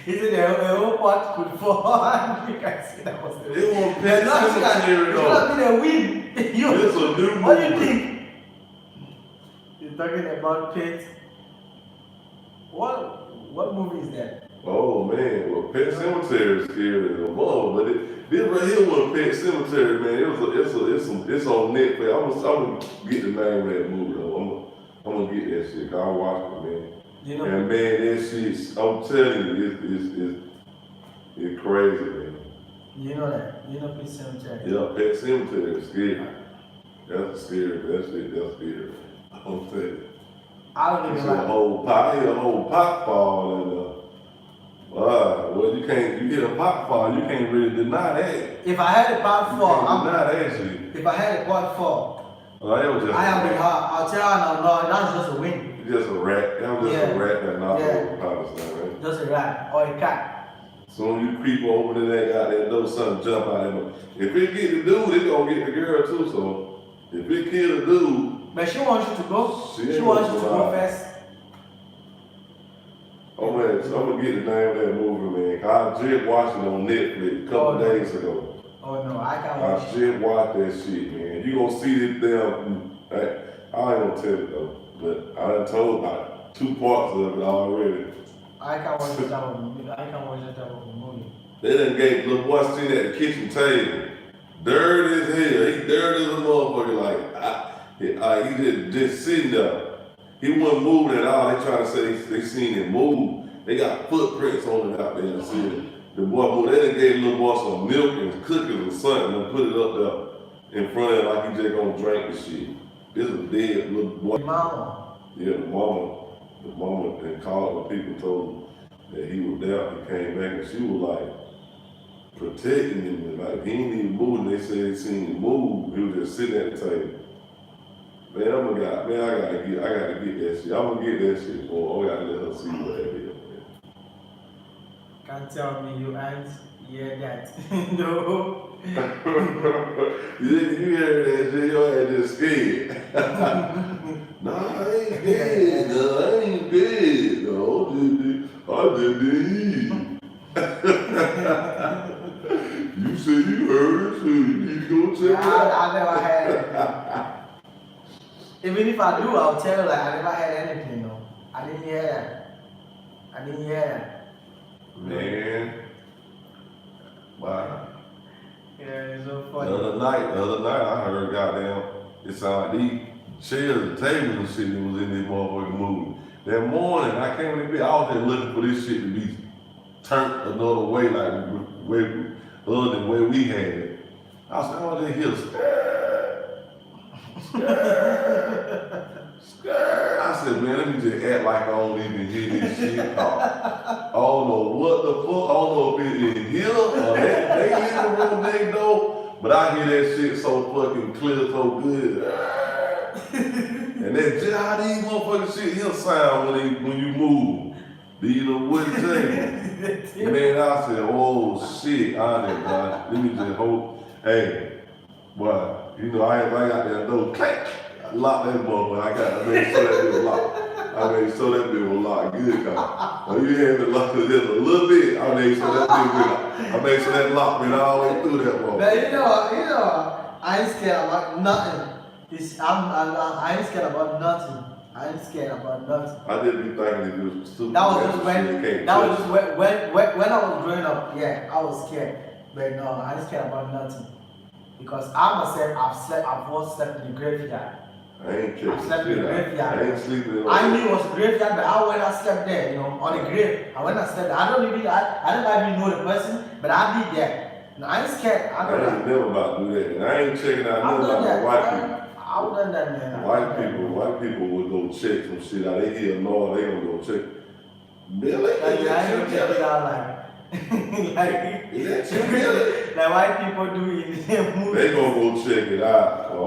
He said the whole pot could fall. You can see that was the weed. It was pet cemetery though. It could have been a weed. It's a new What do you movie. think? You're talking about pets. What movie is that? Oh man, well, Pet Cemetery is scary as a mother, but this right here was Pet Cemetery, man. It's on Netflix. I'm gonna get the name of that movie though. I'm gonna get that shit. Cause I watched it, man. You know, and man, that shit, I'm telling you, it's crazy, man. You know that. You know Pet Cemetery. Yeah, Pet Cemetery is scary. That's scary. That's scary. I'm telling you. I don't even It's like a whole pot fall and well, you get a pot fall, you can't really deny that. If I had a pot fall, Deny that shit. if I had a pot fall, Well, it was just I am with her. I'll tell her no, that's just a win. just a rat. That was just a rat that knocked over the pot or something, right? Just a rat or a cat. Soon you creep over to that guy that knows something jump out of him. If it get the dude, it gonna get the girl too. So if it kill the dude. But she wants you to go. She wants you to go first. I'm gonna get the name of that movie, man. I just watched it on Netflix a couple days ago. Oh no, I can't I watch it. just watched that shit, man. You gonna see this damn. I ain't gonna tell it though, but I done told about 2 parts of it already. I can't watch that type of movie. I can't watch that type of movie. They done gave little boy sitting at the kitchen table, dirty as hell. He dirty as a motherfucker. He just sitting there. He wasn't moving at all. They trying to say they seen him move. They got footprints on him out there and see the boy moved. They done gave the little boy some milk and cookies or something and put it up there in front of him like he just gonna drink the shit. This is a dead little boy. The mama. Yeah, the mama and called the people told him that he was there. He came back and she was like protecting him. Like he ain't even moving. They said they seen him move. He was just sitting at the table. Man, I gotta get that shit. I'm gonna get that shit for her. I gotta let her see what that is, man. Can't tell me you ain't hear that. No. You heard that shit, your ass just scared. Nah, I ain't dead. No, I ain't dead. No, I just did eat. You said you heard it, so you need to go check it out. I never had anything. Even if I do, I'll tell you like I never had anything. No, I didn't hear that. Man, wow. Yeah, it's so funny. The other night, I heard goddamn, it sounded like these chairs and tables and shit that was in this motherfucking movie. That morning, I came in the bed, I was just looking for this shit to be turned another way, like other than where we had it. I was just here, skirt. I said, man, let me just act like I don't even hear this shit talk. I don't know what the fuck, I don't know if it's in here or they in the room next door, but I hear that shit so fucking clear, so good. And that's just how these motherfucking shit here sound when you move. These little wooden tables. Man, I said, oh shit, let me just hope. Hey, boy, you know, I got that door, clack. I locked that motherfucker. I got to make sure that bitch locked. I I mean, so that bitch was locked good, cause when you had to lock it just a little bit, I made sure that bitch went, I made sure that lock went all the way through that one. But I ain't scared about nothing. I ain't scared about nothing. I ain't scared about nothing. I just be thinking if it was super. That was just when I was growing up. Yeah, I was scared. But no, I ain't scared about nothing. Because I myself, I've once slept in the graveyard. I ain't checking I slept in the graveyard. I ain't sleeping in I knew it was a graveyard, but I went and slept there, on the grave. I went and slept there. I don't even know the person, but I did that. No, I ain't scared. I ain't never about to do that. And I ain't checking out nothing about white people. I've done that, man. White people would go check some shit out. They hear a noise, they gonna go check. Billy? I ain't gonna check it out like white people do in the movie. They gonna go check it out. So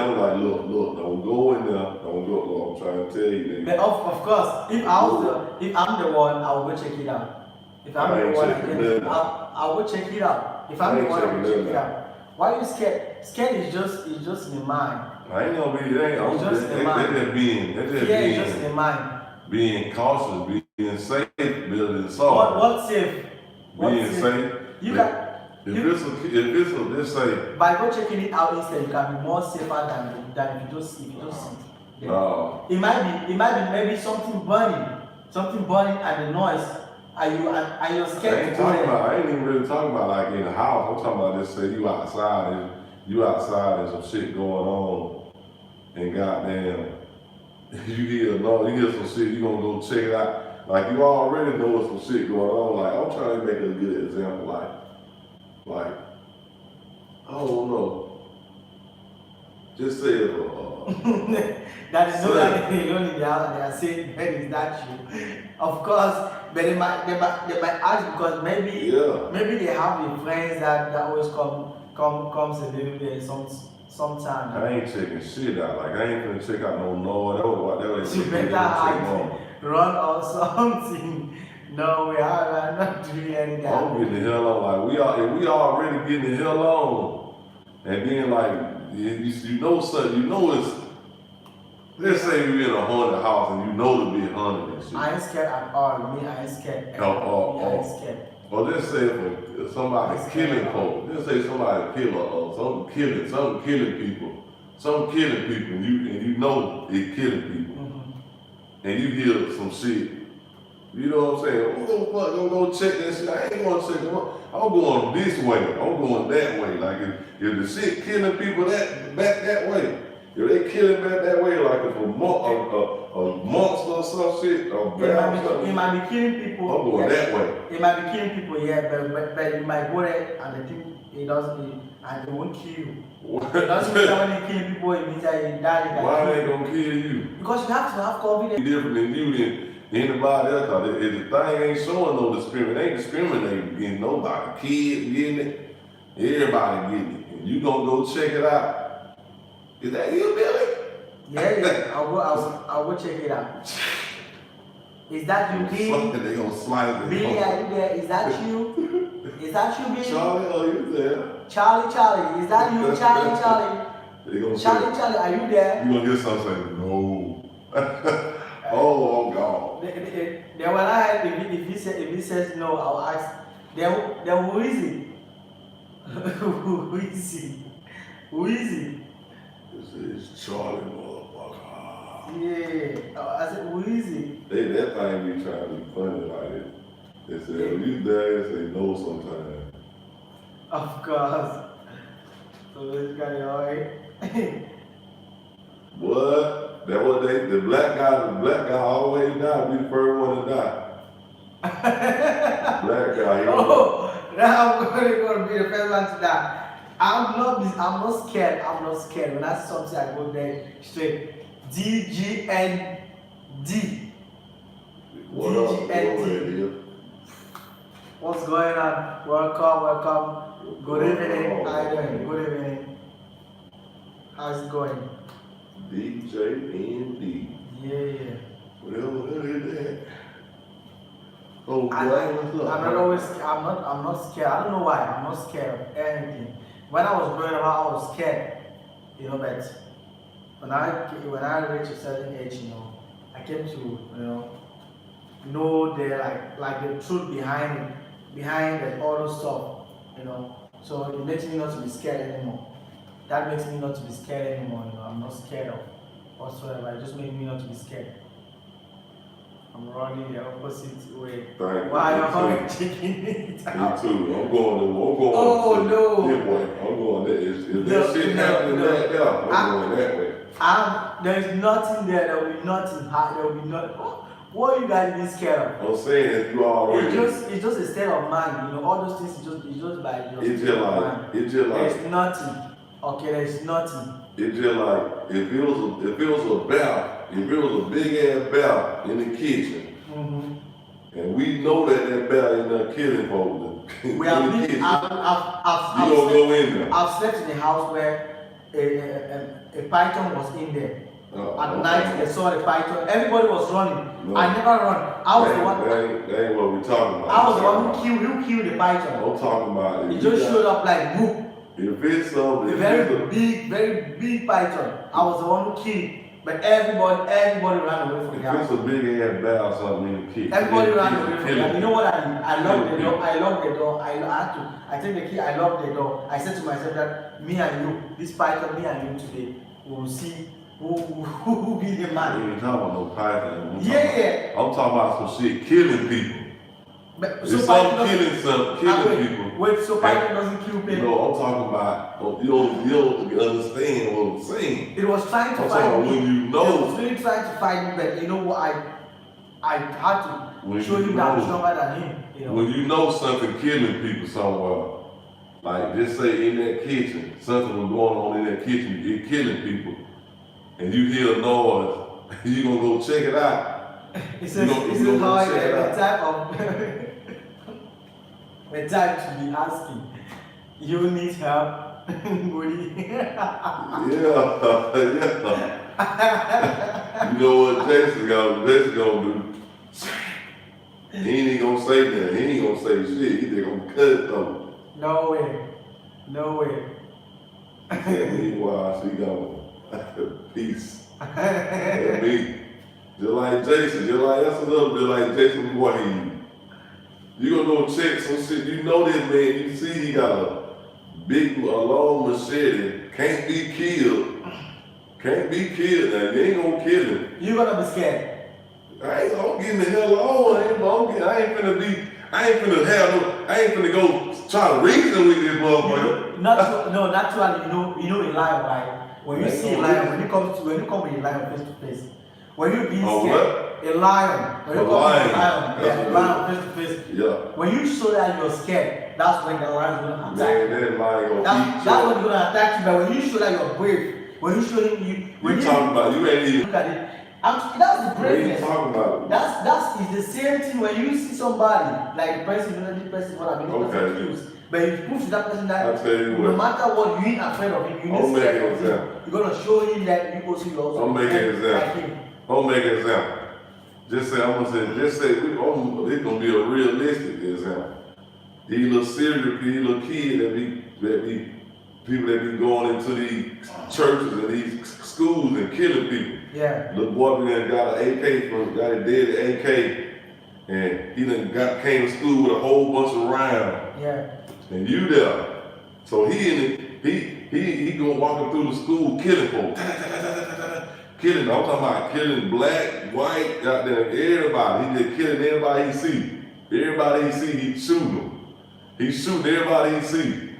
I'm like, look, don't go in there. Don't go. Look, I'm trying to tell you. But of course, if I'm the one, I will go check it out. If I'm the one, I will check it out. If I'm the one, I will check it out. Why are you scared? Scared is just in the mind. I ain't gonna be. It's just in the mind. It's just in the mind. Being cautious, being safe, building solid. What's safe? Being safe. If it's a, let's say. By go checking it out instead, you can be more safer than if you don't see. Yeah. No. It might be maybe something burning and the noise. Are you scared? I ain't even really talking about like in the house. I'm talking about just say you outside and some shit going on, and goddamn, you hear some shit. You gonna go check it out. Like you already know some shit going on. Like I'm trying to make a good example. Like I don't know. Just say if that is not like you don't need the house. They are saying, "When is that you?" Of course, but they might ask because maybe they have the friends that always comes a little bit sometimes. I ain't checking shit out. Like I ain't gonna check out no noise. You better hide, run or something. No, we are not doing anything. I'm getting the hell on. Like we already getting the hell on, and then like you know it's. Let's say we in a haunted house and you know to be haunted and shit. I ain't scared at all. Me, I ain't scared. I ain't scared. Or let's say if somebody's killing folk. Let's say somebody something killing people. Something killing people, and you know it killing people. Mm-hmm. And you hear some shit. You know what I'm saying? I'm gonna go check that shit. I ain't gonna check it. I'm going this way. I'm going that way. Like if the shit killing people back that way. If they killing back that way, like if a monster or some shit, it might be killing people. I'm going that way. It might be killing people, yeah, but you might go there and the thing and it won't kill you. It doesn't mean that when you kill people, it means that you die. Why they gonna kill you? Because you have to have confidence. Different than you than anybody else. Cause if the thing ain't showing no discrimination, ain't discriminating against nobody. Kids getting it, everybody getting it. And you gonna go check it out. Is that you, Billy? Yeah. I'll go check it out. Is that you, Billy? They gonna slice it. Billy, are you there? Is that you? Is that you, Billy? Charlie, are you there? Charlie, is that you, Charlie? They gonna Charlie, are you there? You gonna get something saying no. Oh God. Then when I heard if he says no, I'll ask. Then who is he? Who is he? Who is he? It's Charlie, motherfucker. Yeah. I said, who is he? That thing be trying to be funny like it. They say, when you there, they say no sometimes. Of course. So this guy, alright. What? That what the black guy always die, be the first one to die. Black guy, now I'm gonna be the first one to die. I'm not scared. When I see something, I go there straight. DGND. What up? DGND. What's going on? Welcome. Good evening. How you doing? Good evening. How's it going? DJND. Yeah. What is that? Oh, I'm not scared. I don't know why. I'm not scared of anything. When I was growing up, I was scared. But when I reach a certain age, I came to know the like the truth behind all those stuff, you know. So it makes me not to be scared anymore. That makes me not to be scared anymore. I'm not scared of whatsoever. It just makes me not to be scared. I'm running the opposite way. Why am I checking it out? Me too. I'm going. Oh no! Yeah, boy. I'm going there. If that shit happening that there, I'm going that way. There's nothing there. There will be nothing. There will be nothing. What are you guys being scared of? I'm saying you already. It's just a state of mind. All those things. It's just by your It's just like. There's nothing. Okay, there's nothing. It's just like if it was a bear, if it was a big ass bear in the kitchen, and we know that bear in there killing folks. We have been. You gonna go in there? I've slept in a house where a python was in there. At night, they saw the python. Everybody was running. No. I never run. I was the one. That ain't what we're talking about. I was the one who killed the python. I'm talking about. It just showed up like whoop. If it's something, a very big python. I was the one who killed it. But everybody ran away from the house. If it's a big ass bear or something in the kitchen. Everybody ran away from the house. You know what I did? I locked the door. I take the key, I locked the door. I said to myself that me and you, this python, me and you today, we will see who will be the man. You ain't talking about no python. I'm talking about some shit killing people. But, so killing people. Wait, so python doesn't kill people? No, I'm talking about, you don't understand what I'm saying. It was trying to find me. When you know. It was really trying to find me, but you know what, I had to show him that I'm stronger than him. You know? When you know something killing people somewhere, like just say in that kitchen, something was going on in that kitchen, it killing people, and you hear a noise, you gonna go check it out. It's a the type to be asking, you need help, Woody? Yeah. You know what Jason gonna do? He ain't gonna say nothing. He ain't gonna say shit. He just gonna cut it though. No way. Meanwhile, she gone. Peace. And me. Just like Jason. That's a little bit like Jason Wayne. You gonna go check some shit. You know this man. You see he got a long machete. Can't be killed. Now. You ain't gonna kill him. You gonna be scared. I ain't gonna get the hell on. I ain't finna go try to reason with this motherfucker. Naturally, you know a lion, right? When you see a lion, when you come with a lion face to face, when you being scared, a lion, when you come with a lion face to face, when you show that you're scared, that's when the lion is gonna attack. Man, that lion gonna that's when he's gonna attack you. But when you show that you're brave, when you show him talking about you ain't even look at it. That's the braveness. What are you talking about? That's the same thing when you see somebody like the person, this person, what I mean, person but you prove to that person that no matter what, you ain't afraid of him, you ain't scared of him. You're gonna show him that you also love him. I'm making an example. Just say it's gonna be a realistic example. These little kids that be people that be going into these churches and these schools and killing people. Yeah. The boy got a dead AK, and he came to school with a whole bunch of rounds. Yeah. And you there. So he gonna walking through the school killing folks. Killing, I'm talking about killing black, white, goddamn everybody. He just killing everybody he see. Everybody he see, he shooting them. He shooting everybody he see.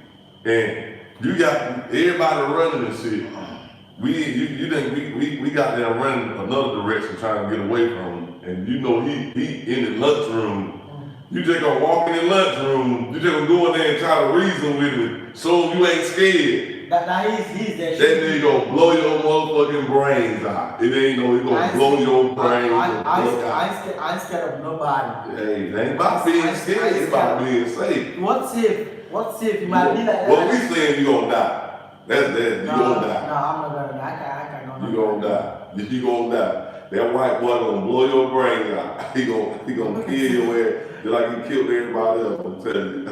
And you got everybody running and shit. We got them running another direction trying to get away from him. And you know he in the lunchroom. You just gonna walk in the lunchroom, you just gonna go in there and try to reason with him. So you ain't scared. He's there. That nigga gonna blow your motherfucking brains out. It ain't no, he gonna blow your brains out. I ain't scared of nobody. Hey, it ain't about being scared, it's about being safe. What's safe? You might be like that. What we saying you gonna die. That's you gonna die. No, I'm not gonna die. You gonna die. You gonna die. That white boy gonna blow your brains out. He gonna kill your ass just like he killed everybody else, I'm telling you.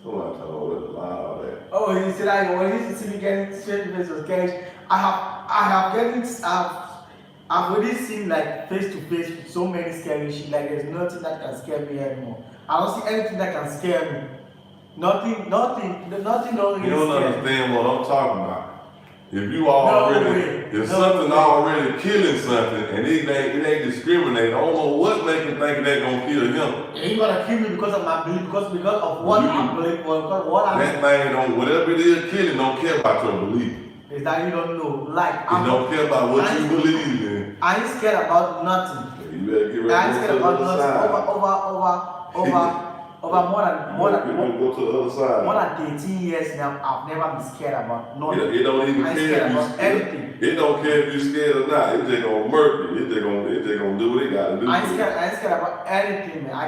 Somebody told me to lie all that. Oh, he said when he see me getting straight to face was cash. I have I have I've already seen like face to face with so many scary shit. Like there's nothing that can scare me anymore. I don't see anything that can scare me. Nothing don't You really don't scare me. understand what I'm talking about. If you No already, way. if No something way. already killing something and it ain't discriminating, I don't know what make you think that gonna kill him. He ain't gonna kill me because of my belief, because of what You- I believe, because what I That thing don't, whatever it is killing, don't care about your belief. is that you don't know. Like It don't care about what you believe in. I ain't scared about nothing. You better get I ready ain't to scared go to about the other nothing. side. Over more You than go to the other side. more than 13 years now. I've never been scared about nothing. It don't even I ain't care scared if you about scared. anything. It don't care if you scared or not. It's just gonna murder you. It's just gonna do what it gotta do. I ain't scared about anything, man. I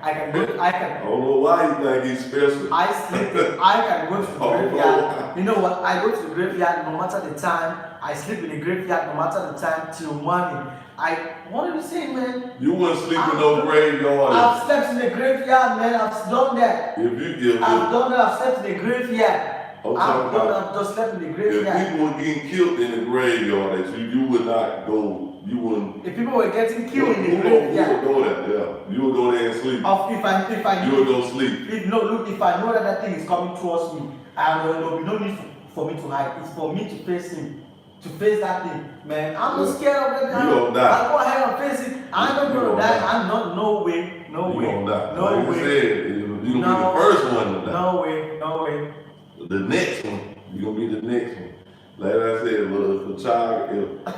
I don't know why you think he's special. I sleep. I can go to the graveyard. You know what? I go to the graveyard no matter the time. I sleep in the graveyard no matter the time till morning. What are you saying, man? You wouldn't sleep in no graveyard. I've slept in the graveyard, man. I've done that. I've done that. I've slept in the graveyard. I've just slept in the If graveyard. people were getting killed in the graveyard, that you would not go. You wouldn't. If people were getting killed in the You would graveyard, go there. Yeah, you would go there and sleep. if I You would go sleep. if I know that thing is coming towards me, there will be no need for me to hide. It's for me to face him, to face that thing, man. I'm not scared of that. You gonna die. I'll go ahead and face it. I'm not gonna die. I'm not. No way. No You way. gonna die. No Like way. you said, you gonna be the first one to die. No way. No way. The next one, you gonna be the next one. Like I said, look, if a child,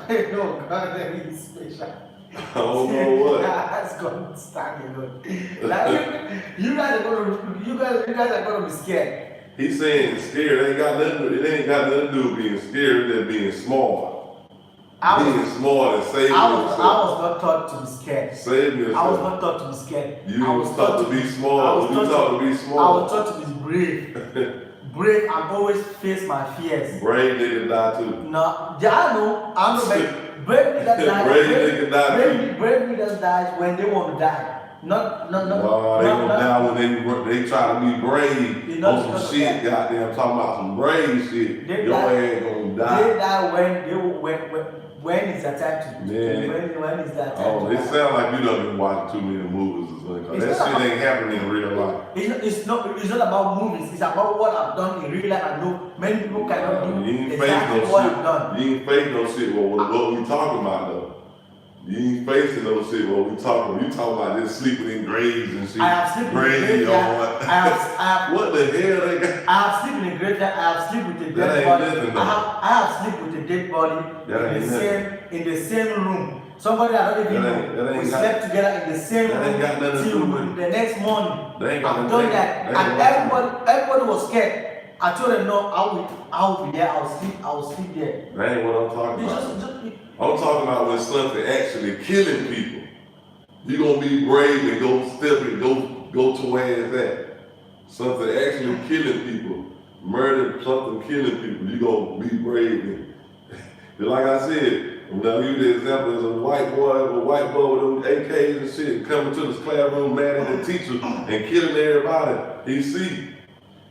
if No, God, that is special. I don't know what. That's gonna stand alone. Like, you guys are gonna be scared. He's saying scared. It ain't got nothing to do with being scared. It's being smart. Being smart and saving I was yourself. not taught to be scared. Saving yourself. I was not taught to be scared. You I was taught to be smart. You taught to be smart. I was taught to be brave. Brave and always face my fears. Brave nigga die too. No, yeah, I know, but brave niggas die. Brave nigga die too. Brave niggas die when they want to die. Not. No, they gonna die when they try to be brave on some shit. Goddamn, talking about some brave shit. Your ass gonna die. They die when it's their time to. Yeah. When it's their time. Oh, it sound like you done been watching too many movies or something. 'Cause that shit ain't happening in real life. It's not about movies. It's about what I've done in real life. I know many people cannot do You ain't exactly face no what shit. I've done. You ain't face no shit. What we talking about though? You ain't facing no shit. What we talking? You talking about just sleeping in graves and shit? I have slept in the Graveyard. graveyard. I have What the hell they got? I have slept in the graveyard. I have slept with the That dead ain't body. nothing, though. I have slept with the dead body That ain't in the same room. Somebody I don't even That ain't know. We got- slept together in the same that room ain't got nothing to till do with- the next morning. That ain't got I've nothing- done that, that and ain't everybody was scared. I told them no, I will be there. I will sleep there. That ain't what I'm talking It's about. just I'm talking about when something actually killing people. You gonna be brave and go step and go to where it's at. Something actually killing people, murder, something killing people. You gonna be brave. And, just like I said, when I use the example as a white boy with them AKs and shit coming to this classroom mad at the teacher and killing everybody he see.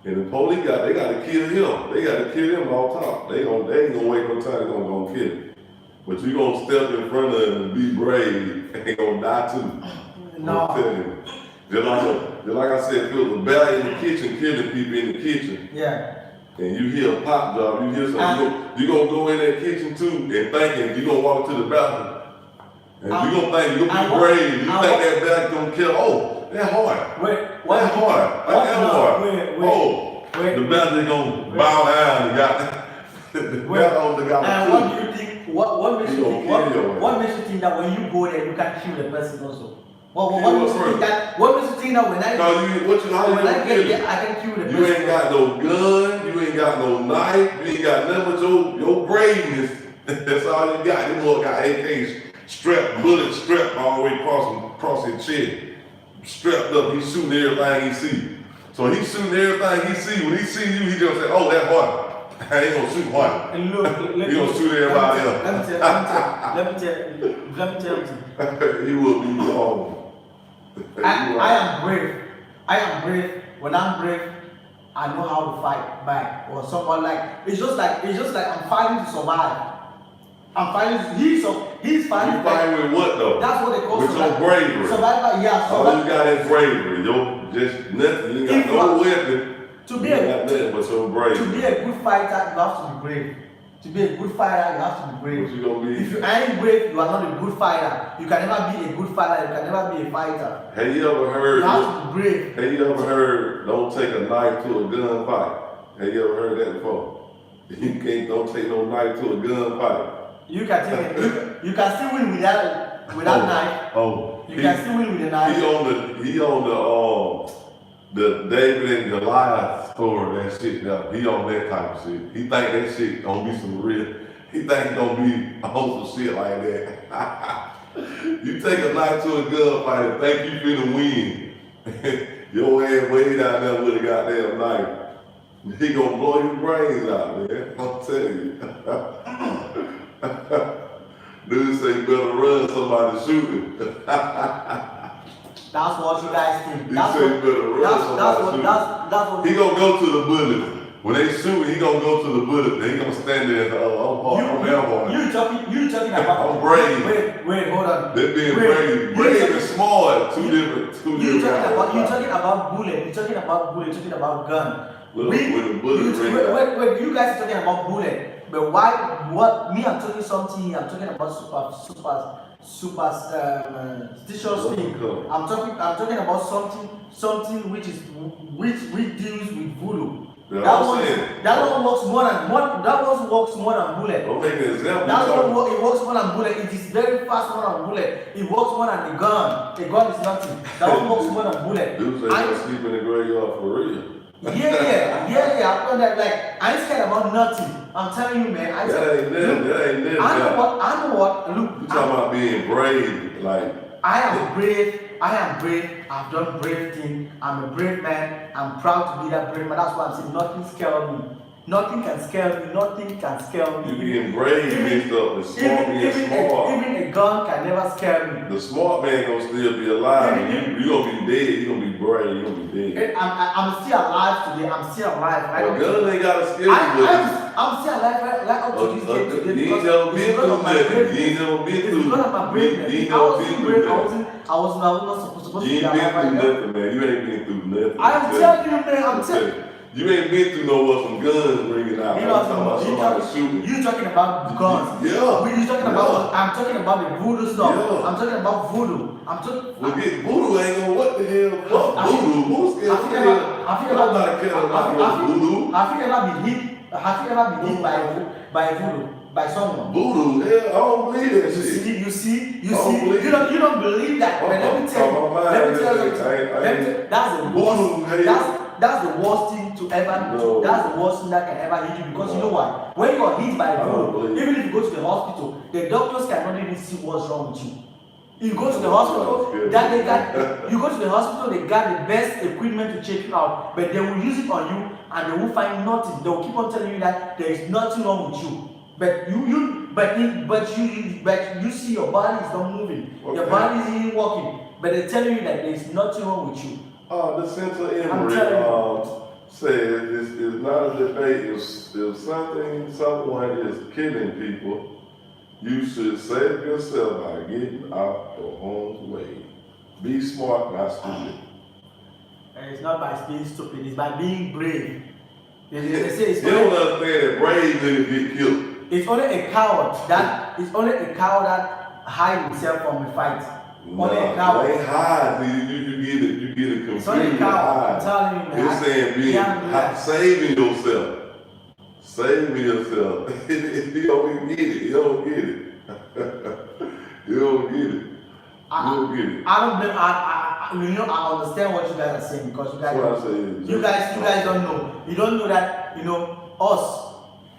And the police they gotta kill him. They gotta kill him all top. They ain't gonna wait no time. They gonna kill him. But you gonna step in front of him and be brave and gonna die too. no. I'm telling you. Just like I said, if it was a bear in the kitchen killing people in the kitchen, Yeah. and you hear a pop drop, you hear something, you gonna go in that kitchen too and thinking you gonna walk to the bathroom. And you gonna think you gonna be brave. You think that bear gonna kill? Oh, that hard. Wait, That hard. That hard. Wait. The bear just gonna bow down and got the bear on the got And the what do you think? What makes He you gonna think? kill your ass. What makes you think that when you go there you can kill the person also? What Kill makes you what think that? What makes you think that when I Cause how you when I gonna get kill there it? I can kill the You person? ain't got no gun, you ain't got no knife, you ain't got nothing but your braveness. That's all you got. This boy got AKs strapped, bullets strapped all the way across his chest. Strapped up, he's shooting everything he see. So he's shooting everything he see. When he see you, he just say, oh, that boy. I ain't gonna shoot one. And look, He gonna shoot everybody else. Let me tell you. He will be wrong. I am brave. I am brave. When I'm brave, I know how to fight back. Or someone like it's just like I'm fighting to survive. I'm fighting. He's fighting. You fighting with what though? That's what they call with your bravery. Survivor, yeah. All you got is bravery. Just nothing. You got no weapon. To be a good fighter, you have to be brave. To be a good fighter, you have to be brave. What you gonna be? If you ain't brave, you are not a good fighter. You can never be a good fighter. You can never be a fighter. Have you ever heard? You have to be brave. Have you ever heard? Don't take a knife to a gun fight. Have you ever heard that before? Don't take no knife to a gun fight. You can take it. You can still win without knife. You can still win with a knife. He on the David and Goliath story, that shit. He on that type of shit. He think that shit gonna be some real. He think he gonna be on some shit like that. You take a knife to a gunfight and think you finna win. Your ass way down there with a goddamn knife. He gonna blow your brains out, man. I'm telling you. Dude say you better run, somebody shooting. That's what you guys think. He say you better run, that's what he gonna go to the bullet. When they shoot, he gonna go to the bullet. Then he gonna stand there and say, you talking about I'm brave. Wait, hold on. They're being brave. Brave and smart. Two different you talking about bullet, you're talking about gun. With the bullet wait, you guys are talking about bullet. But why I'm talking something, I'm talking about superstitious thing. I'm talking about something which deals with voodoo. That one works more than bullet. Don't make an example. It works more than bullet. It is very fast more than bullet. It works more than a gun. A gun is nothing. That one works more than bullet. Dude say you're sleeping in the graveyard for real. Yeah. I'm that, like, I ain't scared about nothing. I'm telling you, man. That ain't nothing. I know what. Look, you talking about being brave, like. I am brave. I've done brave things. I'm a brave man. I'm proud to be that brave man. That's why I'm saying nothing scares me. Nothing can scare me. You being brave mixed up with smart being smart. Even a gun can never scare me. The smart man gonna still be alive. You gonna be dead. You gonna be brave. You gonna be dead. I'm still alive today. I'm still alive. Right? A gun ain't gotta scare you. I'm still alive right up to this day today. You ain't never been through nothing. You ain't never been through. Because of my braveness. I was not supposed to be alive right now. You ain't been through nothing, man. You ain't been through nothing. I'm telling you, man. I'm telling you. You ain't been through some guns ringing out. You talking about guns. Yeah. I'm talking about the voodoo stuff. Yeah. I'm talking about voodoo. Voodoo ain't gonna what the hell? Fuck voodoo. Who's scared of hell? Have you ever been hit by voodoo? By someone? Voodoo? Hell, I don't believe that shit. You see? You don't believe that. But let me tell you. That's the worst thing to ever. No. That's the worst thing that can ever hit you, because you know why? When you are hit by a voodoo, even if you go to the hospital, the doctors cannot even see what's wrong with you. You go to the hospital, they got the best equipment to check you out, but they will use it on you and they will find nothing. They will keep on telling you that there is nothing wrong with you. But you see your body is not moving. Okay. Your body isn't working. But they're telling you that there is nothing wrong with you. The center Emory said it's not a debate. If someone is killing people, you should save yourself by getting out your own way. Be smart, not stupid. And it's not by being stupid, it's by being brave. They say you don't understand that brave niggas get killed. It's only a coward that hide himself from a fight. Only a coward. They hide. You get it confused. It's only a coward. I'm telling you, man. They're saying saving yourself. Saving yourself. You don't get it. You don't get it. You don't get it. I understand what you guys are saying, because you guys don't know. You don't know that, us,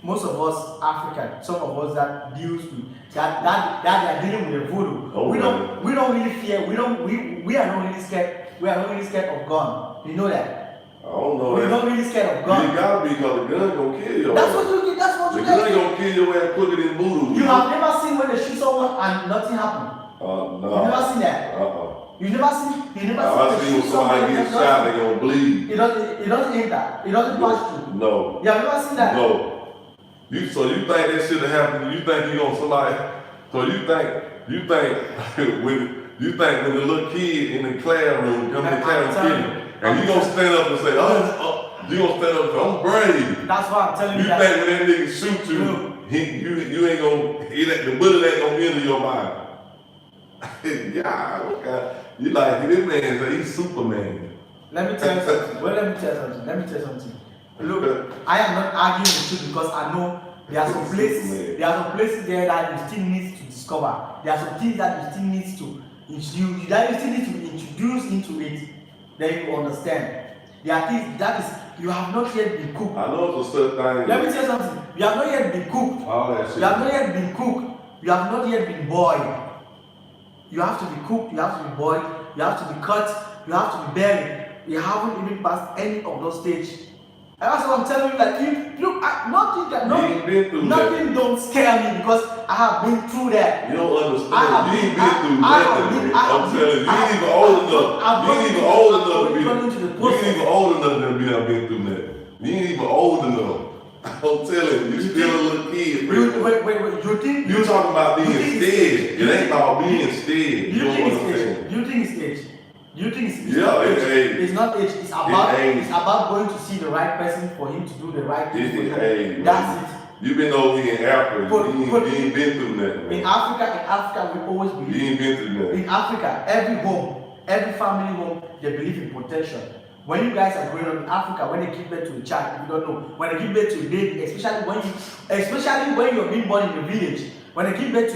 most of us African, some of us that deals with that they are dealing with the voodoo. Oh, we don't really fear. We are not really scared. We are not really scared of gun. You know that. I don't know. We're not really scared of gun. You gotta be, because the gun gonna kill you. That's what you guys The gun gonna kill your ass quicker than voodoo. You have never seen when they shoot someone and nothing happen. No. You never seen that. You never seen when somebody gets shot, they gonna bleed. It doesn't hit that. It doesn't pass through. No. You have never seen that. No. So you think that should have happened? You think you gonna somebody? So you think when the little kid in the classroom come in the classroom and you gonna stand up and say, you gonna stand up and say, I'm brave. That's why I'm telling you. You think when that nigga shoot you ain't gonna, the bullet ain't gonna enter your body. Yeah, okay. You like, this man say he's Superman. Let me tell you something. Let me tell you something. Look, I am not arguing with you because I know there are some places there that you still need to discover. There are some things that you still need to introduce into it. Then you understand. There are things that is you have not yet been cooked. I know it's a certain thing. Let me tell you something. You have not yet been cooked. All that shit. You have not yet been cooked. You have not yet been boiled. You have to be cooked. You have to be boiled. You have to be cut. You have to be buried. You haven't even passed any of those stages. And that's what I'm telling you. Like nothing don't scare me because I have been through that. You don't understand. You ain't been through nothing. I'm telling you, you ain't even old enough. You ain't even old enough to be. You ain't even old enough to be been through that. You ain't even old enough. I'm telling you, you still a little kid. Wait. You think you talking about being scared? It ain't about being scared. You think it's age? You think it's yeah, not age? Age. It's not age. It's about going to see the right person for him to do the right thing for you. Age, that's it. You been over here in Africa. You ain't been through nothing. Man. In Africa, we always believe. You ain't been through nothing. In Africa, every home, every family home, they believe in protection. When you guys are growing up in Africa, when they give birth to a child, if you don't know, when they give birth to a baby, especially when you're being born in a village, when they give birth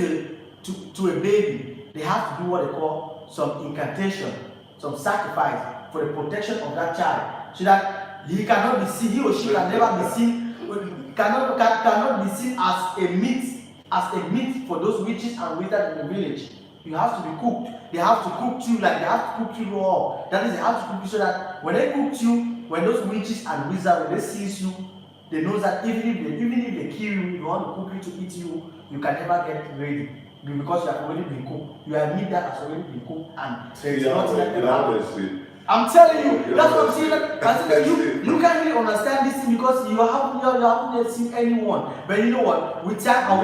to a baby, they have to do what they call some incantation, some sacrifice for the protection of that child, so that he cannot be seen, he or she can never be seen, cannot be seen as a meat for those witches and wizards in the village. You have to be cooked. They have to cook you like they have to cook you raw. That is, they have to cook you so that when they cook you, when those witches and wizards, when they seize you, they know that even if they kill you, you want to cook you to eat you, you can never get ready because you have already been cooked. You have meat that has already been cooked and there's nothing like that. I'm telling you, that's what I'm saying. You can't really understand this thing because you haven't yet seen anyone. But you know what? With time, I'll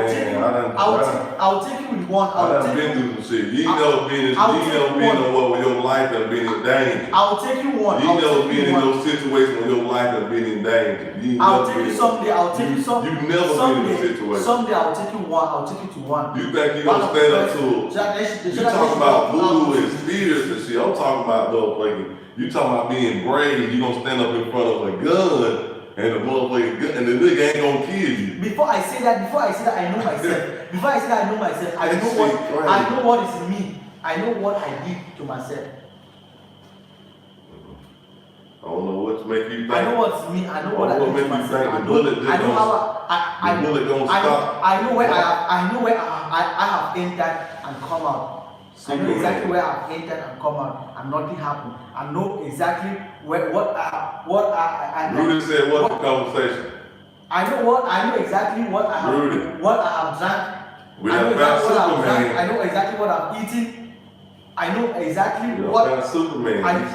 take you with one. I've been through some shit. You ain't never been on where your life has been in danger. I'll take you one. You ain't never been in those situations where your life has been in danger. I'll take you someday. I'll take you someday. You've never been in a situation. Someday I'll take you one. I'll take you to one. You think you're gonna stand up to? You talking about voodoo and spirits and shit. I'm talking about motherfucking. You talking about being brave? You gonna stand up in front of a gun and the motherfucking gun and the nigga ain't gonna kill you. Before I say that, I know myself. Before I say that, I know myself. I know what is in me. I know what I did to myself. I don't know what to make you think. I know what's me. I know what I did to myself. I know where I have entered and come out. I know exactly where I've entered and come out, and nothing happened. I know exactly what I Rudy said, "What's the conversation?" I know exactly what I have. Rudy. What I have drank. We have found Superman. I know exactly what I've eaten. I know exactly what. Found Superman.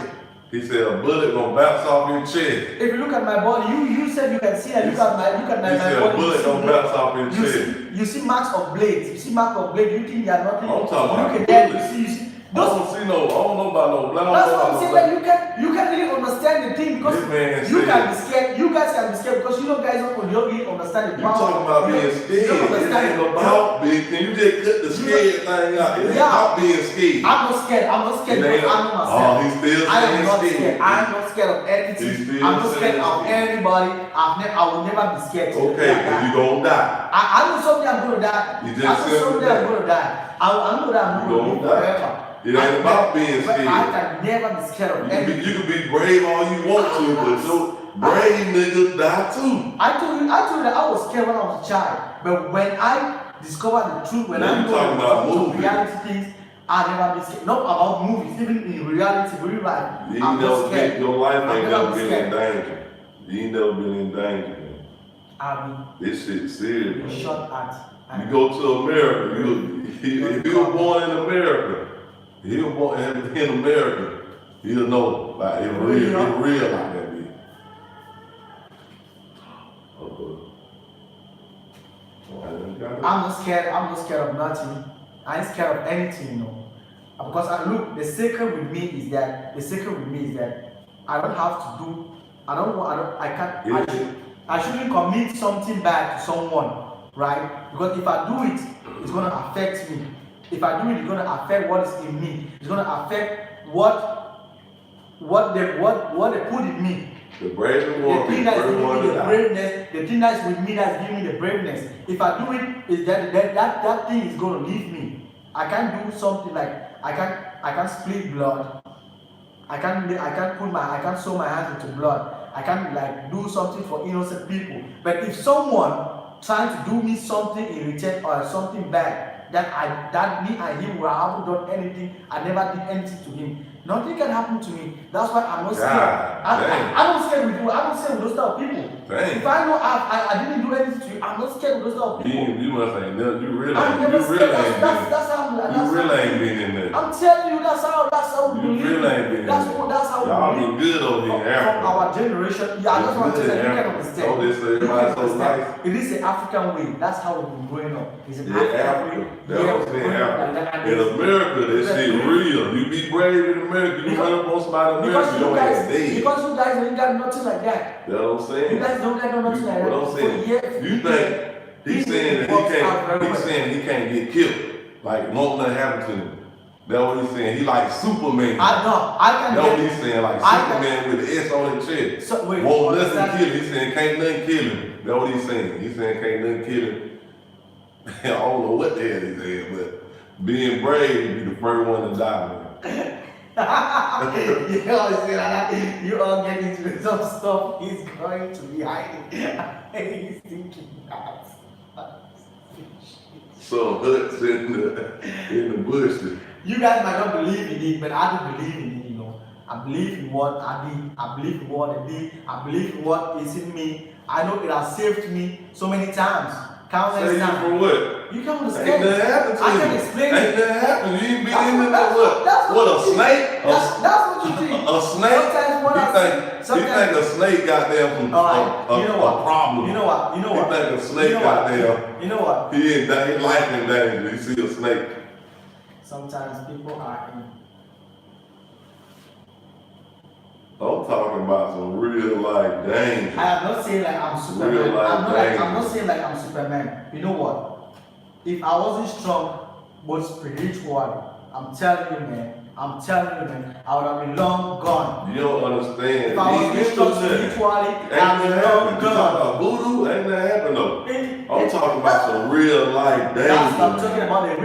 He said a bullet gonna bounce off your chest. If you look at my body, you said you can see and look at my body. He said a bullet gonna bounce off your chest. You see marks of blades. You see marks of blades. You think they are nothing. I'm talking about bullets. You see. I don't know about no blood. That's what I'm saying. Like you can't really understand the thing because you can be scared. You guys can be scared because you guys don't really understand the power. You talking about being scared? It ain't about being. Can you just cut the scared thing out? It ain't about being scared. I'm not scared. I'm not scared because I know myself. Oh, he's still scared. I'm not scared of anything. I'm not scared of anybody. I will never be scared. Okay, because you gonna die. I know someday I'm gonna die. You just someday I'm gonna die. I know that I'm gonna live forever. It ain't about being scared. I can never be scared of anything. You can be brave all you want to, but your brave niggas die too. I told you that I was scared when I was a child. But when I discovered the truth, when I know reality things, I never be scared. Not about movies, even in reality, real life. I'm not scared. Your life ain't never been in danger. You ain't never been in danger, man. This shit serious. Shot at. You go to America. If you were born in America. He was born in America. He'll know, like it's real like that, bitch. Okay. scared. I'm not scared of nothing. I ain't scared of anything, you know. Because I look, the secret with me is that I don't have to do. I don't want. I don't. I can't. I shouldn't commit something bad to someone, right? Because if I do it, it's gonna affect me. If I do it, it's gonna affect what is in me. It's gonna affect what they put in me. The brave one, the thing that's giving me the braveness, the thing that's with me that's giving me the braveness. If I do it, is that thing is gonna leave me. I can't do something like I can't split blood. I can't sow my hands into blood. I can't like do something for innocent people. But if someone trying to do me something in return or something bad, that me and him, I haven't done anything, I never did anything to him. Nothing can happen to me. That's why I'm not scared. I don't scare with you. I don't scare with those type of people. Dang. If I know I didn't do anything to you, I'm not scared with those type of people. You must ain't never. You really I'm never scared. That's how. You really ain't been in there. I'm telling you, that's how we You believe. really ain't been in there. That's how y'all we be believe. good over here in From Africa. our generation, yeah, I just want to tell you, you can understand. Oh, this everybody so nice. It is an African way. That's how we've been growing up. It's an Yeah, African Africa. way. That's what I'm saying, Africa. In America, that shit real. You be brave in America. You run up on somebody in America, you don't have dead. Because you guys ain't got nothing like that. That's what I'm saying. You guys don't got nothing like that. What I'm saying. You think he's saying that he can't get killed. Like won't nothing happen to him. That's what he's saying. He like Superman. I know. I can That's what he's saying. Like Superman with the S on his chest. So, wait, won't nothing kill him. He's saying can't nothing kill him. That's what he's saying. He's saying can't nothing kill him. I don't know what the hell he's saying, but being brave, you be the first one to die, man. You all get into some stuff he's going to be hiding. He's thinking that. Some huts in the bushes. You guys might not believe in it, but I do believe in it, you know. I believe in what I did. I believe in what I did. I believe in what is in me. I know it has saved me so many times. Countless times. For what? You can't understand. Ain't nothing happened to you. I can explain Ain't nothing happened. You ain't been in there what? What, a snake? That's what you think. A snake? Sometimes you think a snake got there from a problem? You know what? You think a snake got there? You know what? He ain't life in danger. You see a snake. Sometimes people are in. I'm talking about some real life danger. I am not saying like I'm Superman. Real life danger. I'm not saying like I'm Superman. You know what? If I wasn't strong, but spiritually, I'm telling you, man. I would have been long gone. You don't understand. If I was strong spiritually, I'd be long gone. You talking about voodoo? Ain't that happen though. I'm talking about some real life danger. That's what I'm talking about. I'm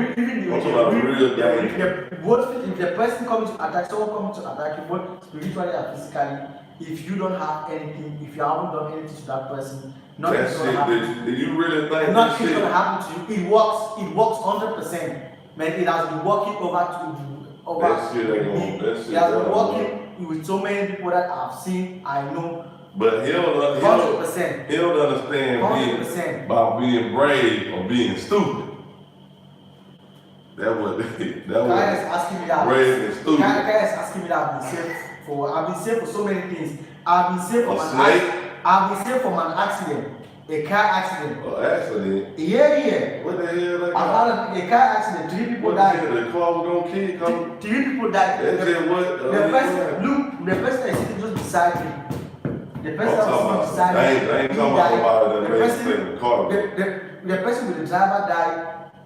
talking about real danger. If the person comes to attack, someone comes to attack you, both spiritually and physically, if you don't have anything, if you haven't done anything to that person, nothing's going to happen. Did you really think nothing's going to happen to you? It works 100%. Man, it has been working that shit ain't gonna, that shit it has been working with so many people that I've seen, I know. But he don't 100%. understand 100%. about being brave or being stupid. That was asking me that. Brave and stupid. Guys asking me that I've been saved for so many things. I've been saved from an accident. A car accident. An accident? Yeah. What the hell? I've had a car accident. 3 people died. The car was gonna kill. 3 people died. That's just what. The person is sitting just beside me. The person that was sitting beside me. I ain't talking about the person in the car. The person with the driver died,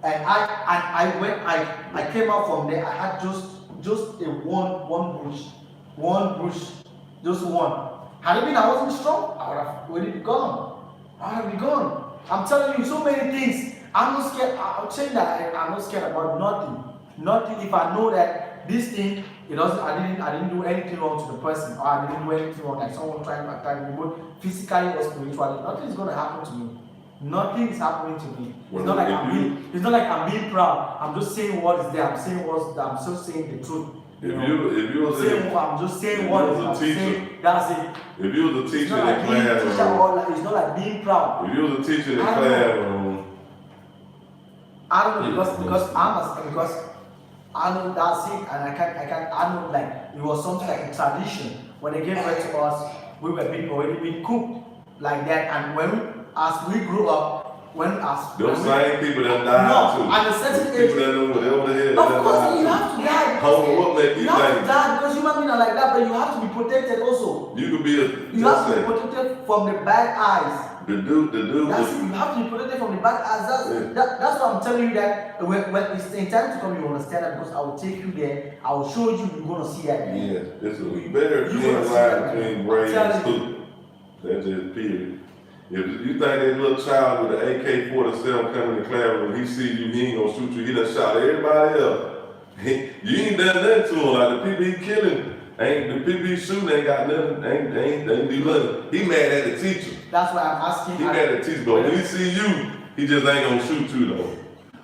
and I came out from there. I had just a one bush, just one. Had it been I wasn't strong, I would have already gone. I'm telling you so many things. I'm not scared. I'm saying that I'm not scared about nothing. If I know that this thing, I didn't do anything wrong to the person, or I didn't do anything wrong, like someone trying to attack me, both physically or spiritually, nothing is going to happen to me. Nothing is happening to me. It's not like I'm being proud. I'm just saying what is there. I'm just saying the truth. I'm just saying what I'm saying. That's it. If you was a teacher in the classroom, it's not like being proud. If you was a teacher in the classroom, I don't know because I know that's it, and I know like it was something like a tradition. When they gave birth to us, we were already being cooked like that, and as we grew up, Those same people that died too. At a certain age, people that know whatever the hell. of course, you have to die. What make you have to die because human beings are like that, but you have to be protected also. You could be you have to be protected from the bad eyes. The dude. That's it. You have to be protected from the bad eyes. That's what I'm telling you. That when it's in time to come, you understand that because I will take you there. I will show you. You're gonna see that. Yeah, it's a very thin line between brave and stupid. That's just period. If you think that little child with an AK-47 coming in the classroom, he see you, he ain't gonna shoot you. He done shot everybody else. You ain't done nothing to him. Like the people he killing, the people he shooting ain't got nothing. Ain't do nothing. He mad at the teacher. That's why I'm asking. He mad at the teacher, but when he see you, he just ain't gonna shoot you though.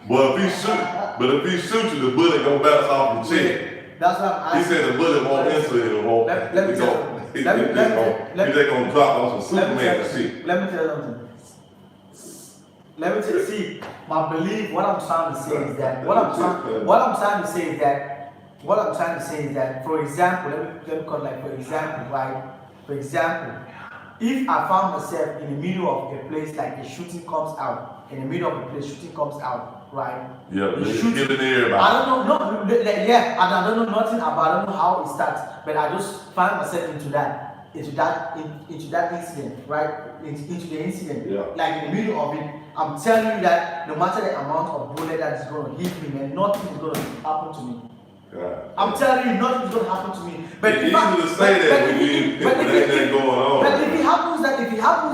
But if he shoot you, the bullet gonna bounce off the cheek. That's what I'm asking. He said the bullet won't enter him. He's just gonna drop on some Superman shit. Let me tell you something. Let me tell you, see, my belief, what I'm trying to say is that, what I'm trying to say is that, for example, let me call like, for example, right? For example, if I found myself in the middle of a place, like the shooting comes out, right? Yeah, they're killing everybody. I don't know, I don't know nothing about, I don't know how it starts, but I just find myself into that incident, right? Into the incident, like in the middle of it. I'm telling you that no matter the amount of bullet that is going to hit me, man, nothing is going to happen to me. I'm telling you, nothing is going to happen to me. But it's easy to say that when anything going on. But if it happens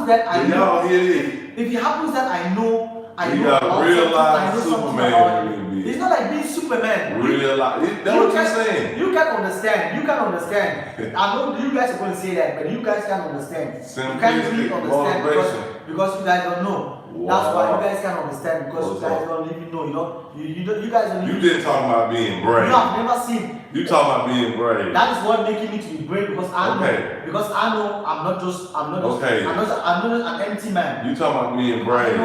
that I know, you gotta realize Superman. It's not like being Superman. Realize. That's what you're saying. You can understand. I know you guys are going to say that, but you guys can understand. You can't really understand because you guys don't know. Wow. That's why you guys can't understand because you guys don't even know. You guys don't. You just talking about being brave. No, I've never seen. You talking about being brave. That is what making me to be brave because I know I'm not just an empty man. You talking about being brave. I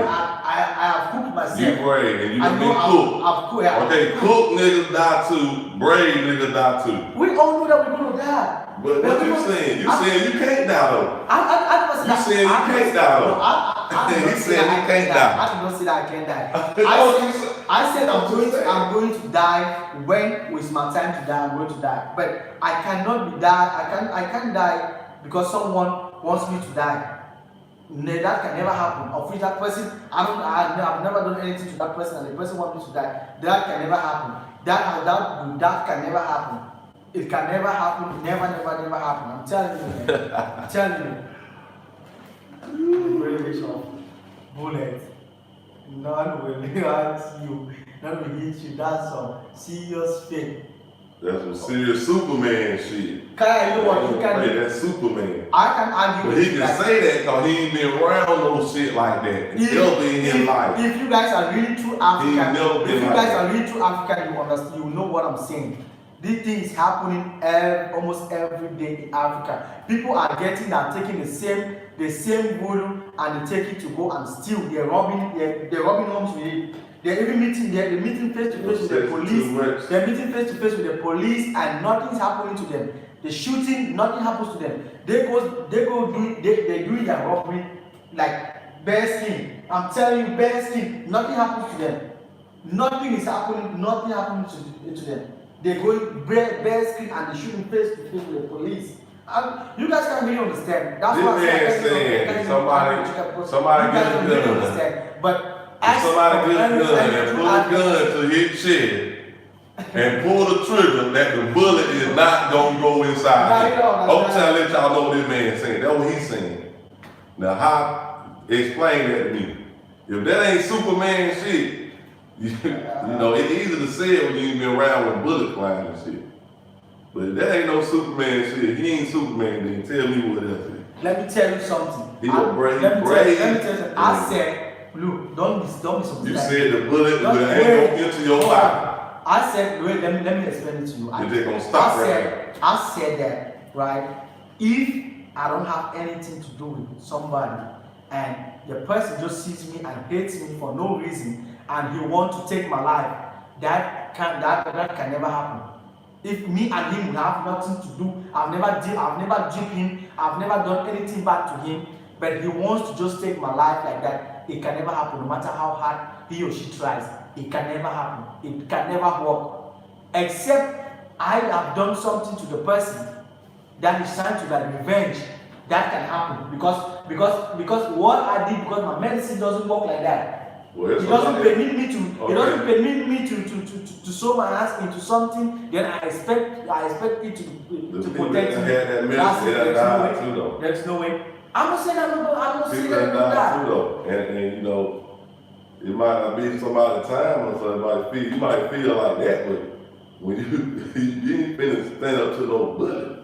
have cooked myself. You brave and you done been cooked. I've cooked. Okay, cooked niggas die too. Brave niggas die too. We all know that we're gonna die. But what you saying? You saying you can't die though. I never said that. You saying you can't die though. He said he can't die. I did not say that I can't die. I said I'm going to die when it's my time to die. I'm going to die. But I cannot be die. I can't die because someone wants me to die. No, that can never happen. Of which that person, I've never done anything to that person, and the person wants me to die. That can never happen. That can never happen. It can never happen. Never happen. I'm telling you, man. I'm telling you. Bullet. None will hurt you. None will hit you. That's some serious fate. That's some serious Superman shit. Can I know what you can do? That's Superman. I can argue. But he can say that because he ain't been around no shit like that. Never in his life. If you guys are really true African, you understand. You know what I'm saying. This thing is happening almost every day in Africa. People are taking the same voodoo and they take it to go and steal. They're robbing homes with it. They're meeting face to face with the police. They're meeting face to face with the police and nothing's happening to them. The shooting, nothing happens to them. They're doing their robbery like bare skin. I'm telling you, bare skin. Nothing happens to them. Nothing is happening. Nothing happens to them. They're going bare skin and they're shooting face to face with the police. You guys can't really understand. That's what I'm saying. Somebody get a gun. But somebody get a gun and pull a gun to his chest and pull the trigger that the bullet is not gonna go inside. I'm trying to let y'all know what this man saying. That's what he's saying. Now explain that to me. If that ain't Superman shit, you know, it's easy to say it when you ain't been around with bullet flying and shit. But if that ain't no Superman shit, he ain't Superman, then tell me what else is. Let me tell you something. He a brave. Let me tell you something. I said, look, don't be surprised. You said the bullet ain't gonna enter your body. I said, wait, let me explain it to you. You're just gonna stop I said that, right? If I don't have anything to do with somebody and the person just sees me and hates me for no reason and he wants to take my life, that can never happen. If me and him have nothing to do, I've never duped him, I've never done anything bad to him, but he wants to just take my life like that, it can never happen. No matter how hard he or she tries, it can never happen. It can never work. Except I have done something to the person that is trying to like revenge. That can happen because what I did, because my medicine doesn't work like that. Well, It doesn't permit me to. Okay. It doesn't permit me to sow my hands into something. Then I expect it to protect me. There's no way. I'm not saying I'm not saying that. Too, though. And you know, it might not be somebody's time or somebody feel. You might feel like that, but when you ain't finna stand up to no bullet.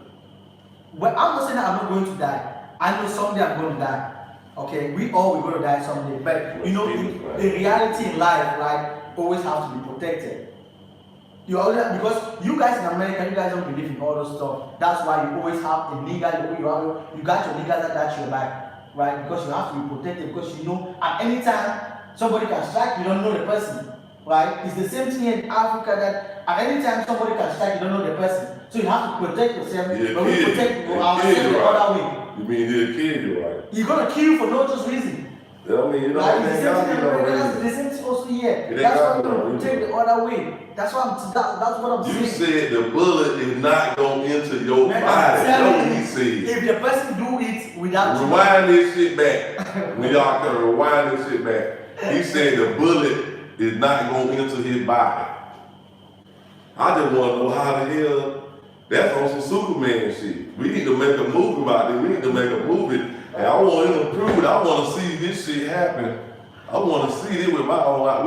Well, I'm not saying that I'm not going to die. I know someday I'm going to die. Okay, we're going to die someday. But you know, in reality in life, like, always have to be protected. You always, because you guys in America, you guys don't believe in all those stuff. That's why you always have a nigga. You got your niggas that got your back, right? Because you have to be protected. Because you know, at any time somebody can strike. You don't know the person, right? It's the same thing in Africa that at any time somebody can strike. You don't know the person. So you have to protect yourself, but we protect ourselves the other way. You mean he'll kill you, right? He's gonna kill you for no just reason. I mean, you know, like, the same thing also here. That's why we're gonna protect the other way. That's what I'm saying. You said the bullet is not going into your body. That's what he said. If the person do it without rewind this shit back. When y'all can rewind this shit back. He said the bullet is not going into his body. I just want to know how the hell. That's on some Superman shit. We need to make a movie about this. We need to make a movie. And I want him to prove it. I want to see this shit happen. I want to see it with my own eyes.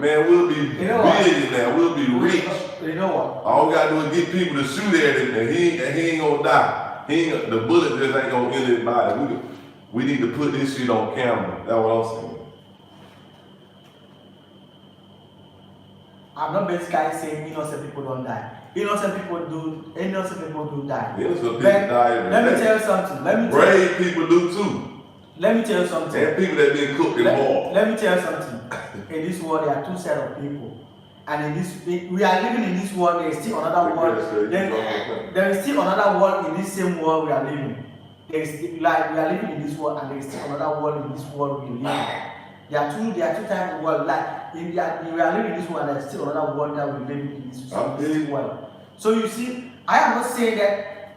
Man, we'll be big now. We'll be rich. You know what? All we got to do is get people to shoot at him, and he ain't going to die. The bullet just ain't going to enter his body. We need to put this shit on camera. That's what I'm saying. I'm not basically saying innocent people don't die. Innocent people do die. Innocent people die. Let me tell you something. Brave people do too. Let me tell you something. And people that been cooked in more. Let me tell you something. In this world, there are two sets of people. And we are living in this world. There is still another world. There is still another world in this same world we are living. We are living in this world, and there is still another world in this world we live in. There are two types of world. Like we are living in this world, and there is still another world that we live in this world. So you see, I'm not saying that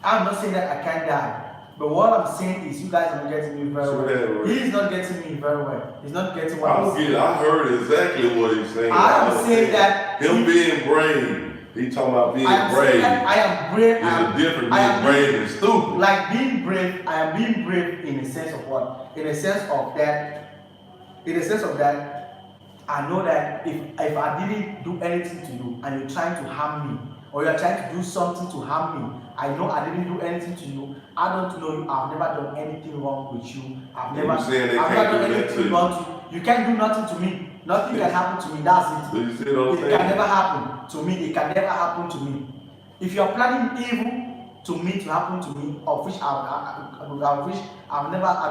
I can't die. But what I'm saying is, you guys are not getting me very well. He is not getting me very well. He's not getting what I'm saying. I heard exactly what he's saying. I am saying that him being brave. He talking about being brave. I am brave. There's a difference between brave and stupid. Like being brave, I am being brave in the sense of what? In the sense of that, I know that if I didn't do anything to you and you're trying to harm me, or you're trying to do something to harm me, I know I didn't do anything to you. I don't know you. I've never done anything wrong with you. I've never done anything wrong to you. You can't do nothing to me. Nothing can happen to me. That's it. It can never happen to me. It can never happen to me. If you're planning evil to me to happen to me, of which I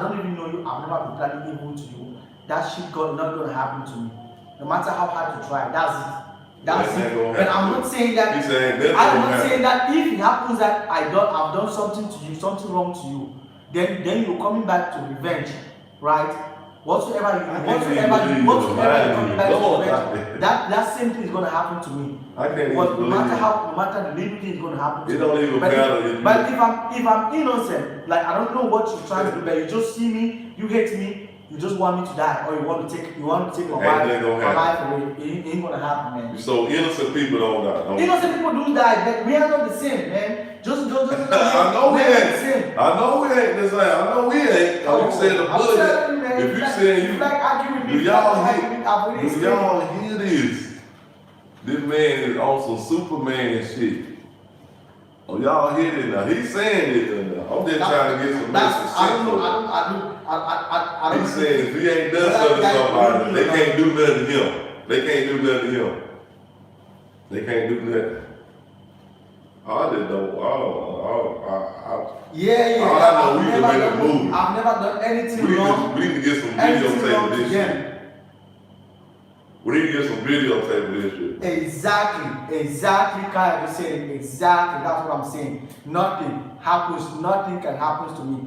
don't even know you. I've never been planning evil to you. That shit not gonna happen to me. No matter how hard you try. That's it. That's it. But I'm not saying that. I'm not saying that if it happens that I've done something to you, something wrong to you, then you're coming back to revenge, right? Whatsoever you're coming back to revenge, that same thing is gonna happen to me. But no matter the little thing is gonna happen to me. It don't even matter. But if I'm innocent, like I don't know what you're trying to do, but you just see me, you hate me. You just want me to die, or you want to take my life away. It ain't gonna happen, man. So innocent people don't die. Innocent people do die, but we are not the same, man. Just I know we ain't. I know we ain't the same. I know we ain't. You said the bullet. If you saying you, do y'all hear this? This man is on some Superman shit. Oh, y'all hear it now? He's saying it now. I'm just trying to get some message. I don't. He's saying if he ain't done something to somebody, they can't do nothing to him. They can't do nothing to him. They can't do nothing. I just don't. We need to make a move. I've never done anything wrong. We need to get some videotape of this shit. We need to get some videotape of this shit. Exactly, Kyle, you said it. Exactly, that's what I'm saying. Nothing can happen to me.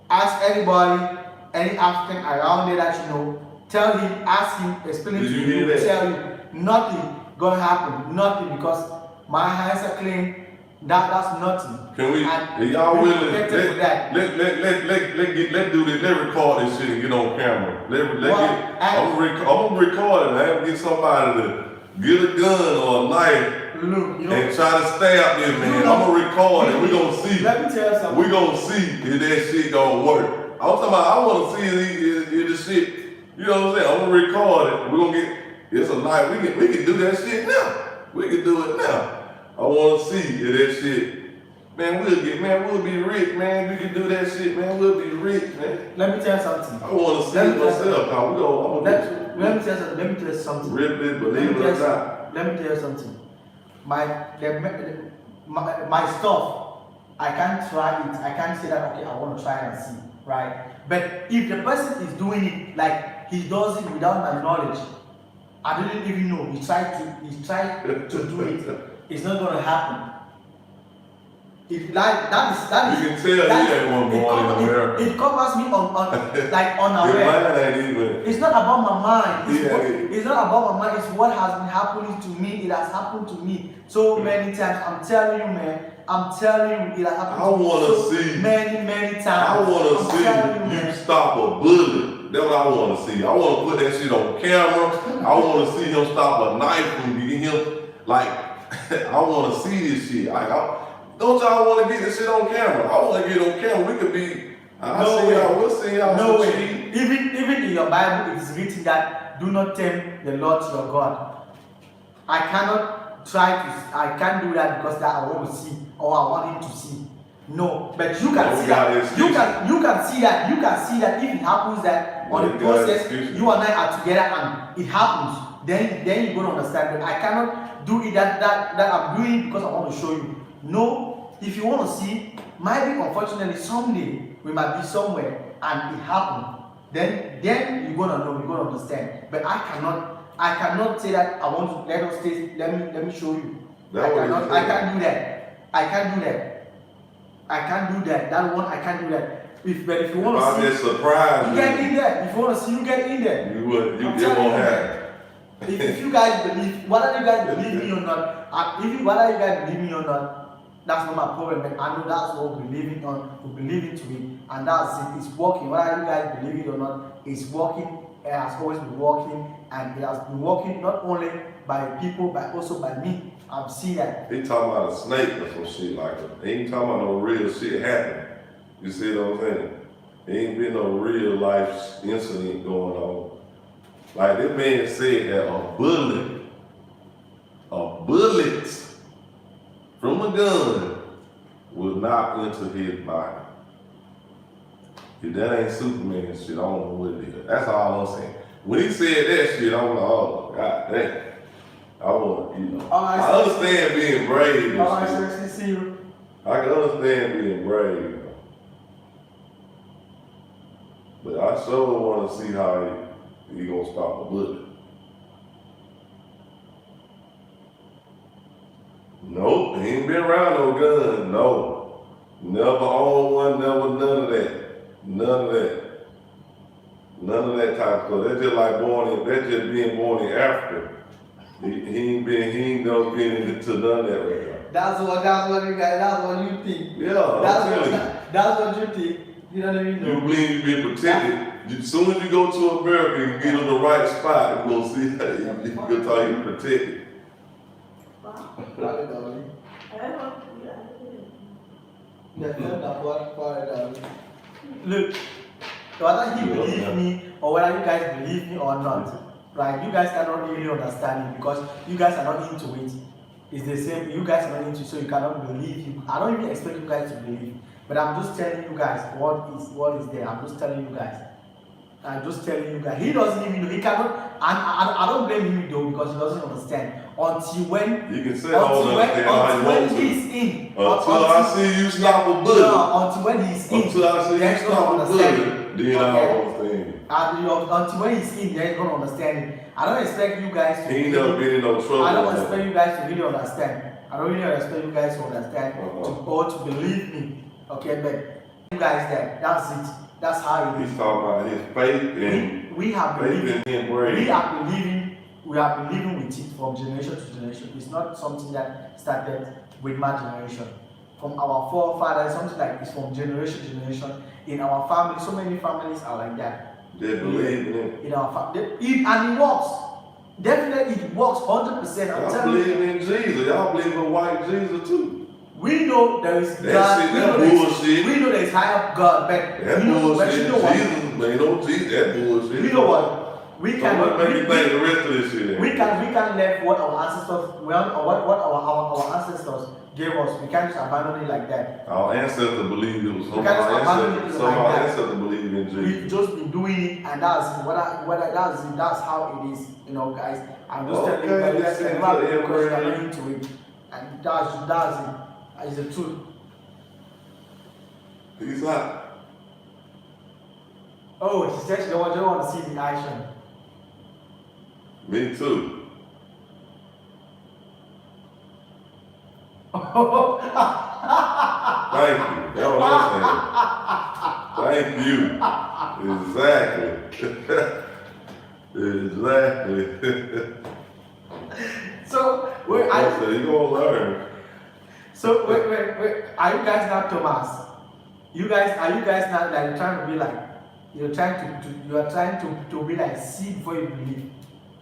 Ask anybody any African around there that you know, tell him, ask him, explain it Did to you you, hear that? tell you, nothing gonna happen, nothing, because my hands are clean. That's nothing. Can we? And If y'all we willing, protected for that. let do this. Let record this shit and get on camera. I'm gonna record it. I have to get somebody to get a gun or a knife Look, you know, and try to stab this man. I'm gonna record it. We gonna see. Let me tell you something. We gonna see if that shit gonna work. I'm talking about. I wanna see if this shit. You know what I'm saying? I'm gonna record it. We gonna get. It's a night. We can do that shit now. We can do it now. I wanna see if that shit. Man, we'll be rich, man. We can do that shit, man. We'll be rich, man. Let me tell you something. I wanna see it myself. Let me tell you something. Rip it, believe it or not. Let me tell you something. My stuff, I can't try it. I can't say that, okay, I want to try and see, right? But if the person is doing it like he does it without my knowledge, I didn't even know. He tried to do it. It's not gonna happen. If that is You can tell he ain't one born in America. It covers me on like unaware. Your mind ain't even. It's not about my mind. Yeah. It's not about my mind. It's what has been happening to me. It has happened to me so many times. I'm telling you, man. I'm telling you, it has happened I to me wanna so see. many times. I wanna I'm see telling you man. stop a bullet. That's what I wanna see. I wanna put that shit on camera. I wanna see him stop a knife from getting him. Like, I wanna see this shit. Don't y'all want to get this shit on camera? I want to get on camera. We could be. We'll see y'all. No way. Even in your Bible, it is written that do not tempt the Lord your God. I can't do that because that I want to see or I want him to see. No, but you can see that. You can see that. You can see that if it happens that on the process you and I are together and it happens, then you're gonna understand. But I cannot do it that I'm doing it because I want to show you. No, if you want to see, maybe unfortunately someday we might be somewhere and it happened. Then you're gonna know, you're gonna understand. But I cannot say that I want to let us stay. Let me show you. I can't do that. I can't do that. That one I can't do that. But if you want to see, I'm just surprised. You get in there. If you want to see, you get in there. You would. It won't happen. If you guys believe, whether you guys believe me or not, whether you guys believe me or not, that's not my problem. But I know that's what we're believing on. We believe it to be, and that's it. It's working. Whether you guys believe it or not, it's working. It has always been working, and it has been working not only by people, but also by me. I've seen that. He talking about a snake or some shit like that. He ain't talking about no real shit happening. You see what I'm saying? There ain't been no real life incident going on. Like this man said that a bullet from a gun will not enter his body. If that ain't Superman shit, I don't know what it is. That's all I'm saying. When he said that shit, I'm like, oh, god damn. I want, I understand being brave. I can understand being brave. But I sure want to see how he gonna stop a bullet. Nope, he ain't been around no gun, no. Never owned one, never none of that. None of that type of stuff. That's just like being born in Africa. He ain't never been into none of that right now. That's what you think. Yeah, that's what you think. You don't even know. You believe you've been protected. As soon as you go to America and get in the right spot, you're gonna see that you're tell you protected. Look, whether he believes me or whether you guys believe me or not, right? You guys cannot really understand it because you guys are not into it. It's the same. You guys are not into it, so you cannot believe it. I don't even expect you guys to believe. But I'm just telling you guys what is there. I'm just telling you guys. He doesn't even know. He cannot. And I don't blame him though because he doesn't understand. Until when you can say he's in. Until I see you stop a bullet. Until when he's in. Until I see you stop a bullet, then I understand. Until when he's in, they're gonna understand it. I don't expect you guys to. He ain't never been in no trouble. I don't expect you guys to really understand. I don't really expect you guys to understand or to believe me. Okay, but you guys there, that's it. That's how it is. He's talking about his faith and We have been faith living. in being brave. We have been living with it from generation to generation. It's not something that started with my generation. From our forefathers, something like it's from generation to generation. In our family, so many families are like that. They believe in it. In our family, and it works. Definitely, it works 100%. Y'all believe in Jesus. Y'all believe in white Jesus too. We know there is That God. shit, that bullshit. We know there is higher God, but That you know, bullshit. but you know what? Jesus, man, no Jesus. That bullshit. You know what? We So can what make you think the rest of this shit? we can let what our ancestors what our ancestors gave us. We can't just abandon it like that. Our ancestors believed it was We can't just abandon it some like of our that. ancestors believe in Jesus. We've just been doing it, and that's how it is, you know, guys. I'm just telling you Okay, guys, that's because it. you're not into it, and that's it. It's the truth. He's hot. Oh, she said she don't want to see the action. Me too. Thank you. That's what I'm saying. Thank you. Exactly. Exactly. So wait, I said you gonna learn. So wait. Are you guys not Thomas? Are you guys not like trying to be like you are trying to be like see before you believe?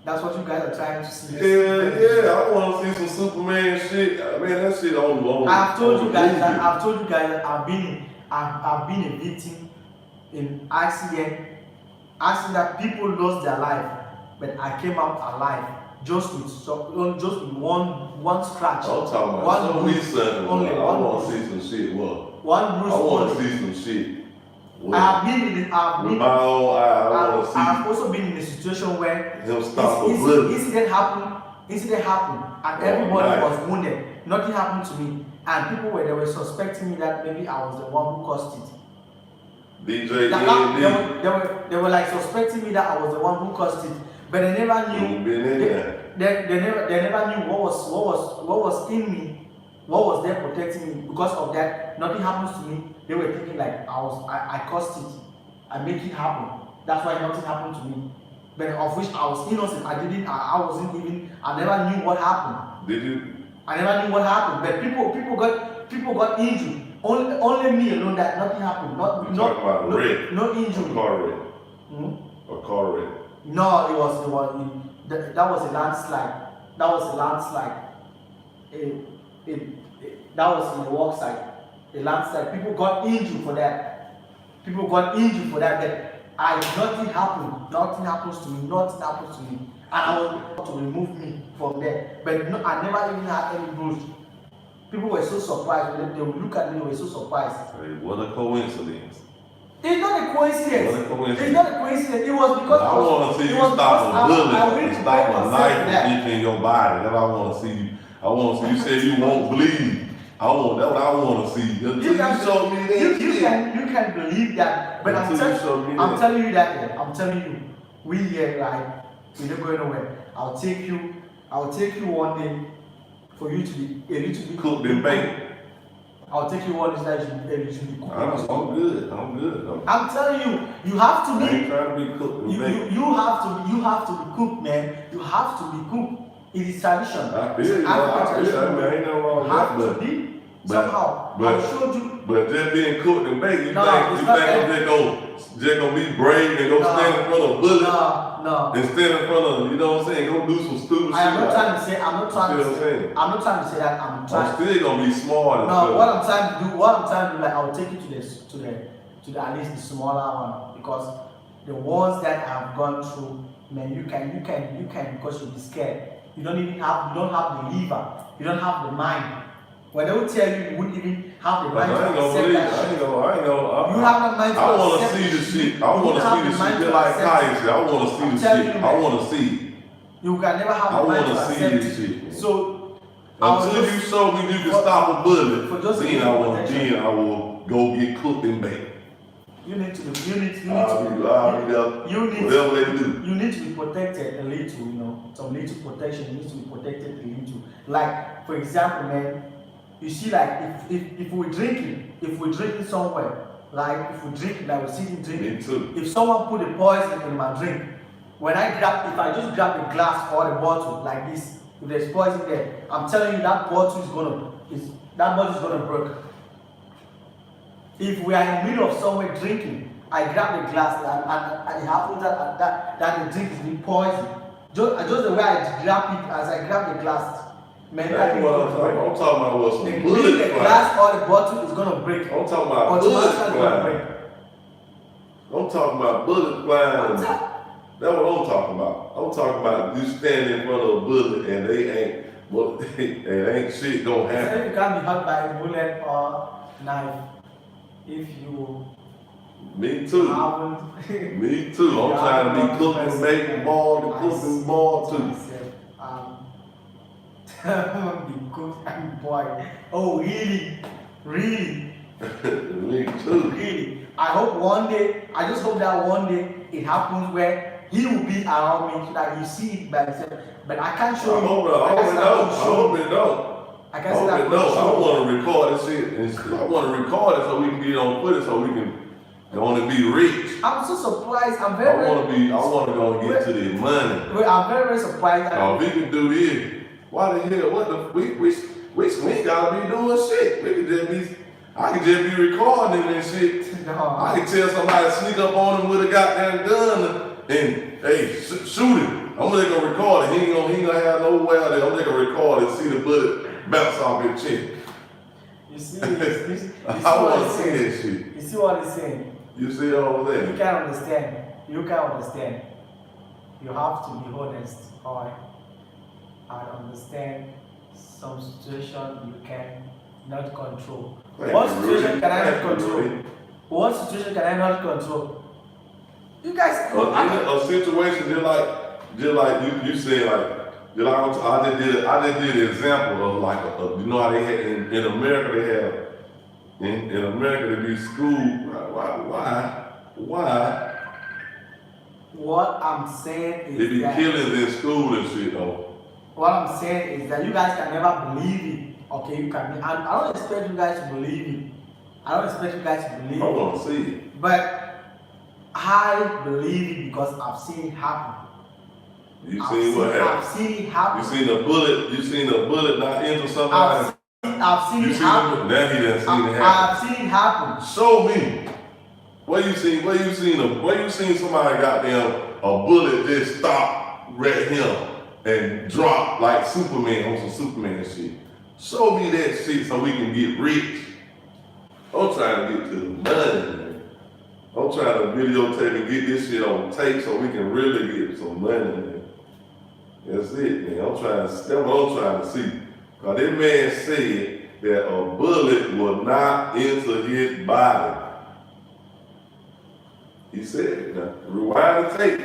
That's what you guys are trying to see. Yeah. I want to see some Superman shit. Man, that shit on. I've told you guys that I've been a victim in accident that people lost their life, but I came out alive just with one scratch. I'm talking about one bruise, only I one want to bruise. see some shit. What? One bruise. I want only. to see some shit. What? I have been in it. With my own eye, I want to see. I've also been in a situation where him stop a bullet. Incident happened, and everybody was wounded. Nothing happened to me, and people they were suspecting me that maybe I was the one who caused it. DJ They were like suspecting me that I was the one who caused it, but they never knew. They never knew what was in me, what was there protecting me. Because of that, nothing happens to me. They were thinking like I caused it, I make it happen. That's why nothing happened to me. But of which I was innocent. I never knew what happened. Did you? I never knew what happened. But people got injured. Only me alone that nothing happened. No injury. A car wreck. Hmm? A car wreck. No, that was a landslide. That was a landslide. That was in the work site. A landslide. People got injured for that. But nothing happened. Nothing happens to me. And I was to remove me from there. But no, I never even had any bruise. People were so surprised. When they would look at me, they were so surprised. Hey, what a coincidence. It's not a coincidence. What a coincidence. It's not a coincidence. It was because I want to see you stop a bullet and stop a knife deep in your body. That's what I want to see you. I want to see you say you won't bleed. That's what I want to see. Until you show me that you can believe that. But I'm telling you that. We here, right? We're not going nowhere. I'll take you one day for you to be a little bit cooked and baked. I'll take you one day that you be a little bit cooked. I'm good. I'm telling you, you have to be. I ain't trying to be cooked and baked. You have to be cooked, man. You have to be cooked. It is tradition. I feel you. I ain't no wrong with that. Somehow, I showed you. But just being cooked and baked, you think I'm just gonna be brave and go stand in front of bullets? No. And stand in front of, you know what I'm saying? Go do some stupid shit. I'm not trying to say that. I'm still gonna be smart. No, what I'm trying to do, like, I'll take you to the at least the smaller one, because the ones that I've gone through, man, you can because you'll be scared. You don't have the liver. You don't have the mind. When they will tell you wouldn't even have the mind to accept that shit. You have the mind to accept. I want to see the shit. I want to see the shit. Just like Kai said, I want to see the shit. I want to see it. You can never have the mind to accept it. So until you show me you can stop a bullet, then I will go get cooked and baked. You need to be protected a little, you know, some little protection needs to be protected a little. Like, for example, man, you see, like, if we're drinking somewhere, Like if we drink, like we sit drinking. Me too. If someone put a poison in my drink, when if I just grab a glass or a bottle like this, if there's poison there, I'm telling you that bottle is gonna break. If we are in the middle of somewhere drinking, I grab the glass and it happens that the drink is being poisoned. Just the way I grab it, as I grab the glass, man, That's what I'm talking about. Was some the bullets glass or the bottle is gonna break. I'm talking about bullets flying. I'm talking about bullets flying. That's what I'm talking about. I'm talking about you standing in front of a bullet and it ain't shit gonna happen. You can't be hurt by a bullet or knife if you. Me too. Me too. I'm trying to be cooking, making ball, the cooking ball too. Be cooked and boy. Oh really? Really? Me too. Really? I just hope that one day it happens where he will be around me so that you see it by yourself. But I can't show you. I hope it don't. I can't say that. I want to record this shit. I want to record it so we can get on footage so we can want to be rich. I'm so surprised. I want to go and get to the money. Wait, I'm very, very surprised. If we can do this, why the hell? We ain't gotta be doing shit. I can just be recording and shit. No. I can tell somebody to sneak up on him with a goddamn gun and hey, shoot him. I'm gonna let him record it. He ain't gonna have no way out there. I'm gonna let him record it and see the bullet bounce off his chin. You see I want to see that shit. You see what he's saying? You see what I'm saying? You can't understand. You can't understand. You have to be honest. Alright. I understand some situation you can not control. What situation can I not control? What situation can I not control? You guys in a situation just like you said, like I just did an example of you know how they had in America they have in America they be school. Why? What I'm saying is they be that killings in school and shit though. What I'm saying is that you guys can never believe it. Okay, you can. I don't expect you guys to believe it. I don't expect you guys to believe it. I want to see it. But I believe it because I've seen it happen. You seen what happened? I've seen it happen. You seen a bullet not enter somebody? I've seen it happen. Now he done seen it happen. I've seen it happen. Show me. Where you seen somebody goddamn a bullet just stop right here and drop like Superman on some Superman shit? Show me that shit so we can get rich. I'm trying to get to the money, man. I'm trying to videotape and get this shit on tape so we can really get some money, man. That's it, man. That's what I'm trying to see. Cause that man said that a bullet will not enter his body. He said it. Now, rewind the tape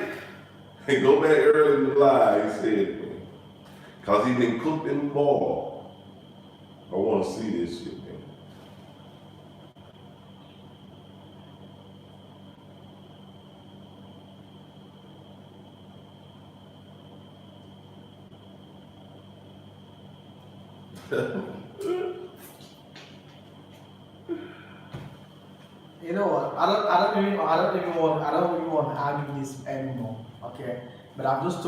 and go back early in the live. He said it, man. Cause he been cooked and boiled. I want to see this shit, man. You know what? I don't even want to argue this anymore. Okay, but I've just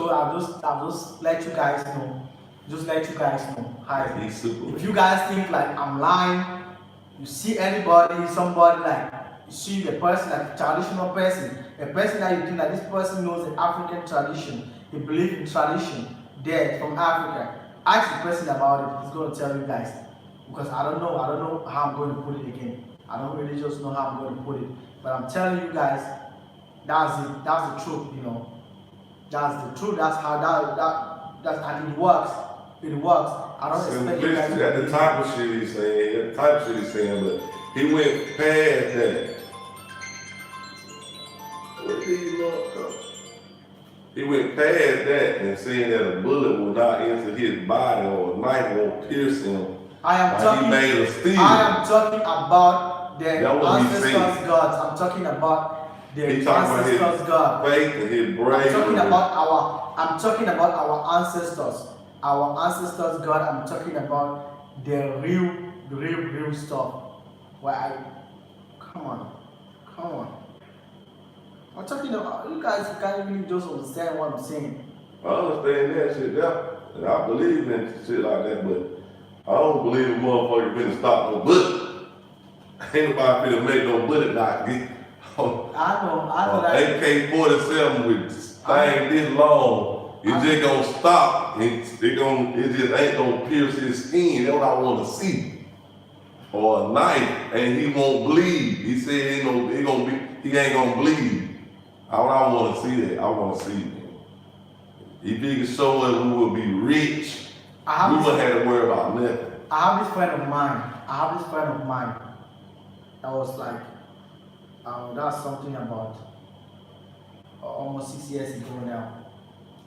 let you guys know. Just let you guys know. Hi. If you guys think like I'm lying, you see somebody like you see the person like a traditional person, a person that you think that this person knows the African tradition, he believes in tradition, there from Africa. Ask the person about it. He's going to tell you guys because I don't know how I'm going to put it again. I don't really just know how I'm going to put it, but I'm telling you guys, that's it. That's the truth, you know. That's the truth. That's how and it works. It works. I don't expect you guys to got the type of shit he's saying, but he went past that. What did he look? He went past that and saying that a bullet will not enter his body or a knife won't pierce him. I am talking about their ancestors' gods. I'm talking about their ancestors' God. Faith and his bravery. I'm talking about our ancestors. Our ancestors' God. I'm talking about the real stuff. Come on. Come on. I'm talking about you guys can't really just understand what I'm saying. I understand that shit, yeah. And I believe in shit like that, but I don't believe a motherfucker finna stop no bullet. Ain't nobody finna make no bullet not get I know that. AK-47 with thing this long. It just gonna stop. It just ain't gonna pierce his skin. That's what I wanna see. Or a knife and he won't bleed. He said he ain't gonna bleed. I wanna see that. I wanna see it. If he could show us we would be rich, we wouldn't have to worry about nothing. I have this friend of mine. That was like, that's something about almost 6 years ago now.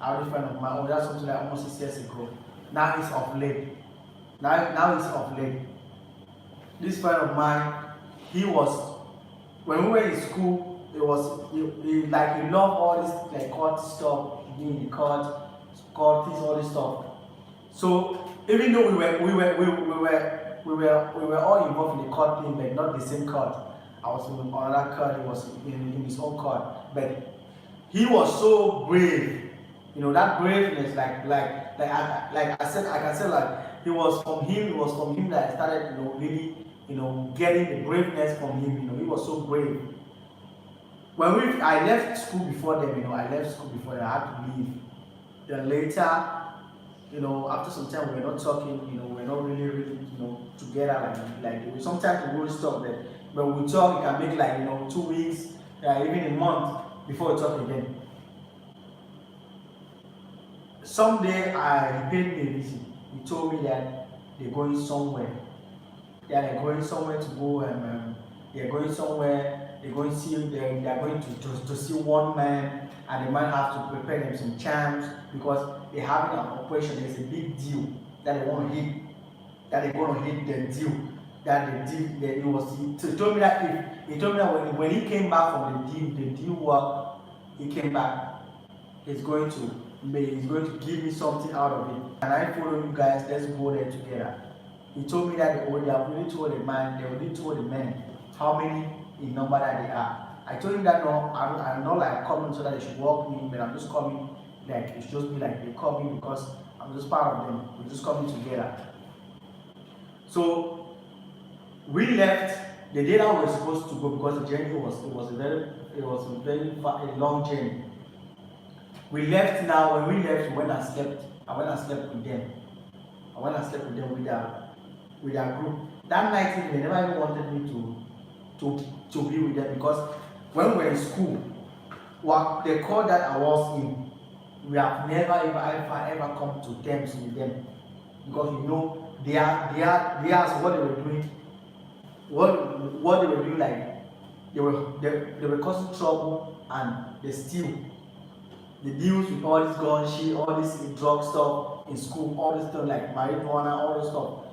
I have this friend of mine. That's something like almost 6 years ago. Now it's off late. Now it's off late. This friend of mine, when we were in school, he loved all this like court stuff, being in the court, all this stuff. So even though we were all involved in the court thing, like not the same court. I was in another court, he was in his own court. But he was so brave. You know, that braveness, like I said, I can say like it was from him that I started, really, getting the braveness from him. He was so brave. I left school before them, I had to leave. Then later, after some time we were not talking, we're not really, together like sometimes we will stop that. But we talk, it can make like 2 weeks, even a month before we talk again. Someday he paid me a visit. He told me that they're going somewhere. They're going somewhere to go and they're going somewhere. They're going to see. They're going to see one man, and they might have to prepare them some charms because they're having an operation. There's a big deal that they want to hit. That they're going to hit the deal. He told me that when he came back from the deal work, he came back. He's going to give me something out of it. And I follow you guys, let's go there together. He told me that they already told the men how many in number that they are. I told him that no, I'm not like coming so that they should walk me, but I'm just coming like it's just me like they call me because I'm just part of them. We're just coming together. So we left the day that we were supposed to go because the journey was a very long journey. We left now. When we left, we went and slept. I went and slept with them. With our group. That night, they never even wanted me to be with them because when we were in school, the court that I was in, we have never ever come to terms with them because they are what they were doing. What they were doing, like they were causing trouble and they steal. The deals with all this gun shit, all this drug stuff in school, all this stuff like marijuana, all this stuff.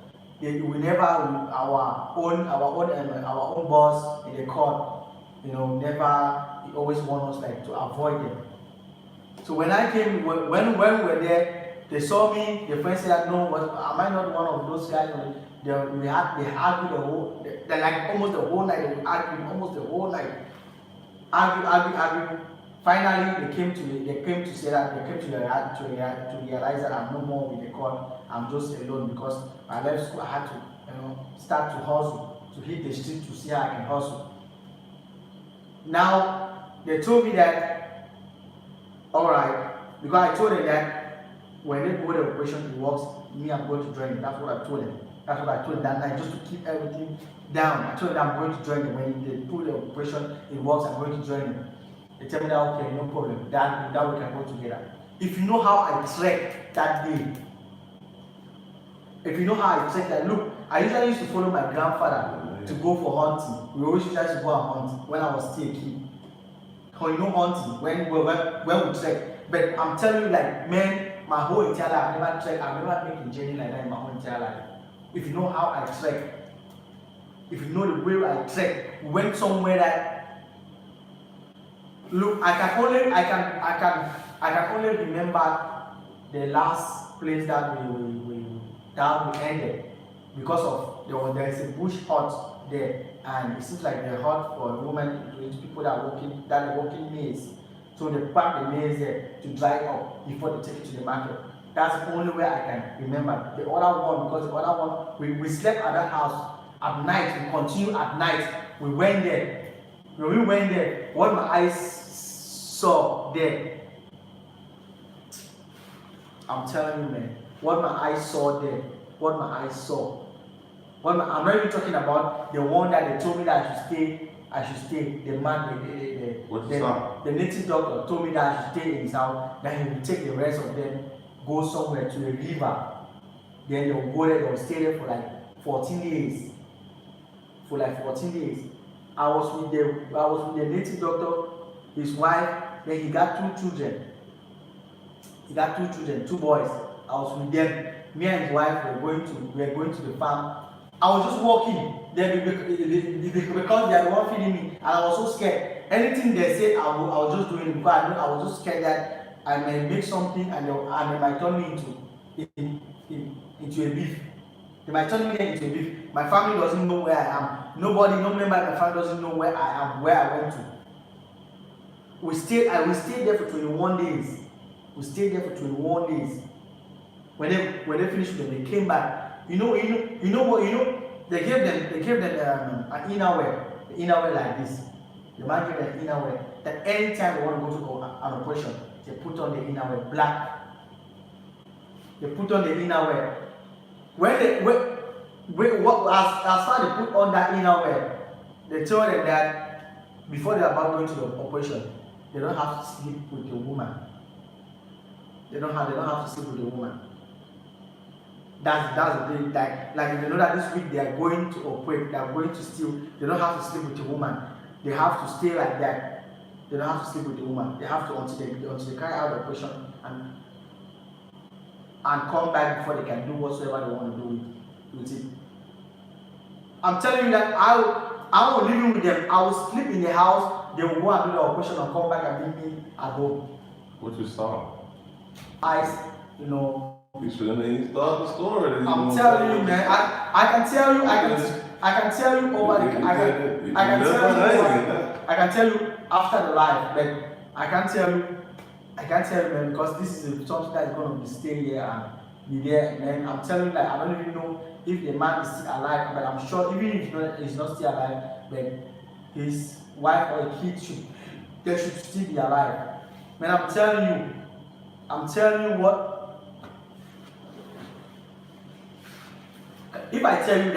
We never our own boss in the court, never. He always want us like to avoid them. So when I came, when we were there, they saw me. The friends said, "No, am I not one of those guys?" They argued like almost the whole night. They argued almost the whole night. Argue. Finally, they came to realize that I'm no more with the court. I'm just alone because I left school. I had to, start to hustle, to hit the street to see how I can hustle. Now, they told me that, all right, because I told them that when they go the operation works, me, I'm going to join them. That's what I told them. That's what I told them that night, just to keep everything down. I told them I'm going to join them. When they do the operation, it works, I'm going to join them. They tell me that, okay, no problem, that we can go together. If you know how I trekked that day, look, I usually used to follow my grandfather to go for hunting. We always used to go and hunt when I was still a kid. Hunting, when we trek. But I'm telling you, like, man, my whole entire life, I've never made a journey like that in my whole entire life. If you know how I trek, if you know the way I trek, we went somewhere that, look, I can only remember the last place that we ended. because of there is a bush hut there, and it seems like the hut for a woman, people that are working maize. So they pack the maize there to dry up before they take it to the market. That's the only way I can remember. The other one, because the other one, we slept at that house at night. We continued at night. We went there. When we went there, what my eyes saw there, I'm telling you, man, what my eyes saw there, what my eyes saw. I'm not even talking about the one that they told me that I should stay. The man, the native doctor told me that I should stay in his house, that he will take the rest of them, go somewhere to a river. Then they'll go there, they'll stay there for like 14 days. For like 14 days. I was with the native doctor, his wife, then he got two children. Two boys. I was with them. Me and his wife were going to the farm. I was just walking there because they are the one feeding me, and I was so scared. Anything they said, I was just doing it because I was just scared that I may make something and they might turn me into a beef. They might turn me into a beef. My family doesn't know where I am. No member of my family doesn't know where I am, where I went to. We stayed there for 21 days. When they finished with them, they came back. You know what? They gave them an innerwear like this. The man gave them an innerwear that anytime they want to go to an operation, they put on the innerwear black. They put on the innerwear. As far as they put on that innerwear, they told them that before they are about going to the operation, they don't have to sleep with the woman. They don't have to sleep with the woman. That's the thing. Like if they know that this week they are going to operate, they are going to steal, they don't have to sleep with the woman. They have to stay like that. They don't have to sleep with the woman. They have to until they carry out the operation and come back before they can do whatsoever they want to do with it. I'm telling you that I will live with them. I will sleep in the house. They will go and do the operation and come back and meet me at home. What you saw? Eyes, you know. You shouldn't even start the story. I'm telling you, man. I can tell you. I can tell you over the. I can tell you after the life, but I can't tell you, man, because this is something that is going to be stay here and be there. And I'm telling you, like, I don't even know if the man is still alive, but I'm sure even if he's not still alive, but his wife or a kid should still be alive. Man, I'm telling you what. If I tell you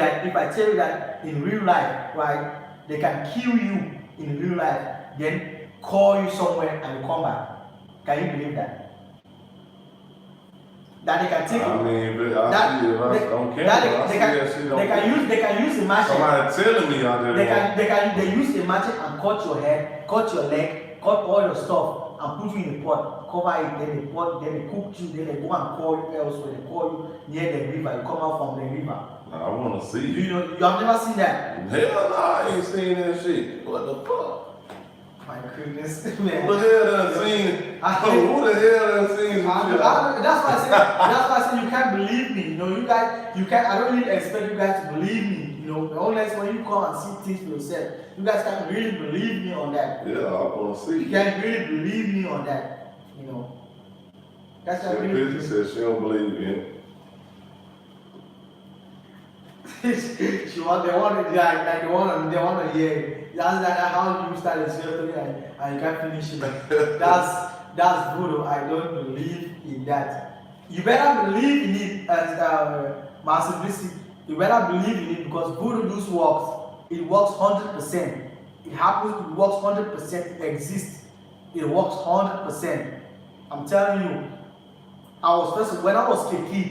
that in real life, right, they can kill you in real life, then call you somewhere and you come back. Can you believe that? That they can take I mean, I see it on camera. They can use the machine. Somebody telling me out there. They use the machine and cut your head, cut your leg, cut all your stuff, and put you in a pot, cover it, then they cook you, then they go and call you elsewhere. They call you near the river. You come out from the river. I want to see you. You have never seen that? Hell no, I ain't seen that shit. What the fuck? My goodness, man. Who the hell done seen? Who the hell done seen? That's why I said you can't believe me. You know, you can't. I don't really expect you guys to believe me. You know, unless when you come and see things for yourself, you guys can't really believe me on that. Yeah, I want to see. You can't really believe me on that. You know. That's what really. She said she don't believe in. They want to hear. That's how you start a story and you can't finish it. That's voodoo. I don't believe in that. You better believe in it as massive. You better believe in it because voodoo does works. It works 100%. It happens. It works 100%. It exists. It works 100%. I'm telling you. When I was a kid,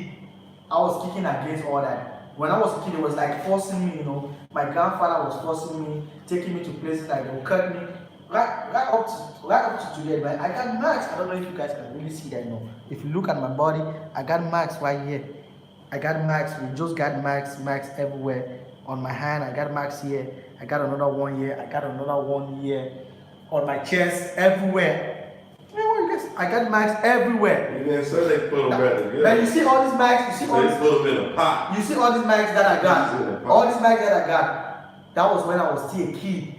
I was kicking against all that. When I was a kid, it was like forcing me, you know. My grandfather was forcing me, taking me to places like they would cut me. Right up to today, but I got marks. I don't know if you guys can really see that, you know. If you look at my body, I got marks right here. I got marks. We just got marks everywhere. On my hand, I got marks here. I got another one here. I got another one here. On my chest, everywhere. You know what, you guys? I got marks everywhere. You didn't say they put them back together. But you see all these marks, you see all They these, put them in a pot. you see all these marks that I got. All these marks that I got. That was when I was still a kid.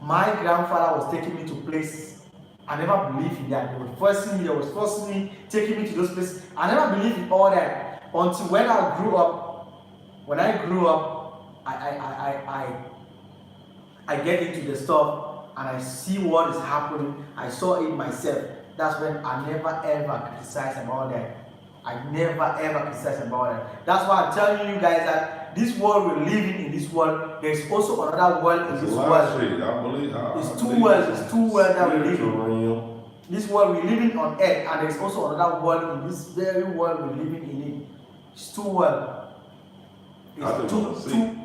My grandfather was taking me to places. I never believed in that. They were forcing me, taking me to those places. I never believed in all that until when I grew up. When I grew up, I get into the stuff and I see what is happening. I saw it myself. That's when I never ever criticize about that. I never ever criticize about that. That's why I'm telling you guys that this world we're living in, this world, there's also another world in this world. It's two worlds that we live in. This world we're living on earth, and there's also another world in this very world we're living in it. It's two worlds. It's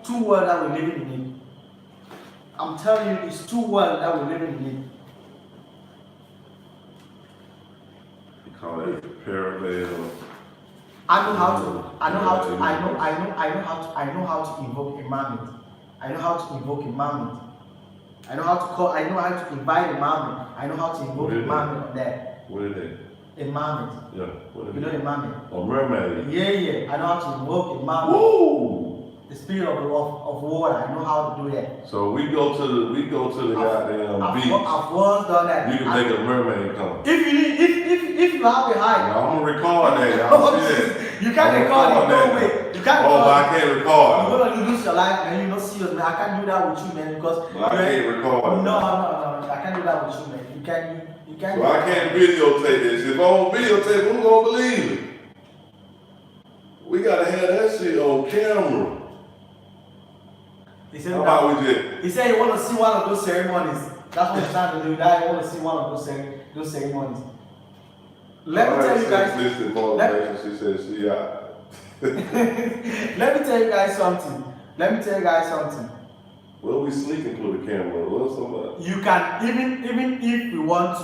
two worlds that we're living in it. I'm telling you, it's two worlds that we're living in it. You call it parallel. I know how to invoke a marmot. I know how to invoke a marmot. I know how to invite a marmot. I know how to invoke a marmot on that. What is that? A marmot. Yeah. What is you know a marmot? A mermaid. Yeah. I know how to invoke a marmot. Woo! The spirit of water. I know how to do that. So we go to the goddamn beach. I've once done that. You can make a mermaid come. If you have a height. No, I'm gonna record that. Y'all see that? You can't record it. No way. You can't. Oh, but I can't record. You're gonna lose your life, man. You don't see us, man. I can't do that with you, man, because I can't record. No. I can't do that with you, man. You can't. So I can't videotape this. If I don't videotape, who's gonna believe it? We gotta have that shit on camera. He said, how about we just? He said he want to see one of those ceremonies. That's what he's trying to do. That he want to see one of those ceremonies. Let me tell you guys. She said she Let me tell you guys something. Well, we sneaking through the camera. What's so much? You can even if you want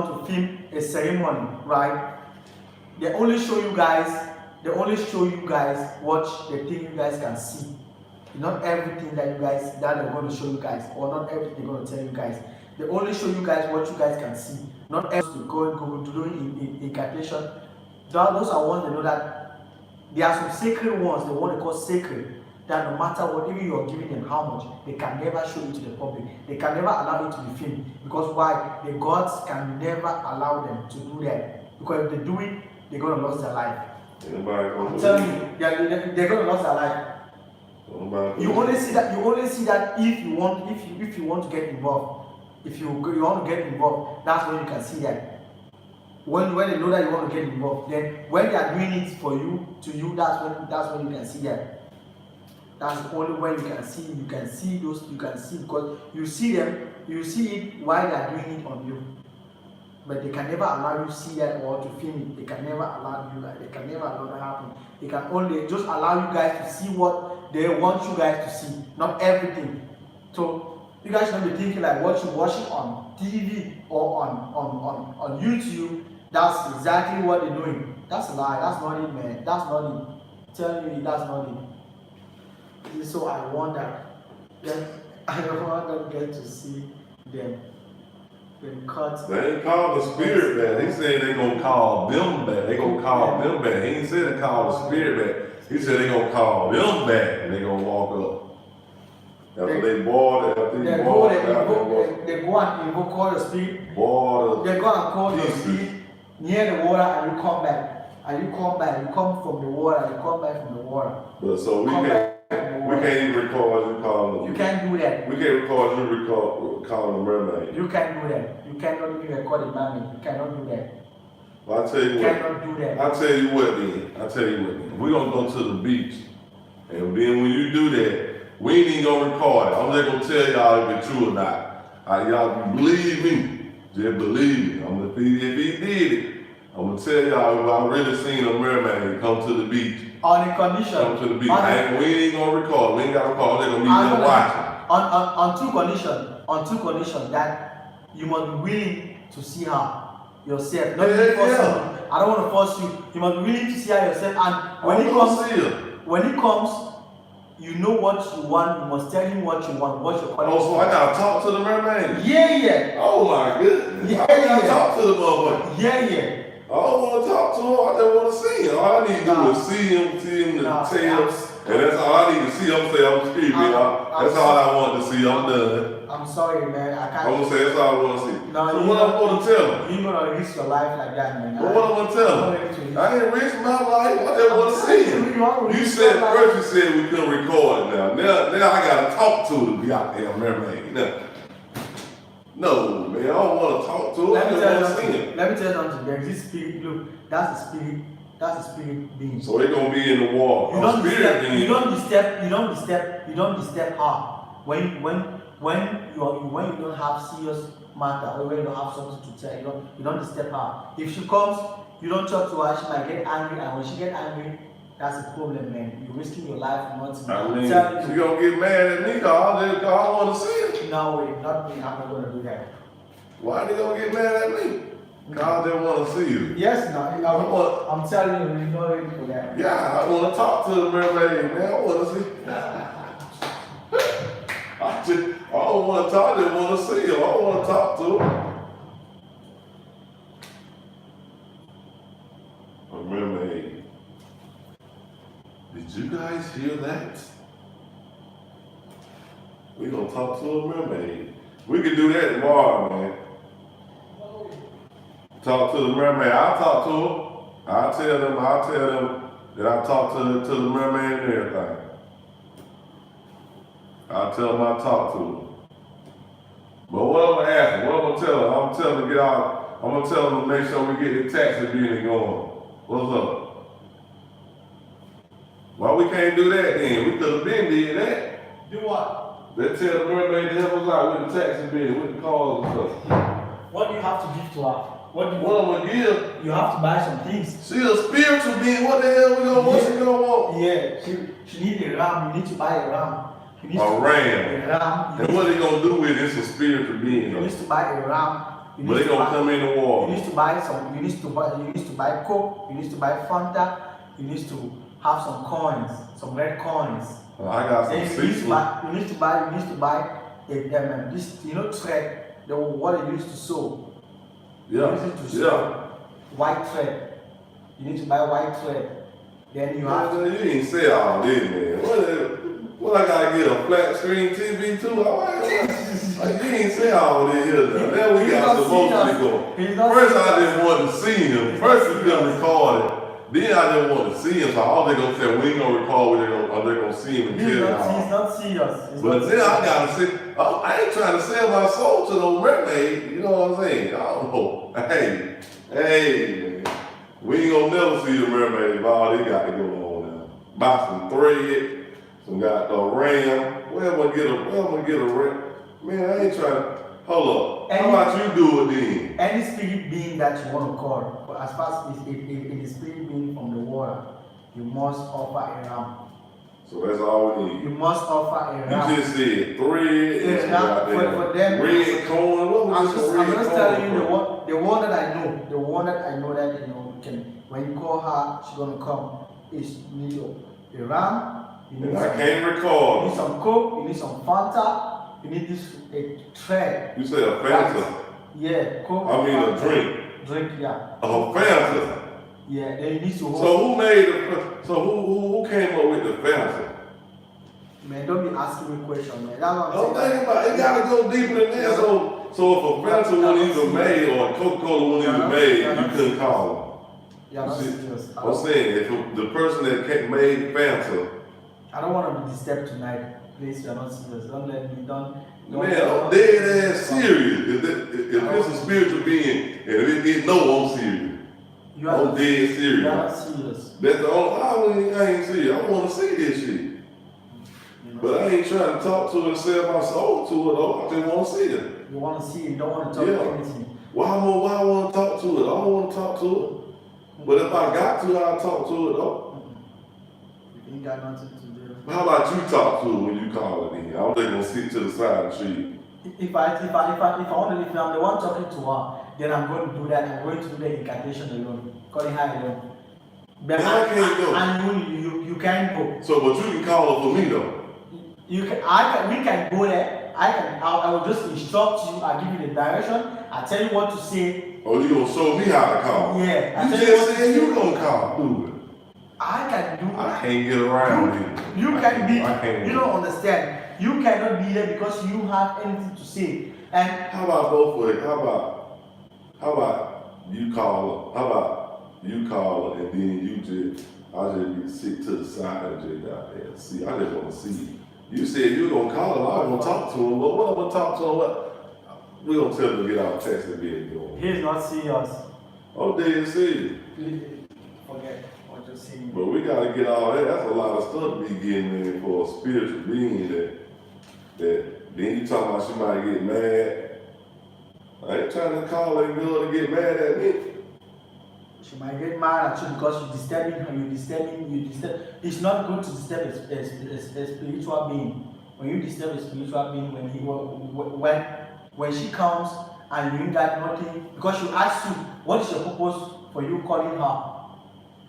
to film a ceremony, right? They only show you guys what they think you guys can see. Not everything that they're going to show you guys, or not everything they're going to tell you guys. They only show you guys what you guys can see. Not everything go to doing incantation. Those are ones they know that there are some sacred ones, the one they call sacred, that no matter what, even you're giving them how much, they can never show it to the public. They can never allow it to be filmed. Because why? The gods can never allow them to do that. Because if they do it, they're going to lose their life. I'm telling you, they're going to lose their life. You only see that if you want to get involved. If you want to get involved, that's when you can see that. When they know that you want to get involved, then when they are doing it for you, that's when you can see that. That's the only way you can see because you see it while they are doing it on you. But they can never allow you to see that or to film it. They can never allow you that. They can never allow that happen. They can only just allow you guys to see what they want you guys to see, not everything. So you guys should be thinking like what you're watching on TV or on YouTube. That's exactly what they're doing. That's a lie. That's not it, man. That's not it. I'm telling you, that's not it. So I want that. Then I want them get to see them. They ain't called the spirit back. He said they gonna call them back. They gonna call them back. He ain't said they call the spirit back. He said they gonna call them back and they gonna walk up. After they boil it, they go and invoke all the spirit. They go and call the spirit near the water and you come back. And you come back. You come from the water. You come back from the water. But so we can't even record you calling them. You can't do that. We can't record you calling the mermaid. You can't do that. You cannot even record a mermaid. You cannot do that. Well, I tell you what. Cannot do that. I tell you what then. We're gonna go to the beach. And then when you do that, we ain't even gonna record it. I'm just gonna tell y'all if it's true or not. Y'all believe me. Just believe me. If he did it, I'm gonna tell y'all if I really seen a mermaid come to the beach. On a condition. Come to the beach. We ain't gonna record. We ain't gotta record. They're gonna be there watching. On two conditions that you must be willing to see her yourself. Not force you. I don't want to force you. You must be willing to see her yourself. And when it comes, you know what you want, you must tell him what you want, what you're calling. Oh, so I gotta talk to the mermaid? Yeah. Oh my goodness. Yeah, I gotta talk to the motherfucker. Yeah. I don't want to talk to him. I just want to see him. All I need to do is see him to tell, and that's all I need to see. I'm saying I'm screaming. That's all I want to see. I'm done. I'm sorry, man. I can't. I'm gonna say that's all I want to see. No, so what I'm gonna tell him? You're gonna risk your life like that, man. Well, what I'm gonna tell him? I ain't risk my life. I just want to see him. You said first. You said we couldn't record it. Now I gotta talk to the goddamn mermaid. No, man. I don't want to talk to him. Let me tell you something. There's this spirit. Look, that's a spirit. That's a spirit being. So they're gonna be in the water. You don't disturb her. When you don't have serious matter, or when you don't have something to tell, you don't disturb her. If she comes, you don't talk to her, she might get angry, and when she get angry, that's a problem, man. You're risking your life, not me. I mean, she gonna get mad at me, cause I want to see her. No way, not me. I'm not gonna do that. Why they gonna get mad at me? Cause they want to see you. Yes, no. I'm telling you, you're not ready for that. Yeah, I want to talk to the mermaid, man. I want to see. I don't want to talk to him, I want to see him. I don't want to talk to him. A mermaid. Did you guys hear that? We're going to talk to a mermaid. We can do that tomorrow, man. Talk to the mermaid. I'll talk to them. I'll tell them that I talked to the mermaid and everything. I'll tell them I talked to them. But what I'm gonna ask them, what I'm gonna tell them? I'm telling them to get out. I'm gonna tell them to make sure we get the taxi being going. What's up? Why we can't do that then? We could have been did that. Do what? They tell the mermaid to help us out with the taxi bill, with the cars and stuff. What do you have to give to her? What I'm gonna give? You have to buy some things. She a spiritual being. What the hell we gonna want? She gonna want? Yeah, she need a ram. You need to buy a ram. A ram. A ram. And what they gonna do with it? It's a spiritual being. You need to buy a ram. But they gonna come in the water. You need to buy some. You need to buy Coke. You need to buy Fanta. You need to have some coins, some red coins. I got some seafood. You need to buy this thread. What they used to sew. Yeah. White thread. You need to buy white thread. Then you have to. You ain't say all this, man. What I gotta get a flat screen TV too? You ain't say all this here. Now we got supposed to go. First I just wanted to see him. First we done recorded. Then I didn't want to see him. So all they gonna say, we ain't gonna record. They're gonna see him and kill him. He's not serious. But then I gotta say, I ain't trying to sell my soul to no mermaid. You know what I'm saying? I don't know. Hey, man. We ain't gonna never see the mermaid if all they got to go on now. Buy some thread, some got a ram. Where am I get a ram? Man, I ain't trying. Hold up. How about you do it then? Any spirit being that you want to call, but as far as it is spirit being from the water, you must offer a ram. So that's all we need. You must offer a ram. You just said thread and for them, red corn. What was this I'm just telling you the one that I know. The one that I know that when you call her, she's gonna come. Is you need a ram. I can't record. You need some Coke. You need some Fanta. You need a thread. You say a Fanta? Yeah, Coke. I mean Fanta. a drink. Drink, yeah. A Fanta. Yeah, then you need to hold. So who made the? So who came up with the Fanta? Man, don't be asking me questions, man. That's what I'm saying. Think about it. It gotta go deeper than that. So if a Fanta wasn't even made or a Coca-Cola wasn't even made, you couldn't call them. Yeah, that's serious. I'm saying if the person that made Fanta. I don't want to be disturbed tonight. Please, you're not serious. Don't let me down. Man, I'm dead ass serious. If it's a spiritual being and if it no, I'm serious. I'm dead serious. You're not serious. That's the only I ain't serious. I want to see this shit. But I ain't trying to talk to her and sell my soul to her though. I just want to see her. You want to see it, you don't want to talk to anything. Why I want to talk to her? I don't want to talk to her. But if I got to, I'll talk to her though. You ain't got nothing to do. How about you talk to her when you call her then? I'm just gonna sit to the side of the street. If I'm the one talking to her, then I'm going to do that. I'm going to do the incantation alone, calling her alone. But And I can't go. And you can't go. So, but you can call her for me though. We can go there. I will just instruct you. I give you the direction. I tell you what to say. Oh, you gonna show me how to call? Yeah. You just said you gonna call, do it. I can do. I can't get around it. You can be. I can't. You don't understand. You cannot be there because you have anything to say. And how about both ways? How about you call her? How about you call her and then you just I just sit to the side and just out there. See, I just want to see you. You said you were gonna call her. I was gonna talk to him. But what I'm gonna talk to him? What? We gonna tell him to get our text and be going. He's not serious. Oh, they see. Forget what you're saying. But we gotta get all that. That's a lot of stuff to be getting in for a spiritual being that then you talking about she might get mad. I ain't trying to call that girl to get mad at me. She might get mad at you because you're disturbing her, you disturb. It's not good to disturb a spiritual being. When you disturb a spiritual being, when she comes and you ain't got nothing, because she asks you, what is your purpose for you calling her?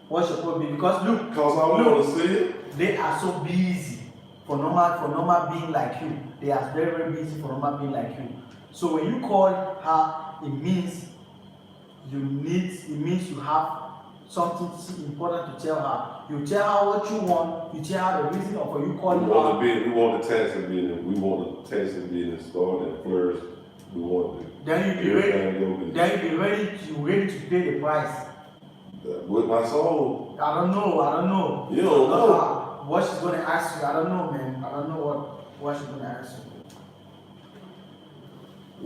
What's your purpose? Because look, because I want to see it. They are so busy for normal being like you. They are very, very busy for normal being like you. So when you call her, it means you have something important to tell her. You tell her what you want, you tell her the reason for you calling her. We want the taxing business. We want the taxing business started first. We want it. Then you be ready to pay the price. With my soul. I don't know. You don't know. What she's gonna ask you, I don't know, man. I don't know what she's gonna ask you.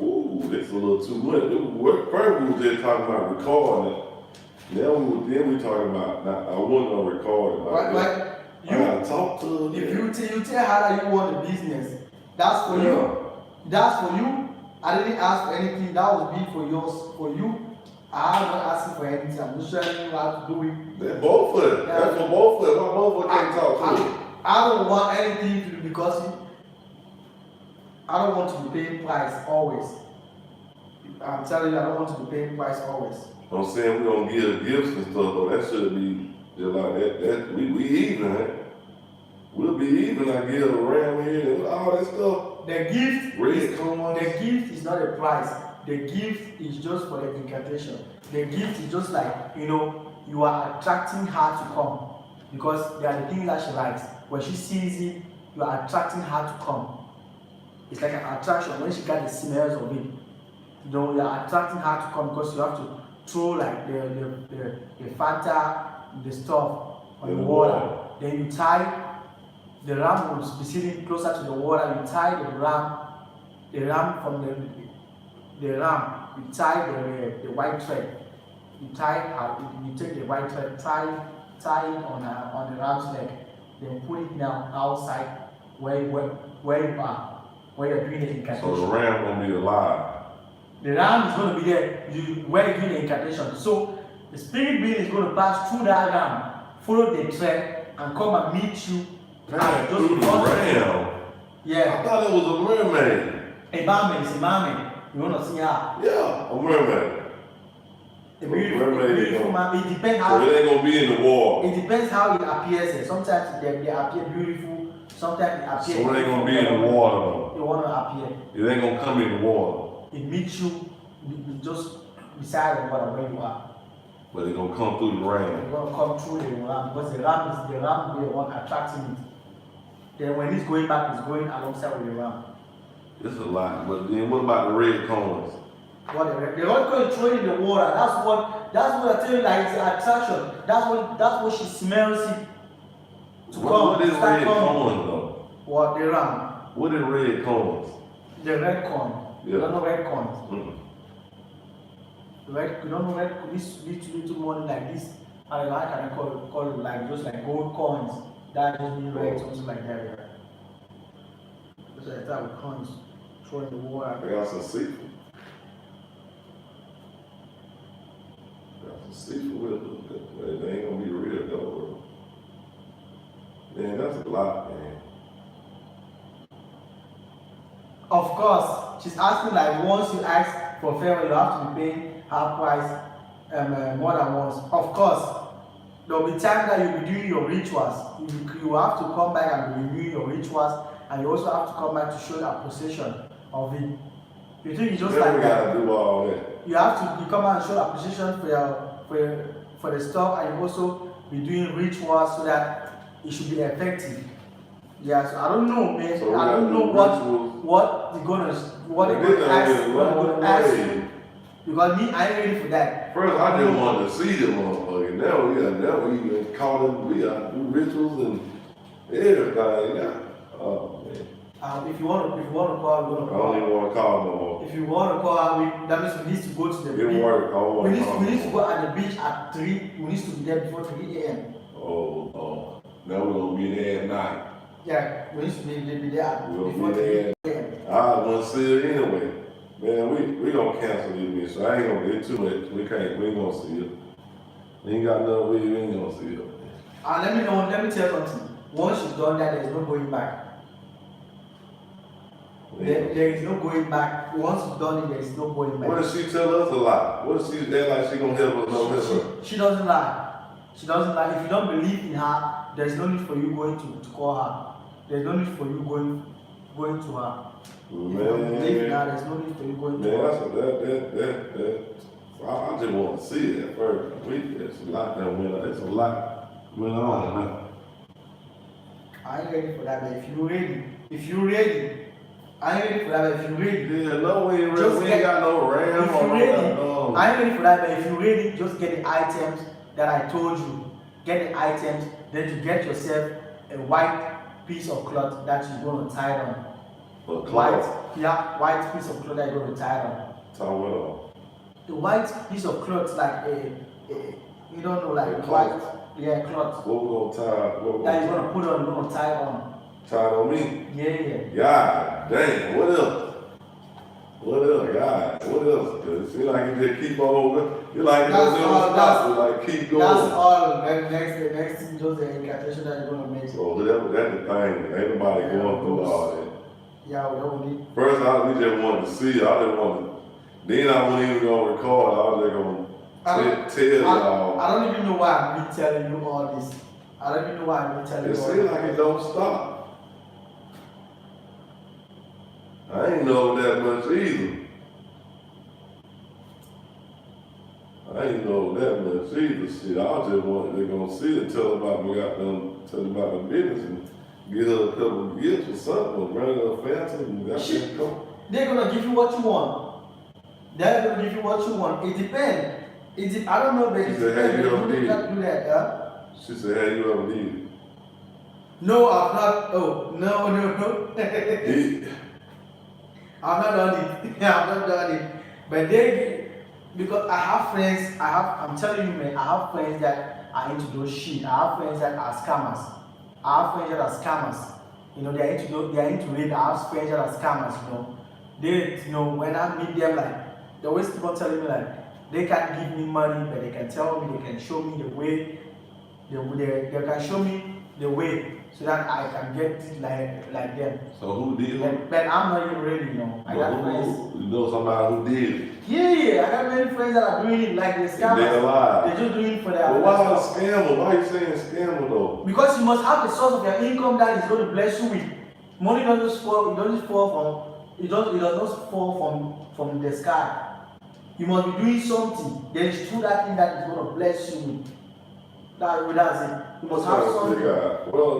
Ooh, that's a little too much. First we were just talking about recording it. Then we talking about. I wasn't gonna record it. Like you gotta talk to her. If you tell her that you want a business, that's for you. That's for you. I didn't ask for anything. That was big for yours. For you, I'm not asking for anything. I'm just showing you how to do it. That's both of it. That's for both of it. Why both of can't talk to you? I don't want anything to do because I don't want to be paying price always. I'm telling you, I don't want to be paying price always. I'm saying we're gonna give gifts and stuff, but that should be just like that. We even, right? We'll be even. I give a ram here and all that stuff. The gift is not a price. The gift is just for the incantation. The gift is just like, you are attracting her to come. Because they are the things that she likes. When she sees it, you are attracting her to come. It's like an attraction. When she got the smells of it, you are attracting her to come because you have to throw like the Fanta, the stuff on the water. Then you tie, the ram will be sitting closer to the water. You tie the ram from the ram. You tie the white thread. You take the white thread, tie it on the ram's leg, then put it down outside where you are, where you're doing the incantation. So the ram gonna be alive. The ram is going to be there where you're doing the incantation. So the spirit being is going to pass through that ram, follow the thread, and come and meet you. Through the ram? Yeah. I thought it was a mermaid. A mermaid is a mermaid. You want to see her? Yeah, a mermaid. A beautiful mermaid. It depends how. So it ain't gonna be in the water. It depends how it appears. Sometimes they appear beautiful. Sometimes it appears. So it ain't gonna be in the water though. It want to appear. It ain't gonna come in the water. It meets you just beside the water where you are. But it's gonna come through the ram. It's gonna come through the ram because the ram is the one attracting it. Then when it's going back, it's going alongside with the ram. It's a lot. But then what about the red cones? What the red coin throwing in the water? That's what I tell you. Like it's an attraction. That's what she smells it to come. What is red cones though? What the ram? What is red cones? The red corn. Yeah. You don't know red corn. Mm-mm. You don't know red this little money like this. I don't know, how can I call it like just like gold coins. That just mean red, something like that. Yeah. Just like that with coins thrown in the water. They got some seafood. Seafood with it. They ain't gonna be real though, bro. Man, that's a lot, man. Of course, she's asking like once you ask for favor, you have to be paying her price more than once. Of course, there will be time that you'll be doing your rituals. You have to come back and be renewing your rituals, and you also have to come back to show appreciation of it. You think it's just Never like that? gotta do all that. You have to come out and show appreciation for the stuff, and you also be doing rituals so that it should be effective. Yeah, so I don't know, man. So I don't know what they're gonna ask you. Because me, I ain't ready for that. First, I just wanted to see the motherfucker. Now we even call them, we do rituals and everything. Yeah. Oh man. If you want to call, we're gonna call. I don't even want to call no more. If you want to call, that means we need to go to the beach. It work. We need to go at the beach at 3. We need to be there before 3 a.m. Oh. Now we're gonna be there at night. Yeah, we need to be there We'll before be 3 a.m. I want to see it anyway. Man, we gonna cancel this bitch, so I ain't gonna get too much. We ain't gonna see it. We ain't got no, we ain't gonna see it. Let me tell you something. Once you've done that, there's no going back. There is no going back. Once you've done it, there is no going back. What if she tell us a lie? What if she act like she gonna help us? No, she doesn't lie. She doesn't lie. If you don't believe in her, there's no need for you going to call her. There's no need for you going to her. Man, if you don't believe in her, there's no need for you going to her. I just want to see it at first. There's a lot that went on. There's a lot went on now. I ain't ready for that, but if you're ready, I ain't ready for that, but if you're ready. Yeah, no, we ain't ready. We ain't got no RAM if or you're ready, no. I ain't ready for that, but if you're ready, just get the items that I told you. Get the items, then you get yourself a white piece of cloth that you're going to tie on. White piece of cloth that you're going to tie on. Tie what on? The white piece of cloth, like you don't know, like cloth. Cloth. What we gonna tie? That you're gonna put on, you're gonna tie on. Tie on me? Yeah. God damn, what else? God, what else? It seems like you just keep on. You like it don't never stop. Like keep going. That's all. The next thing, just the incantation that you're gonna make. So that's the thing. Ain't nobody going through all that. Yeah, we don't need. First, we just wanted to see it. I didn't want to. Then I wasn't even gonna record. I was just gonna tell y'all. I don't even know why I'm telling you all this. I don't even know why I'm telling you all this. It seems like it don't stop. I ain't know that much either. Shit, I just wanted to go see it, tell about the business and get her a couple of gifts or something, bring her a fancy and that's it. They're gonna give you what you want. They're gonna give you what you want. It depends. I don't know, but it depends. You can't do that, huh? She said, "Have you ever did it?" No, I've not. Oh, no. I've not done it. I've not done it. But because I have friends, I'm telling you, man, I have friends that are into those shit. I have friends that are scammers. You know, they're into it. I have friends that are scammers, you know. When I meet them, like, they always keep on telling me, like, they can't give me money, but they can tell me, they can show me the way, they can show me the way so that I can get it like them. So who did it? But I'm not even ready, I got friends. You know somebody who did it? Yeah, I got many friends that are doing it like the scammers. They're alive. They're just doing it for their. But why a scammer? Why are you saying scammer though? Because you must have the source of your income that is going to bless you with. Money doesn't fall. It does not fall from the sky. You must be doing something. There is through that thing that is going to bless you with. That's it. You must have something. Well,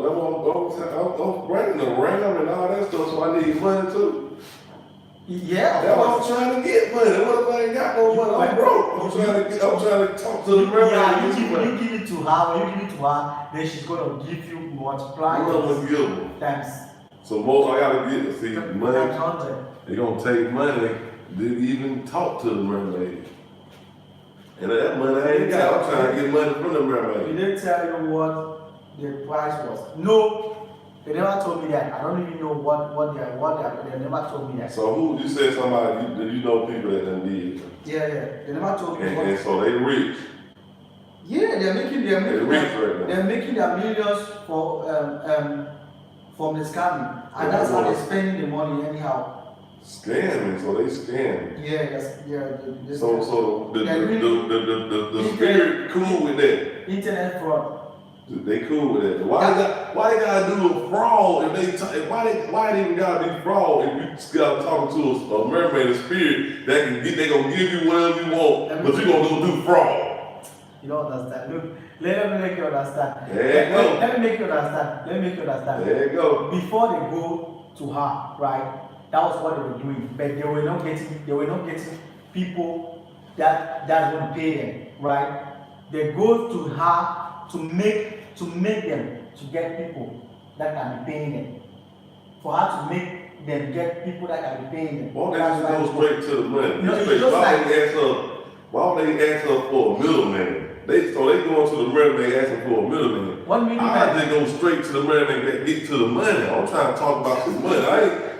I'm bringing the RAM and all that stuff, so I need money too. Yeah, of course. I'm trying to get money. What if I ain't got no money? I'm broke. I'm trying to talk to the mermaid. Yeah, you give it to her. When you give it to her, then she's gonna give you multiply. Times. So most I gotta get is see money. They're gonna take money to even talk to the mermaid. And that money I ain't got. I'm trying to get money from the mermaid. Did they tell you what the price was? No, they never told me that. I don't even know what they never told me that. So who you said somebody you know people that done did? Yeah, they never told me. And so they rich. Yeah, they're making rich right now. They're making their millions from the scamming, and that's how they're spending the money anyhow. Scamming, so they scam. Yeah. So the spirit cool with that. Internet fraud. They cool with that. Why they gotta do a fraud if why they even gotta be fraud if you got talking to a mermaid, a spirit that they gonna give you whatever you want, but you gonna go do fraud. You don't understand. Look, let me make you understand. There you go. Let me make you understand. Let me make you understand. There you go. Before they go to her, right? That was what they were doing, but they were not getting people that's going to pay them, right? They go to her to make them to get people that can be paying them. For her to make them get people that can be paying them. Why don't they just go straight to the money? No, it's just why would they ask her for a middleman? They going to the mermaid asking for a middleman. I just go straight to the mermaid that get to the money. I'm trying to talk about the money.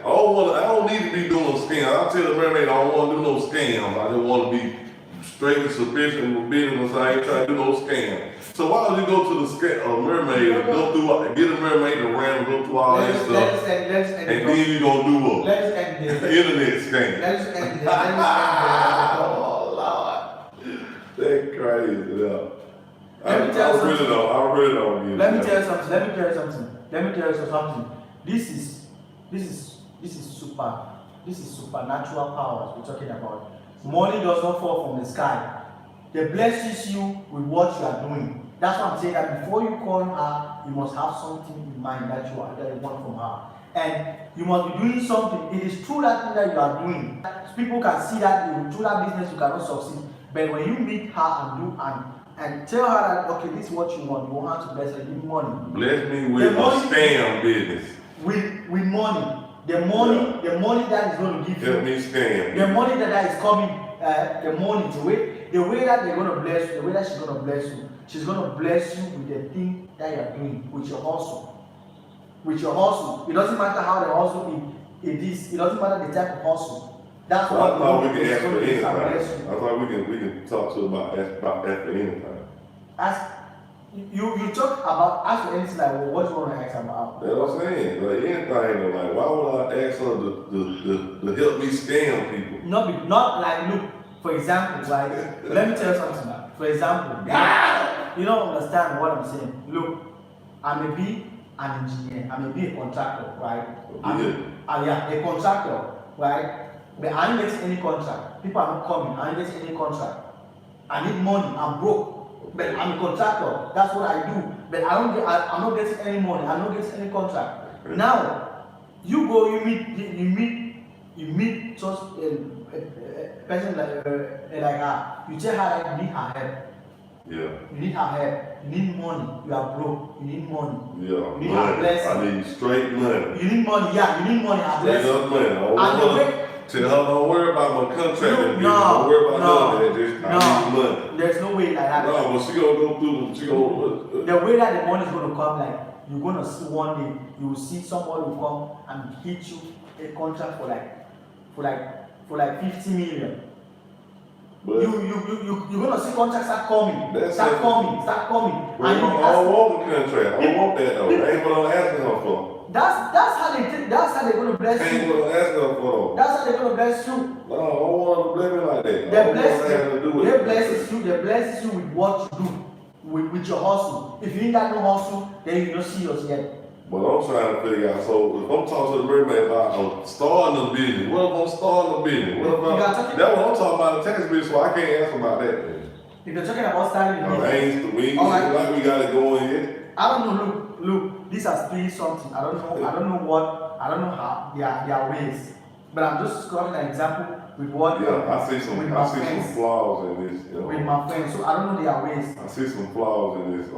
I don't need to be doing no scams. I tell the mermaid I don't want to do no scams. I just want to be straight and sufficient with business. I ain't trying to do no scam. So why don't you go to the mermaid and go through, get a mermaid to ram, go through all that stuff, and then you gonna do a internet scam? Let's end this. Oh Lord, that's crazy. Though. I really don't get it. Let me tell you something. This is supernatural powers we're talking about. Money does not fall from the sky. They blesses you with what you are doing. That's why I'm saying that before you call her, you must have something in mind that you want from her. And you must be doing something. It is through that thing that you are doing. People can see that through that business you cannot succeed. But when you meet her and tell her that, okay, this is what you want her to bless her, give money. Bless me with a scam business. With money. The money that is going to give you. Help me scam. The money that is coming, the way that they're going to bless you, the way that she's going to bless you, she's going to bless you with the thing that you're doing, with your hustle. With your hustle. It doesn't matter how the hustle is. It doesn't matter the type of hustle. That's what I thought we can ask for anything. I thought we can talk to about for anything. You talk about ask for anything like what you want to ask about. That's what I'm saying. Like anything, like why would I ask her to help me scam people? Not like look. For example, like let me tell you something. For example, you don't understand what I'm saying. Look, I may be an engineer. I may be a contractor, right? A contractor, right? But I ain't getting any contract. People are not coming. I ain't getting any contract. I need money. I'm broke. But I'm a contractor. That's what I do. But I'm not getting any money. I'm not getting any contract. Now, you go. You meet just a person like her. You tell her that you need her help. Yeah. You need her help. You need money. You are broke. You need money. Yeah. You need her blessing. I need straight money. You need money. Yeah. You need money. Her blessing. Straight up money. Tell her don't worry about my contract. Don't worry about none of that. I need money. There's no way like that. No, but she gonna go through. The way that the money is gonna come, like you're gonna see one day, you will see somebody will come and hit you a contract for like 50 million. But you're gonna see contracts start coming. Start coming. But I don't want the contract. I don't want that though. That ain't what I'm asking her for. That's how they're gonna bless you. Ain't what I'm asking her for. That's how they're gonna bless you. No, I don't want her to bless me like that. They bless you with what you do, with your hustle. If you ain't got no hustle, then you don't see yours yet. But I'm trying to figure out, so if I'm talking to the mermaid about starting a business, what if I'm starting a business? That's what I'm talking about, a tax business, so I can't ask about that. If you're talking about starting a business, we got it going yet. I don't know. Look, these are still something. I don't know how their ways. But I'm just quoting an example with what. Yeah, I see some flaws in this. You know, with my friends, so I don't know their ways. I see some flaws in this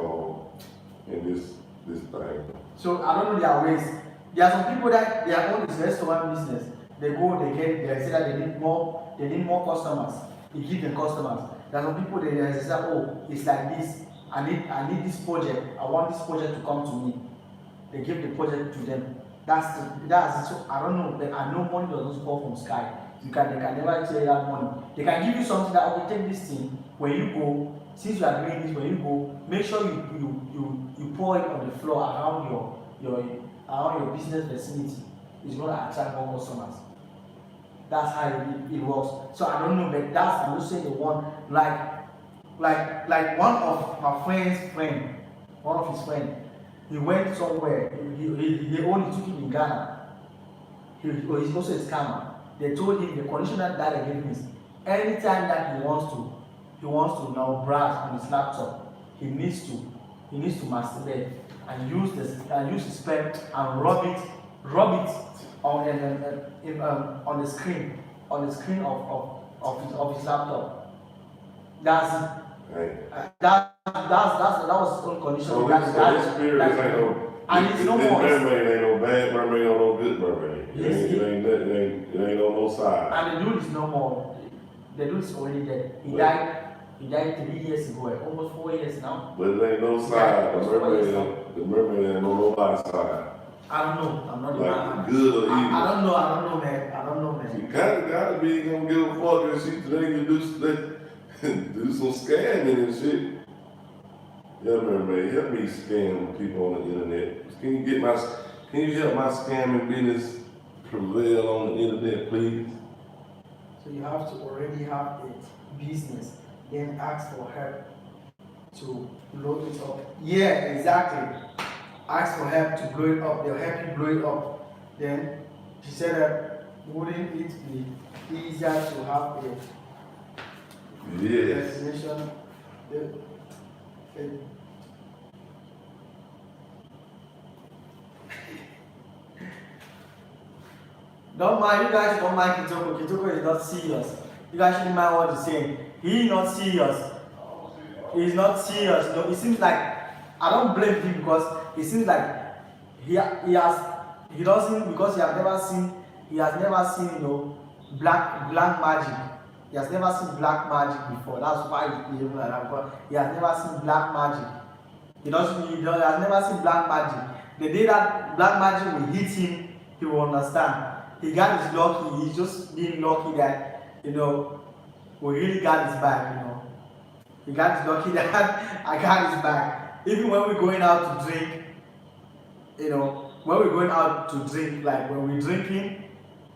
thing. So I don't know their ways. There are some people that their own is restaurant business. They say that they need more customers. They give them customers. There are some people they say, oh, it's like this. I need this project. I want this project to come to me. They give the project to them. That's it. So I don't know. But I know money doesn't fall from sky. They can never tell you that money. They can give you something that okay, take this thing. When you go, since you are doing this, when you go, make sure you pour it on the floor around your business vicinity. It's going to attract more customers. That's how it works. So I don't know, but I'm just saying the one like like one of my friend's friend, one of his friend, he went somewhere. He only took him in Ghana. He's also a scammer. They told him the condition that they gave him is anytime that he wants to now browse on his laptop, he needs to masturbate and use his pen and rub it on the screen of his laptop. That's it. Right. That was his own condition. So this spirit ain't no. And it's no this more. mermaid ain't no bad mermaid or no good mermaid. It ain't on no side. And the dude is no more. The dude is already dead. He died 3 years ago, almost 4 years now. But it ain't no side. The mermaid ain't on nobody's side. I don't know. I'm not like good or evil. I don't know, man. You kinda gotta be gonna give a fuck and shit today you do some scamming and shit. Yeah, mermaid, help me scam people on the internet. Can you help my scamming business prevail on the internet, please? So you have to already have a business, then ask for help to blow it up. Yeah, exactly. Ask for help to blow it up. They'll help you blow it up. Then she said that wouldn't it be easier to have a destination? Don't mind, you guys don't mind Kitoko. Kitoko is not serious. You guys shouldn't mind what he's saying. He is not serious. He is not serious. No, it seems like I don't blame him because it seems like he doesn't because he has never seen black magic. He has never seen black magic before. That's why he's behaving like that. Because he has never seen black magic. He has never seen black magic. The day that black magic will hit him, he will understand. He got his lucky. He's just being lucky that we really got his back. He got his lucky that I got his back. Even when we're going out to drink, like when we're drinking,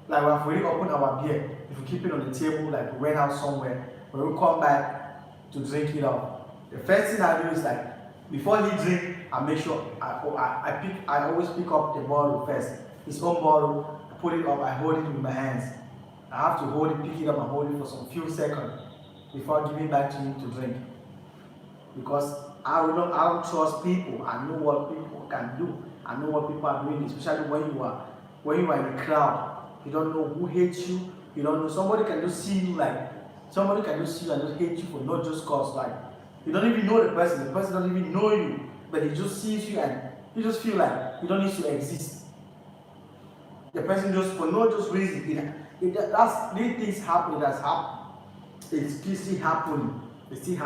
like when we already open our beer, if we keep it on the table, like we went out somewhere, when we come back to drink it up, the first thing I do is like before he drink, I make sure I always pick up the bottle first, his own bottle. Put it up, I hold it with my hands. I have to hold it, pick it up and hold it for some few seconds before giving back to him to drink. Because I don't trust people. I know what people can do. I know what people are doing, especially when you are in a crowd. You don't know who hates you. You don't know, somebody can just see you and just hate you for not just cause like you don't even know the person doesn't even know you, but he just sees you and you just feel like you don't need to exist. The person just for no just reason. These things happen. It's still happening. It's still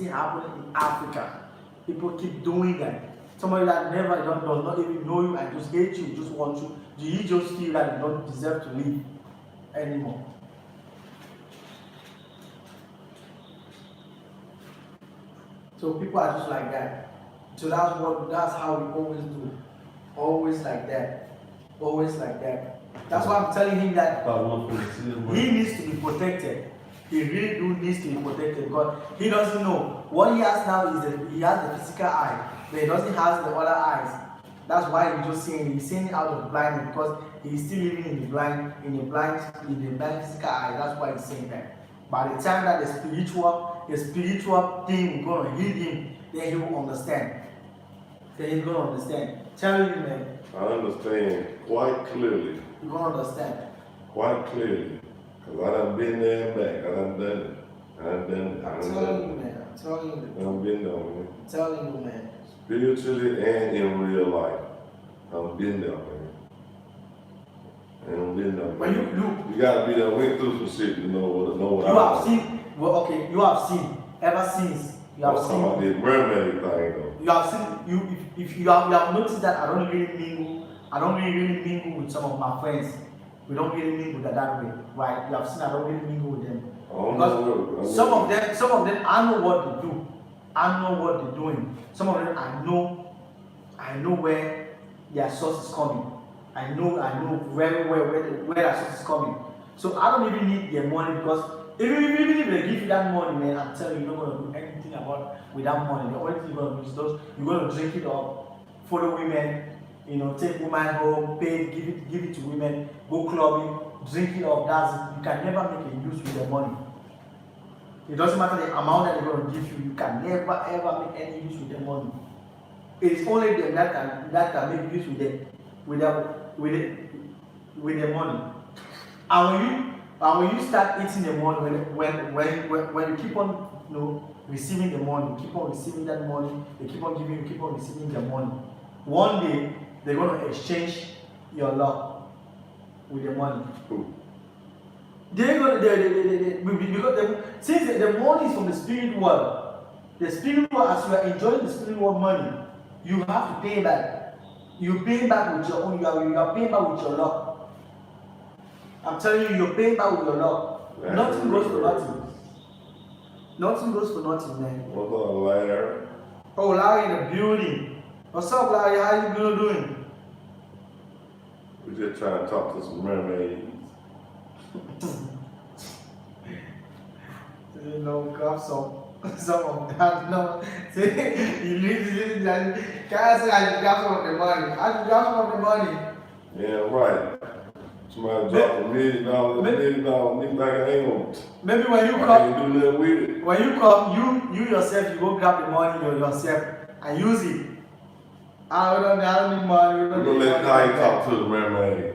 happening in Africa. People keep doing that. Somebody that does not even know you and just hate you, just want you. Do you just feel that you don't deserve to live anymore? So people are just like that. So that's how we always do. Always like that. Always like that. That's why I'm telling him that he needs to be protected. He really needs to be protected because he doesn't know. What he has now is that he has the physical eye, but he doesn't have the other eyes. That's why he's seeing it out of blindness because he's still living in the blind physical eye. That's why he's saying that. By the time that the spiritual thing will gonna heal him, then he will understand. Then he's gonna understand. Telling you, man. I understand quite clearly. You're gonna understand. Quite clearly. Because I done been there and back. I done done it. I'm telling you, man. I'm telling you. I've been there, man. I'm telling you, man. Spiritually and in real life. I've been there, man. And I've been there, man. But you gotta be there, went through some shit to know what you have seen. Well, okay, you have seen. Ever since you have seen. About this mermaid thing, though. You have seen. If you have noticed that I don't really mingle with some of my friends. We don't really mingle that way, right? You have seen I don't really mingle with them. Because some of them, I know what they do. I know what they're doing. Some of them, I know where their source is coming. I know very well where their source is coming. So I don't even need their money because Even if they give you that money, man, I'm telling you, you're not gonna do anything about with that money. The only thing you're gonna do is those you're gonna drink it up, follow women, take women home, pay, give it to women, go clubbing, drink it up. That's it. You can never make a use with the money. It doesn't matter the amount that they're gonna give you. You can never ever make any use with the money. It is only them that can make use with the money. And when you start eating the money, when you keep on receiving the money, keep on receiving that money, they keep on giving you, keep on receiving the money. One day they're gonna exchange your love with the money. They're gonna because since the money is from the spirit world, as you are enjoying the spirit world money, you have to pay back. You pay back with your own. You are paying back with your love. I'm telling you, you're paying back with your love. Nothing goes for nothing. Nothing goes for nothing, man. What's up, Larry? Oh, Larry in the building. What's up, Larry? How you doing? We're just trying to talk to some mermaids. Grab some of that. No, see, you listen. Can't say I grab some of the money. I grab some of the money. Yeah, right. Somebody drop $1 million, nigga, like I ain't gonna. Maybe when you I come, can't do nothing with it. when you come, you yourself, you go grab the money yourself and use it. I don't need money. We're gonna let Kai talk to the mermaid.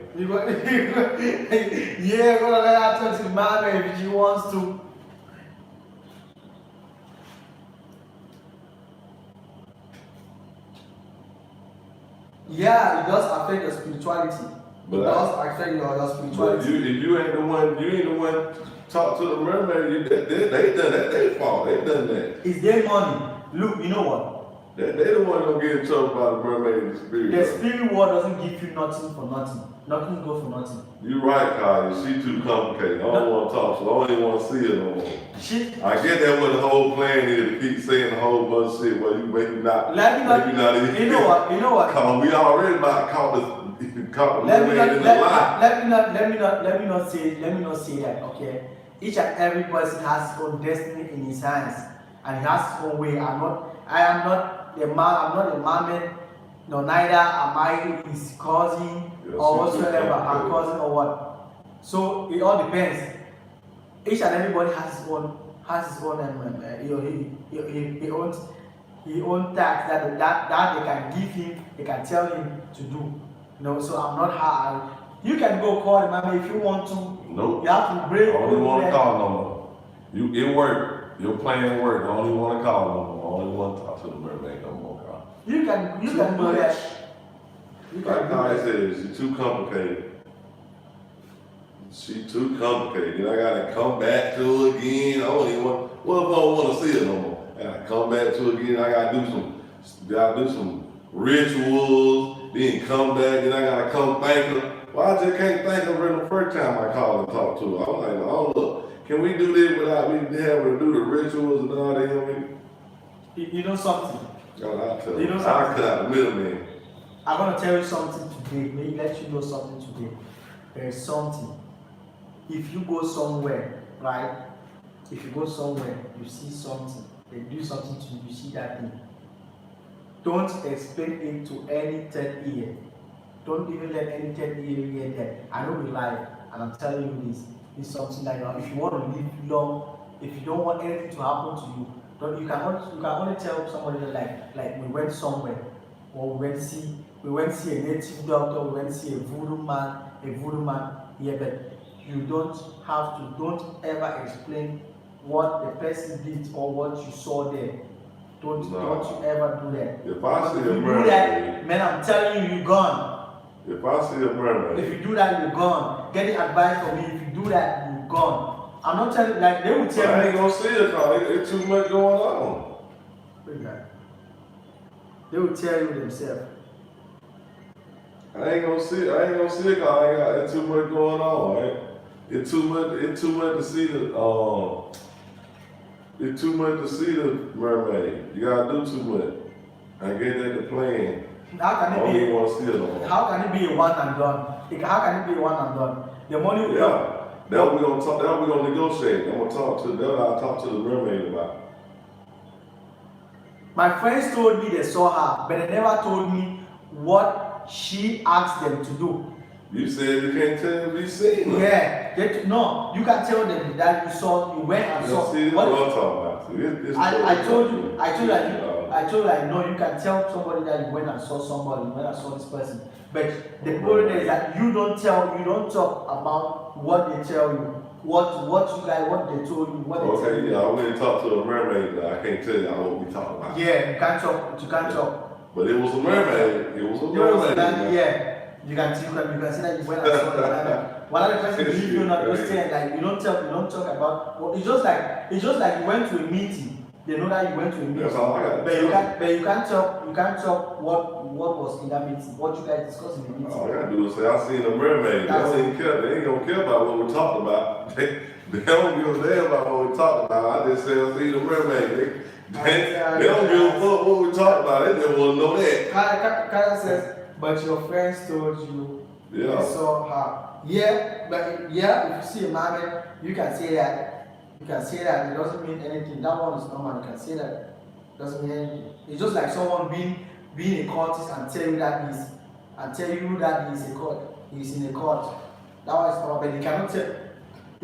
Yeah, gonna let her talk to the mermaid if she wants to. Yeah, it does affect your spirituality. It does affect your spirituality. But if you ain't the one talk to the mermaid. They done that. They fault. They done that. It's their money. Look, you know what? They the one gonna get in trouble by the mermaid in the spirit. The spirit world doesn't give you nothing for nothing. Nothing goes for nothing. You right, Kai. She too complicated. I don't want to talk. So I don't even want to see her no more. I get that what the whole plan is to keep saying a whole bunch of shit. Well, you maybe not. Even. You know what? Cause we already about caught the let mermaid in the lie. Let me not say that. Okay. Each and every person has his own destiny in his hands, and he has his own way. I am not the man. I'm not the man. No, neither am I his cousin or whatsoever. I'm cousin or what. So it all depends. Each and everybody has his own he owns tax that they can give him. They can tell him to do. So I'm not hard. You can go call him, mama, if you want to. Nope. You have to break. I don't even want to call no more. It worked. Your plan worked. I don't even want to call no more. I don't even want to talk to the mermaid no more. You can do that. Like I said, she's too complicated. She too complicated. Then I gotta come back to her again. I don't even want. What if I don't want to see her no more? I gotta come back to her again. I gotta do some rituals. Then come back. Then I gotta come thank her. Well, I just can't thank her the first time I called and talked to her. I was like, oh look, can we do this without me having to do the rituals and all that? You know something. God, I tell you, I cut out the middleman. I'm gonna tell you something today. Maybe let you know something today. There is something. If you go somewhere, right? If you go somewhere, you see something. They do something to you. You see that thing. Don't explain it to any third ear. Don't even let any third ear hear that. I know we lie, and I'm telling you this. It's something like that. If you want to live long, if you don't want anything to happen to you, you can only tell somebody that like we went somewhere, or we went see a native doctor, we went see a voodoo man. Yeah, but you don't ever explain what the person did or what you saw there. Don't you ever do that. If I see a mermaid, do that, man, I'm telling you, you're gone. If I see a mermaid, if you do that, you're gone. Get the advice from me. If you do that, you're gone. I'm not telling you, like they will tell I me. ain't gonna see it because there's too much going on. They will tell you themselves. I ain't gonna see it because there's too much going on, right? It's too much to see the mermaid. You gotta do too much. I get that the plan. How can I don't even want to see it no more. How can it be a one and done? How can it be a one and done? The money will come. That what we gonna talk. That what we gonna negotiate. I'm gonna talk to. That what I'll talk to the mermaid about. My friends told me they saw her, but they never told me what she asked them to do. You said you can't tell me seen her. Yeah, no, you can tell them that you went and saw. See, this what I'm talking about. See, I told you, no, you can tell somebody that you went and saw somebody, you went and saw this person. But the problem is that you don't talk about what they tell you, what they told you, what they tell you. Okay, yeah, I went and talked to a mermaid, but I can't tell you what we talking about. Yeah, you can't talk. But it was a mermaid. It was a mermaid. Yeah. You can see that you went and saw the one other person believe you not understand, like you don't talk about it's just like you went to a meeting. They know that you went to a meeting. That's all I got. But you can't talk what was in that meeting, what you guys discussed in the meeting. All I gotta do is say I seen a mermaid. They ain't gonna care about what we're talking about. They don't give a damn about what we're talking about. I just said I seen a mermaid. They don't give a fuck what we're talking about. They just wanna know that. Kaya says, but your friends told you they saw her. Yeah, but yeah, if you see a mermaid, you can say that. You can say that. It doesn't mean anything. That one is normal. You can say that. It doesn't mean anything. It's just like someone being a cultist and tell you that he's a court. He's in a court. That one is normal. But he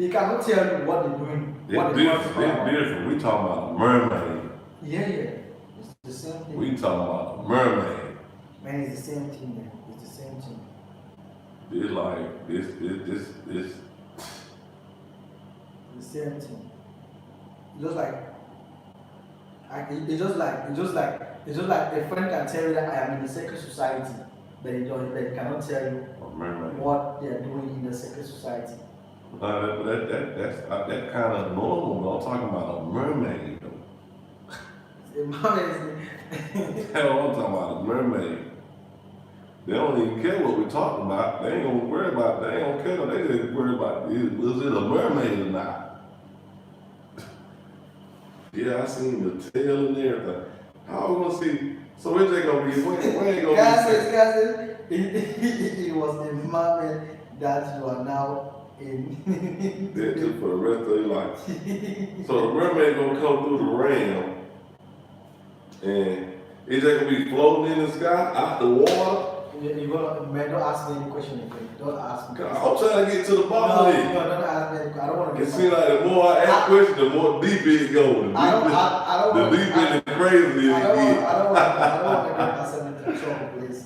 cannot tell you what they're doing. It's different. We talking about a mermaid. Yeah. It's the same thing. We talking about a mermaid. Man, it's the same thing, man. It's the same thing. It's like this. The same thing. It's just like a friend can tell you that I am in the secret society, but they cannot tell you what they are doing in the secret society. That kind of normal. But I'm talking about a mermaid. A mermaid. Hell, I'm talking about a mermaid. They don't even care what we're talking about. They ain't gonna worry about. They ain't gonna care. They just worry about was it a mermaid or not. Yeah, I seen the tail and everything. How we gonna see? So where's they gonna be? Where ain't gonna Guys, it was a mermaid that you are now in. That's just for the rest of your life. So the mermaid gonna come through the ram, and is they gonna be floating in the sky out the water? Man, don't ask me any question again. Don't ask me. I'm trying to get to the bottom of it. No, don't ask me any question. I don't want to It seems like the more I ask questions, the more deep it goes. The deeper and the crazier it gets. I don't want to get myself into trouble, please.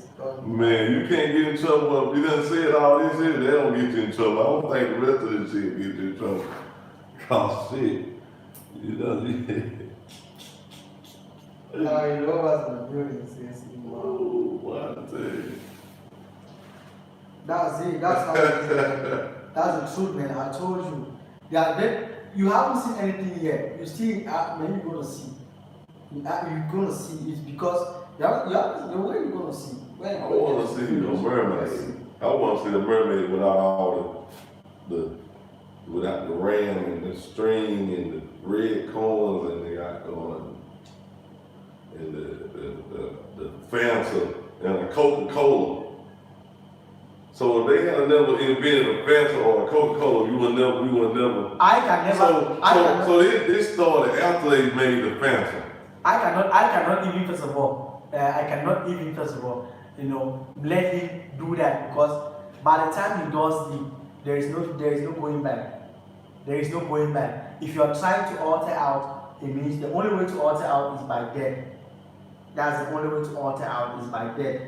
Man, you can't get in trouble. If you done said all this shit, they don't get you in trouble. I don't think the rest of this shit get you in trouble. Cause shit. You know, you know what's in the building since what I tell you. That's it. That's how it is. That's the truth, man. I told you. You haven't seen anything yet. You still, when you're gonna see. You're gonna see. It's because you have the way you're gonna see. I want to see the mermaid. I want to see the mermaid without all without the ram and the string and the red coins and they got going and the Fanta and the Coca-Cola. So if they had never invented a Fanta or a Coca-Cola, we would never. I can never. So this started after they made the Fanta. I cannot even first of all, let him do that because by the time he does there is no going back. There is no going back. If you are trying to alter out, it means the only way to alter out is by death. That's the only way to alter out is by death.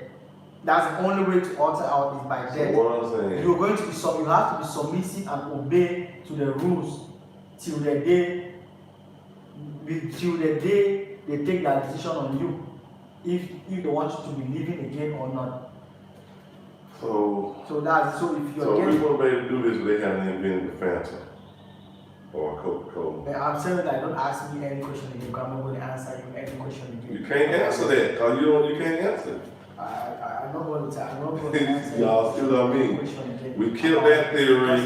That's the only way to alter out is by death. So what I'm saying, you have to be submissive and obey to the rules till the day they take that decision on you. If they want you to be living again or not. So if you're so we want to be able to do this, they haven't invented the Fanta or Coca-Cola. I'm saying that don't ask me any question again, because I'm not going to answer you any question again. You can't answer that, because you can't answer. I'm not going to answer. Y'all see what I mean? We killed that theory.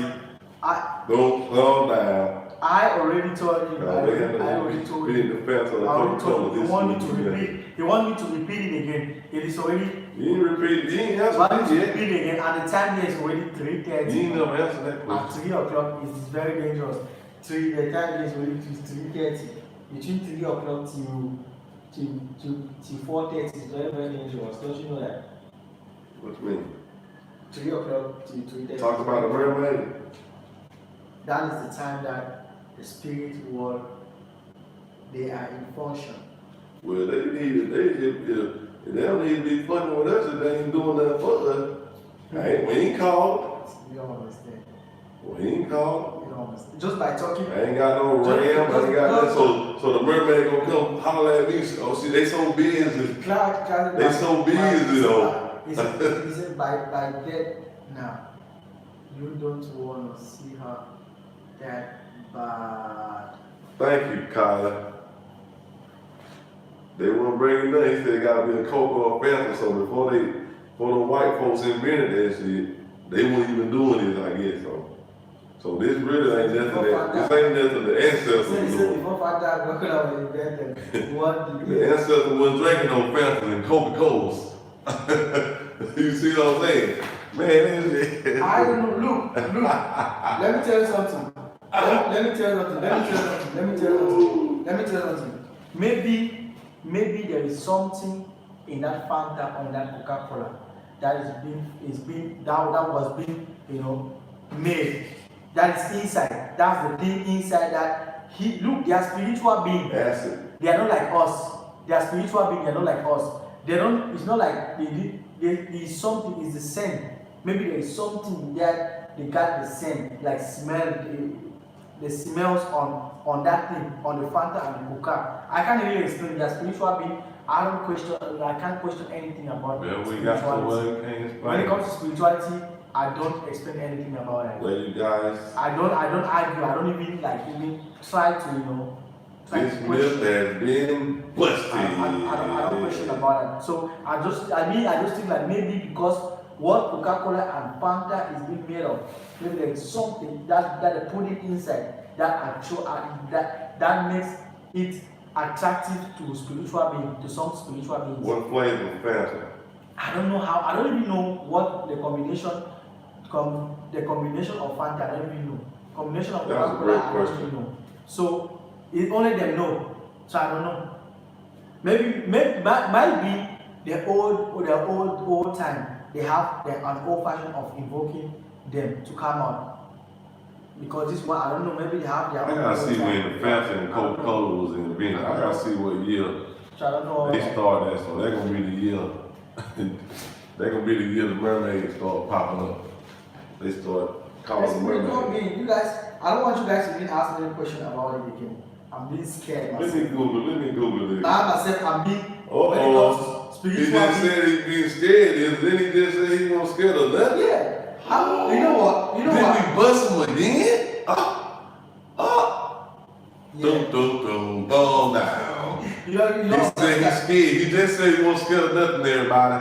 Don't slow down. I already told you. I already told you. The fans of the Coca-Cola He this want me week. to repeat. He want me to repeat it again. It is already. You ain't repeat it. You ain't answered Want me that to yet. repeat it again, and the time here is already You 3:30. ain't never answered that At question. 3 o'clock is very dangerous. The time here is already 3:30. Between 3 o'clock till 4:30 is very, very dangerous. Don't you know that? What you mean? 3 o'clock till 3:30. Talk about the mermaid. That is the time that the spirit world, they are in function. Well, they don't need to be funny with us if they ain't doing nothing for us. Hey, we ain't called. You don't understand. We ain't called. You don't understand. Just by talking. I ain't got no ram. I ain't got that. So the mermaid gonna come holler at me. Oh, see, they so busy. They so busy though. He said by that now, you don't want to see her that bad. Thank you, Kyla. They won't bring it nothing. He said it gotta be a Coke or a Fanta. So before the white folks invented that shit, they weren't even doing this, I guess. So this really ain't nothing this ain't nothing the ancestors were doing. Before Fanta was invented, what The ancestors wasn't drinking no Fantas and Coca-Colas. You see what I'm saying? Man, I don't know. Look. Let me tell you something. Let me tell you something. Maybe there is something in that Fanta or in that Coca-Cola that was being made. That is inside. That's the thing inside that they are spiritual beings. That's it. They are not like us. They are spiritual beings, they are not like us. It's not like there is something, it's the same. Maybe there is something that they got the same, like smell, the smells on that thing, on the Fanta and the Coca. I can't really explain. They are spiritual beings. I can't question anything about spirituality. When it comes to spirituality, I don't explain anything about it. Well, you guys. I don't argue. I don't even try to This myth has been busted. I don't question about it. So I just think like maybe because what Coca-Cola and Fanta is being made of, maybe there is something that they put it inside that makes it attractive to spiritual beings, to some spiritual beings. What flavor of Fanta? I don't know how. I don't even know what the combination of Fanta. I don't even know. Combination of Coca-Cola. I don't even know. So it only them know. So I don't know. Maybe might be the old time. They have an old fashion of invoking them to come out. Because this one, I don't know, maybe they have their I gotta see when the Fanta and Coca-Cola was invented. I gotta see what year they started that. So that's gonna be the year. That's gonna be the year the mermaids start popping up. They start calling the mermaids. You guys, I don't want you guys to be asking any question about it again. I'm being scared myself. Let me Google it. Now myself, I'm being when it comes to spiritual. He just said he's being scared. Then he just said he wasn't scared of nothing. Yeah. You know what? Then we bust him again? Boom down. He said he's scared. He just said he wasn't scared of nothing, everybody.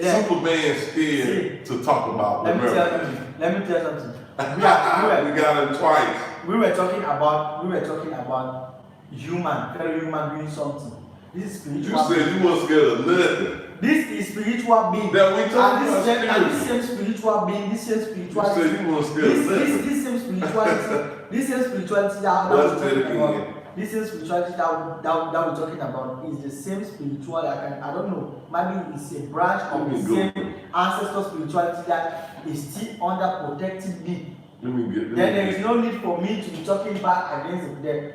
Superman scared to talk about the mermaid. Let me tell you something. We got him twice. We were talking about fellow human doing something. This is spiritual. You said you wasn't scared of nothing. This is spiritual being. That we talking about this same spiritual being, this same spirituality. You said you wasn't scared of nothing. This same spirituality, this same spirituality that we're talking about. This same spirituality that we're talking about is the same spirituality. I don't know. Maybe it's a branch of the same ancestor spirituality that is still under protecting me. Then there is no need for me to be talking back against the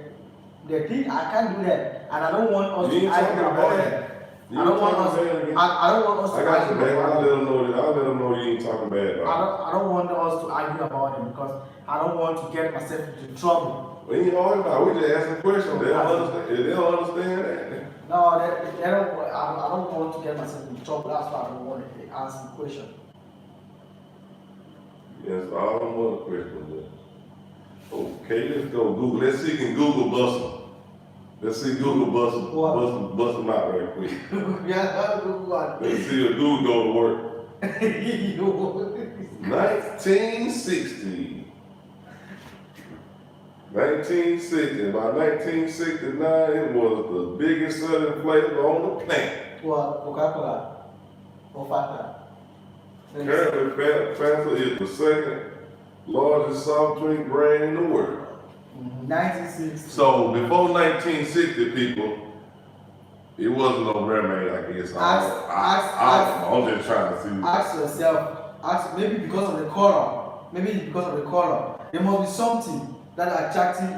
thing. I can't do that, and I don't want us to argue about it. I don't want us to argue about it. I'll let them know you ain't talking bad about it. I don't want us to argue about it because I don't want to get myself into trouble. We ain't arguing about it. We just asking questions. They don't understand that. No, they don't. I don't want to get myself into trouble. That's why I don't want to ask the question. Yes, I don't want a question. Okay, let's go Google. Let's see if we can Google bust them. Let's see Google bust them out right quick. Let's see if Google go to work. 1960. 1960. By 1969, it was the biggest selling flavor on the planet. What? Coca-Cola or Fanta? Currently, Fanta is the second largest soft drink brand in the world. 1960. So before 1960, people, it wasn't no mermaid, I guess. I'm just trying to see. Ask yourself, maybe because of the color. Maybe it's because of the color. There must be something that attracting.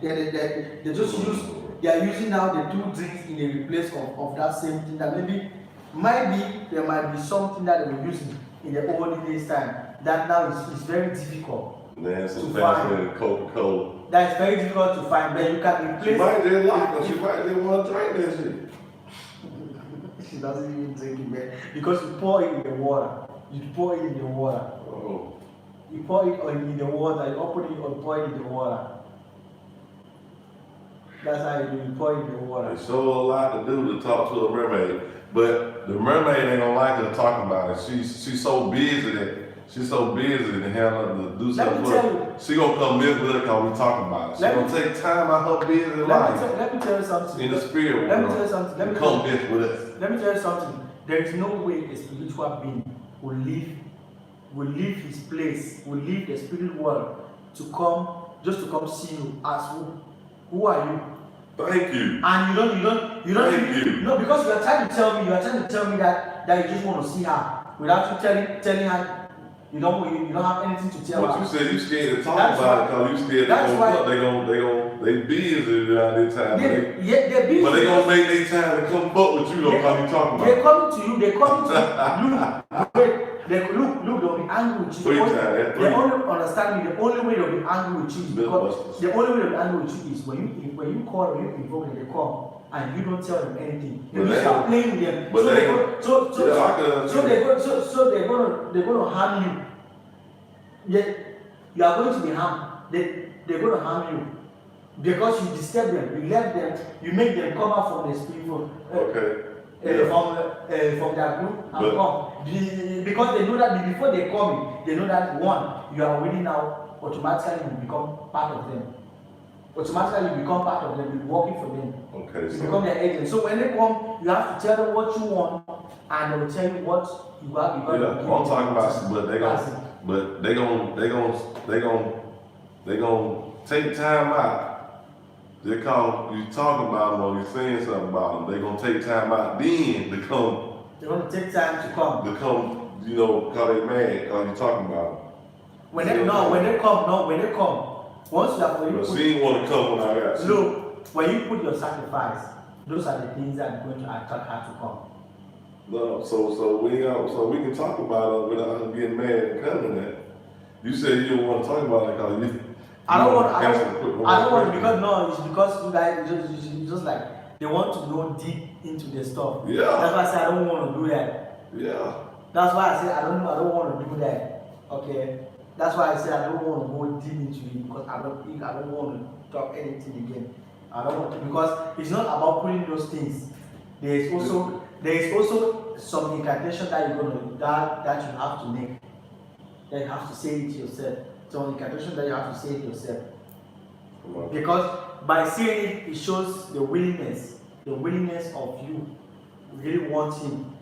They just use. They are using now the two drinks in the replace of that same thing. That maybe there might be something that they were using in the olden days time that now is very difficult. That's some faster than Coca-Cola. That's very difficult to find, but you can replace. She might just like it. She might just want to drink that shit. She doesn't even drink it, man. Because you pour it in the water. You pour it in the water. Oh. You pour it in the water. You open it or pour it in the water. That's how you do. You pour it in the water. It's so a lot to do to talk to a mermaid, but the mermaid ain't gonna like her talking about it. She's so busy that. She's so busy to handle to do something. She gonna come live with her because we talking about it. She gonna take time out her busy life. Let me tell you something. In the spirit let me tell you something. Let me come live with us. Let me tell you something. There is no way a spiritual being will leave his place, will leave the spirit world to come see you as who? Who are you? Thank you. And you don't Thank you. No, because you are trying to tell me that you just want to see her without you telling her. You don't have anything to tell. But you said you scared to talk about it because you scared they busy around this time. They're busy. But they gonna make their time to come fuck with you though, because you talking about. They're coming to you. Look, they'll be angry with you. They only understand me. The only way they'll be angry with you is because the only way they'll be angry with you is when you call, when you invoke them, they come. And you don't tell them anything. You start playing with them. So they're gonna harm you. You are going to be harmed. They're going to harm you because you disturb them. You left them. You make them come out from the spiritual. From their group and come. Because they know that before they come, they know that one, you are already now automatically you become part of them. Automatically you become part of them, you're working for them. Okay, you become their agent. So when they come, you have to tell them what you want and they will tell you what you have. I'm talking about, but they gonna take time out. They call you talking about them or you saying something about them. They gonna take time out then to come. They're gonna take time to come. Because they mad because you talking about them. When they come. Once you have she didn't want to come when I got you. Look, when you put your sacrifice, those are the things that are going to attract her to come. No, so we can talk about it without her getting mad and coming at. You said you don't want to talk about it because I don't want because no, it's because you guys just like they want to go deep into the stuff. Yeah. That's why I said I don't want to do that. Yeah. That's why I said I don't want to do that. Okay. That's why I said I don't want to go deep into it because I don't want to talk anything again. I don't want to because it's not about putting those things. There is also some incantation that you're gonna that you have to make. That you have to say it yourself. Some incantation that you have to say it yourself. Because by saying it, it shows the willingness of you really want him.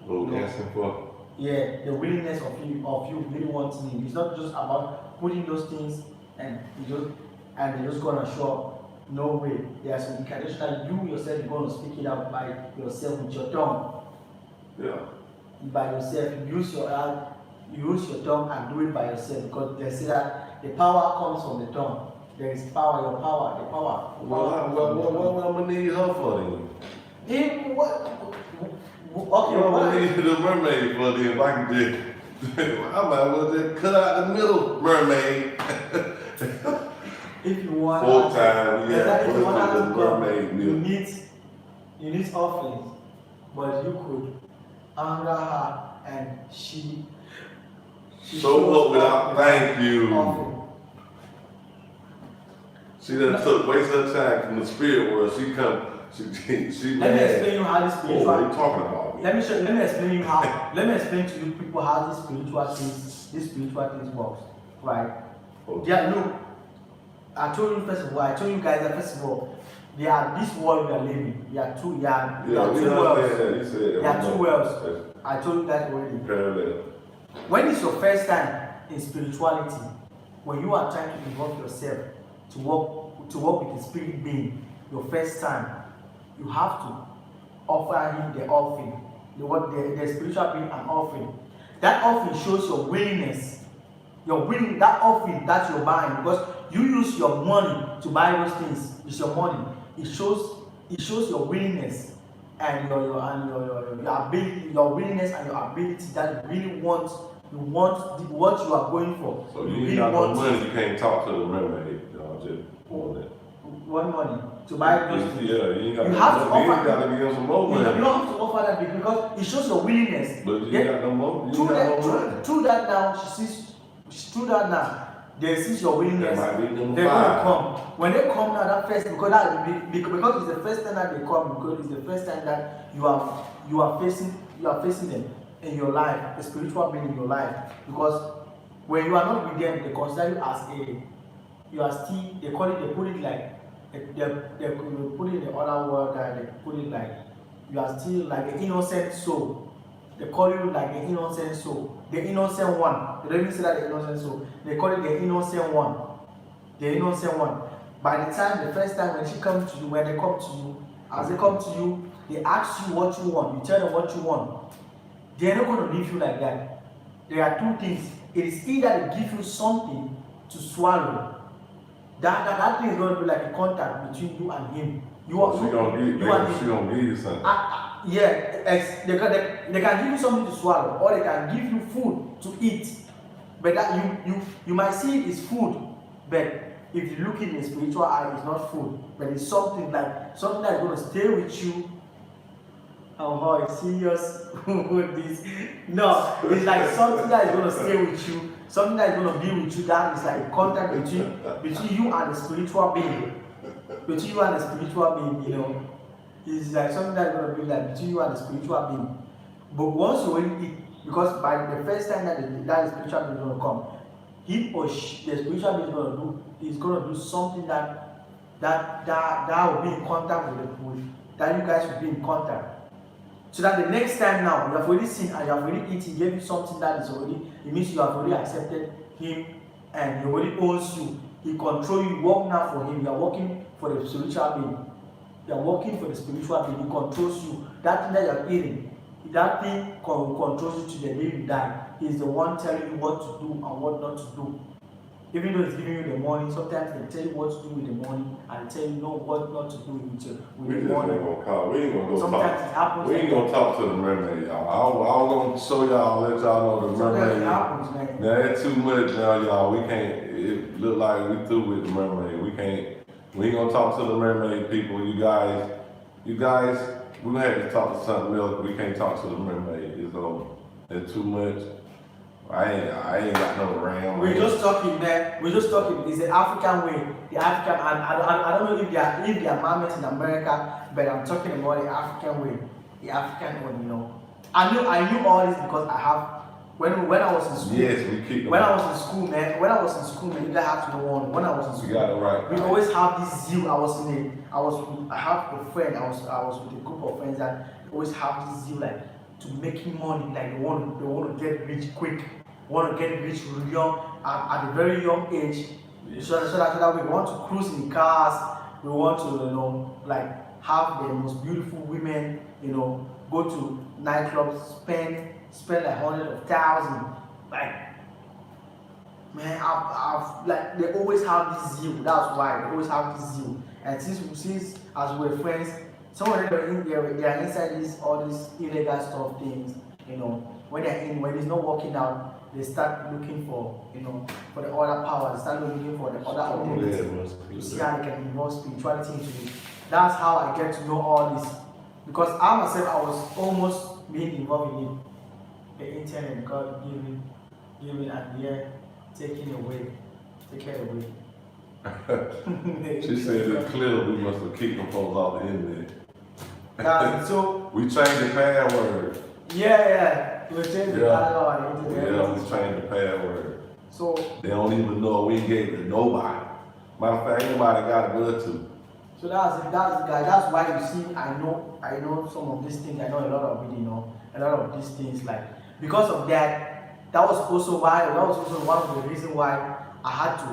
Asking for. Yeah, the willingness of you really wanting him. It's not just about putting those things and they're just gonna show up. No way. There's some incantation that you yourself you're gonna speak it out by yourself with your tongue. Yeah. By yourself, use your tongue and do it by yourself because they say that the power comes from the tongue. There is power, the power. What I'm gonna need her for then? Okay, I'm gonna need the mermaid for then. If I can just, I might as well just cut out the middle mermaid. If you want, full time, if you want the to come, mermaid you need offerings, but you could anger her and she show up without thank you. Offering. She done waste her time from the spirit world. She come. She let me explain you how this spiritual. What are you talking about? Let me explain to you people how these spiritual things works. Right? Okay. Yeah, look, I told you first of all, I told you guys that first of all, there are this world we are living. There are two, there are two worlds. There are two worlds. I told you that already. Parallel. When it's your first time in spirituality, when you are trying to involve yourself to work with the spirit being, your first time, you have to offer him the offering, the spiritual being an offering. That offering shows your willingness. Your willing, that offering that you're buying, because you use your money to buy those things. It's your money. It shows your willingness and your ability, your willingness and your ability that you really want. You want what you are going for. So you ain't got no money, you can't talk to the mermaid. Just want that. What money to buy those things? Yeah, you ain't got you have to offer. You got to give some more money. You don't have to offer that because it shows your willingness. But you ain't got no more. Through that now, through that now, they see your willingness. They're going to come. When they come now, that first because it's the first time that they come, because it's the first time that you are facing them in your life, the spiritual being in your life. Because when you are not with them, they consider you as you are still. They put it like they put it in the other world that they put it like you are still like an innocent soul. They call you like the innocent soul, the innocent one. They don't even say that the innocent soul. They call it the innocent one. The innocent one. By the time, the first time when they come to you, as they come to you, they ask you what you want. You tell them what you want. They are not going to leave you like that. There are two things. It is either they give you something to swallow. That thing is going to be like a contact between you and him. She gonna give you something. They can give you something to swallow, or they can give you food to eat. But that you might see it is food, but if you look in the spiritual eye, it's not food, but it's something that is going to stay with you. Oh, it's serious with this. No, it's like something that is going to stay with you, something that is going to be with you. That is like contact between you and the spiritual being. Between you and the spiritual being, you know, it's like something that's going to be like between you and the spiritual being. But once you already eat, because by the first time that the spiritual being is going to come, he or she, the spiritual being is going to do something that will be in contact with that you guys will be in contact. So that the next time now, you have already seen and you have already eaten, he gave you something that is already, it means you have already accepted him and he already owns you. He controls you, you work now for him, you are working for the spiritual being. You are working for the spiritual being, he controls you. That thing that you are eating, that thing controls you to the day you die. He is the one telling you what to do and what not to do. Even though he's giving you the money, sometimes they tell you what to do with the money and tell you what not to do with the money. We ain't gonna go sometimes talk. It happens. We ain't gonna talk to the mermaid, y'all. I was gonna show y'all, let y'all know the mermaid. It happens, man. Now it's too much now, y'all. We can't. It look like we through with the mermaid. We can't. We ain't gonna talk to the mermaid people. You guys. We gonna have to talk to something else. We can't talk to the mermaid. It's too much. I ain't got no ram. We're just talking, man. We're just talking. It's the African way. The African, and I don't know if they are marmots in America, but I'm talking about the African way. The African one, you know. I knew all this because I have. When I was in school. Yes, we keep. When I was in school, man. You guys have to know one. When I was in school. You got it right. We always have this zeal. I have a friend. I was with a group of friends that always have this zeal, like to making money. Like they want to get rich quick. Want to get rich young at a very young age. Yes. So that we want to cruise in cars. We want to like have the most beautiful women. Go to nightclubs, spend like hundreds of thousands. Like, man, I've like they always have this zeal. That's why they always have this zeal. And since as we're friends, some of them they are inside all these illegal stuff things. When it's not working out, they start looking for for the other power. They start looking for the other ability to see how they can involve spirituality into it. That's how I get to know all this. Because I myself, I was almost being involved in it. The internet, God giving and yeah, taken away. She said it's clear we must have kicked them folks off the internet. So we changed the password. Yeah. We changed the password. Yeah, we changed the password. So they don't even know we gave it to nobody. Matter of fact, anybody got a good too. So that's it. That's the guy. That's why you see. I know some of these things. I know a lot of it. A lot of these things. Like because of that, that was also why. That was also one of the reasons why I had to.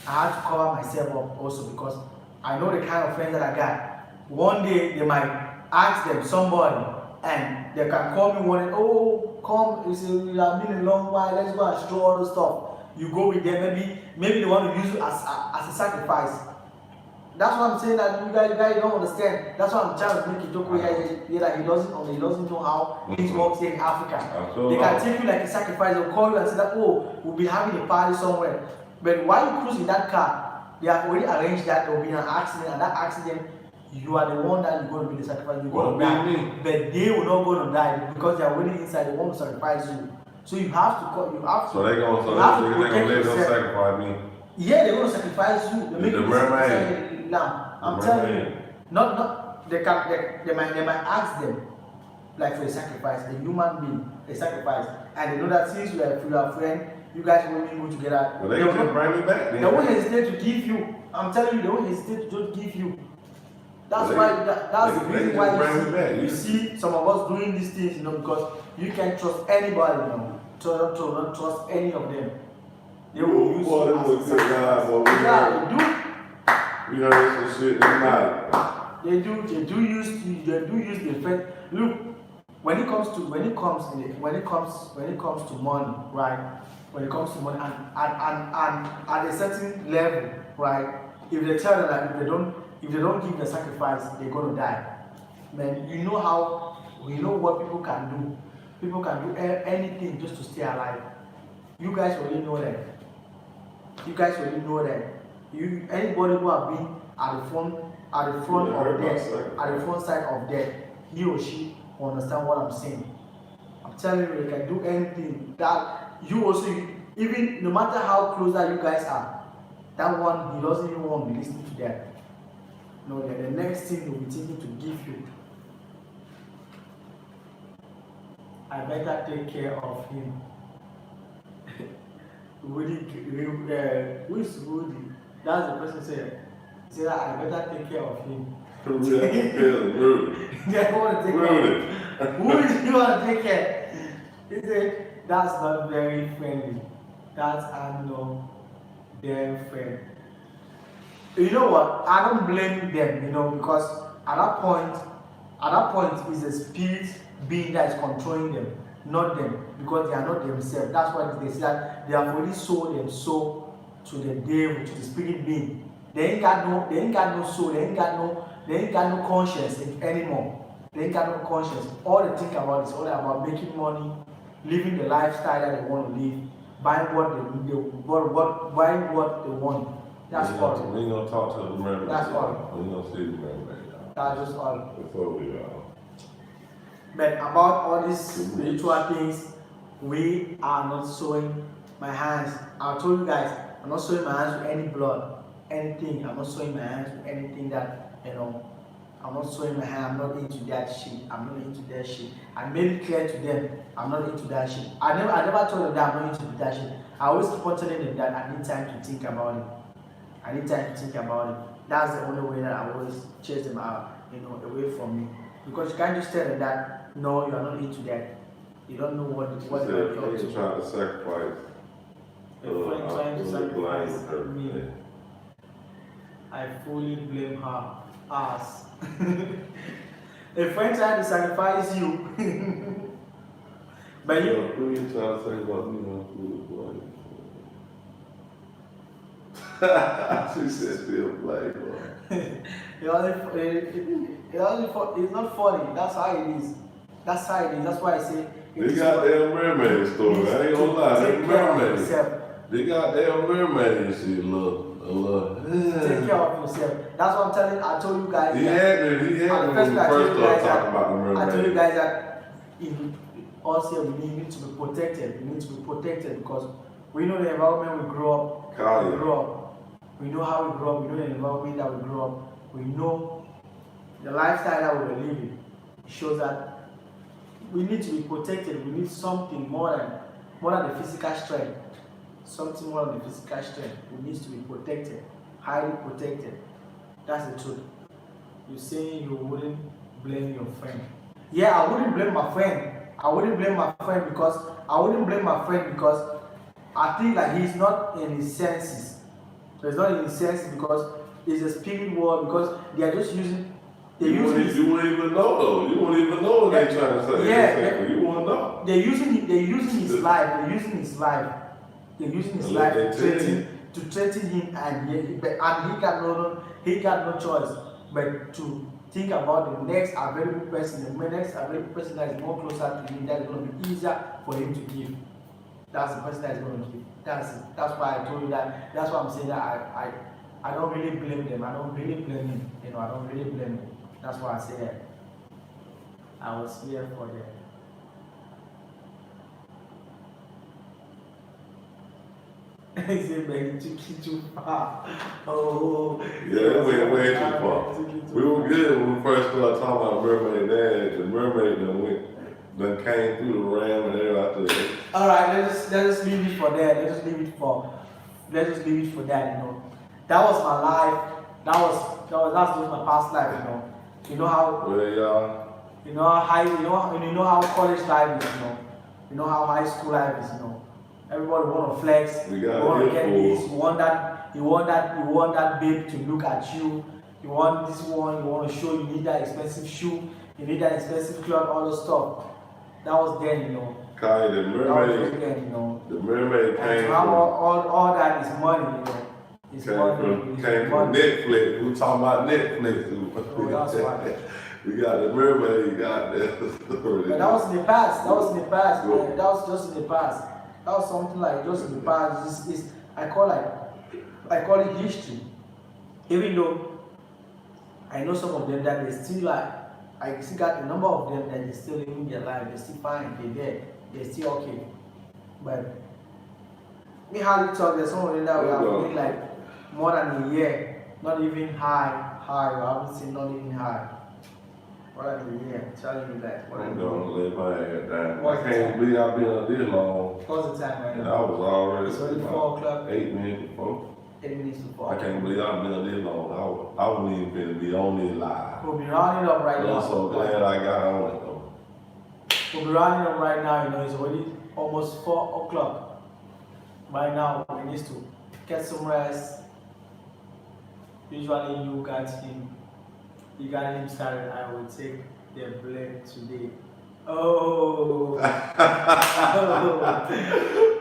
I had to cover myself up also because I know the kind of friends that I got. One day they might ask them somebody, and they can call me one. Oh, come! You have been a long while. Let's go and stroll all the stuff. You go with them. Maybe they want to use you as a sacrifice. That's what I'm saying that you guys don't understand. That's why I'm trying to make a joke here that he doesn't know how things work here in Africa. They can take you like a sacrifice. They'll call you and say that we'll be having a party somewhere. But while you cruise in that car, they have already arranged that there will be an accident, and that accident you are the one that you're going to be the sacrifice. You're going to die, but they will not going to die because they are already inside. They want to sacrifice you. So you have to call. You have to. So they're gonna let them sacrifice me. Yeah, they're going to sacrifice you. The mermaid. Now, I'm telling you, not they might ask them like for a sacrifice, a human being, a sacrifice, and they know that since you are friends, you guys will go together. Well, they can just bring me back. They won't hesitate to give you. I'm telling you, they won't hesitate to just give you. That's why. That's the reason why you see some of us doing these things, because you can't trust anybody, not trust any of them. They will use you as a sacrifice. Yeah, they do. We heard some shit tonight. They do use the friend. Look, when it comes to money, right? When it comes to money and at a certain level, right? If they tell them that if they don't give the sacrifice, they're gonna die. Man, you know what people can do. People can do anything just to stay alive. You guys already know that. Anybody who have been at the front of death, at the front side of death, he or she will understand what I'm saying. I'm telling you, they can do anything. That you also, even no matter how close that you guys are, that one he doesn't even want to be listening to that. No, the next thing he'll be thinking to give you. I better take care of him. Woody, who is Woody? That's the person said. He said, I better take care of him. They want to take care. Who is you want to take care? He said, that's not very friendly. That's no damn friend. You know what? I don't blame them, because at that point is a spirit being that is controlling them, not them, because they are not themselves. That's why they say that they have already sold them soul to the devil, to the spirit being. They ain't got no soul, they ain't got no conscience anymore. They ain't got no conscience. All they think about is all about making money, living the lifestyle that they want to live, buying what they want. That's all. We ain't gonna talk to the mermaid. That's all. We ain't gonna see the mermaid. That's just all. Before we But about all these spiritual things, we are not showing my hands. I told you guys, I'm not showing my hands with any blood, anything. I'm not showing my hands with anything that, I'm not showing my hand. I'm not into that shit. I'm not into that shit. I made it clear to them, I'm not into that shit. I never told them that I'm not into that shit. I always keep on telling them that I need time to think about it. I need time to think about it. That's the only way that I always chase them out, away from me. Because you can't just tell them that, no, you are not into that. You don't know what they're trying to sacrifice. Trying to sacrifice me. I fully blame her. Ass. A friend trying to sacrifice you. But who you trying to say about me? She said still play, boy. It's not funny. That's how it is. That's why I say. They got damn mermaid story. I ain't gonna lie. They mermaid. They got damn mermaid and shit. Look. Take care of yourself. That's what I'm telling. I told you guys. He had me when we first started talking about the mermaid. I told you guys that also we need to be protected. We need to be protected because we know the environment we grow up. We know how we grow up. We know the environment that we grow up. We know the lifestyle that we were living. It shows that we need to be protected. We need something more than the physical strength. Something more than the physical strength. We need to be protected. highly protected. That's the truth. You saying you wouldn't blame your friend. Yeah, I wouldn't blame my friend. I wouldn't blame my friend because I think like he's not in his senses. So he's not in his senses because it's a spirit world, because they are just using You wouldn't even know though. You wouldn't even know what they're trying to say. Yeah, you wouldn't know. They're using his life. They're using his life. They're using his life to threaten him, and he got no choice but to think about the next available person, the next available person that is more closer to him, that is going to be easier for him to give. That's the person that is going to give. That's it. That's why I told you that. That's why I'm saying that I don't really blame them. I don't really blame him. I don't really blame him. That's why I say that. I was here for them. He said, man, you took it too far. Oh. Yeah, that went way too far. We were good when we first started talking about Mermaid Dad. The mermaid done came through the ram and everything. Alright, let's just leave it for that. Let's just leave it for that, That was my life. That's just my past life, You know how you know how college life is, You know how high school life is, Everybody want to flex. You want to get this. You want that babe to look at you. You want this one. You want to show you need that expensive shoe. You need that expensive cloth. All the stuff. That was then, Kai, the mermaid. The mermaid came from all that is money, It's came from Netflix. We talking about Netflix. Oh, that's why. We got the mermaid. Got that. But that was in the past. That was just in the past. That was something like just in the past. I call it history. Even though I know some of them that they still I still got a number of them that they still living their life. They're still fine. They're there. They're still okay. But me hardly talk. There's some of them that we have been like more than a year, not even high. I haven't seen not even high. More than a year. Telling you that. I'm gonna lay my head down. I can't believe I've been up this long. What's the time right And now? I was already. It's already 4 o'clock. 8 minutes before. 8 minutes to 4. I can't believe I've been up this long. I wouldn't even finna be on this live. We'll be rounding up right now. I'm so glad I got on it though. We'll be rounding up right now, It's already almost 4 o'clock. Right now, we need to get some rest. Usually you got him started. I will take the blame today. Oh.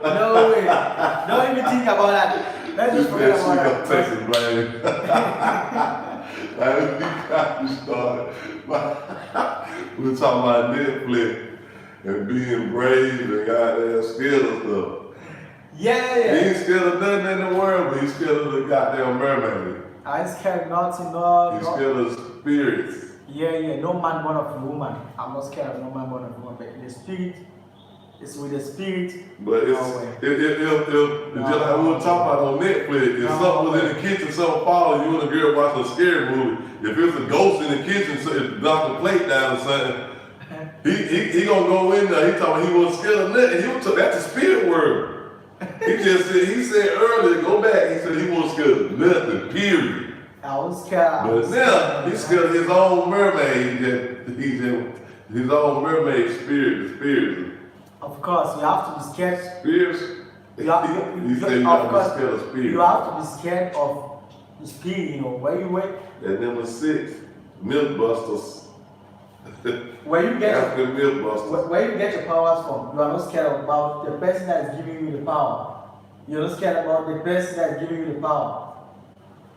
No way. Don't even think about that. Let's just forget about that. Take the blame. Like, we got to start. We're talking about Netflix and being brave and goddamn scared of stuff. Yeah. He ain't scared of nothing in the world, but he's scared of the goddamn mermaid. I ain't scared of nothing, no. He's scared of spirits. Yeah. No man born of a woman. I'm not scared of no man born of a woman, but the spirit, it's with the spirit. But it's just like we were talking about on Netflix. If something was in the kitchen, something followed you and a girl watching a scary movie. If it's a ghost in the kitchen, so if knock the plate down or something, he gonna go in there. He talking he wasn't scared of nothing. That's the spirit world. He said earlier, go back. He said he wasn't scared of nothing. Period. I was scared. But now he's scared of his own mermaid. His own mermaid spirit. The spirit. Of course, you have to be scared. Spirits. He said you have to be scared of spirits. You have to be scared of the spirit. Where you went. And number 6, Mythbusters. Where you get African Mythbusters. where you get your powers from. You are not scared about the person that is giving you the power. You're not scared about the person that is giving you the power.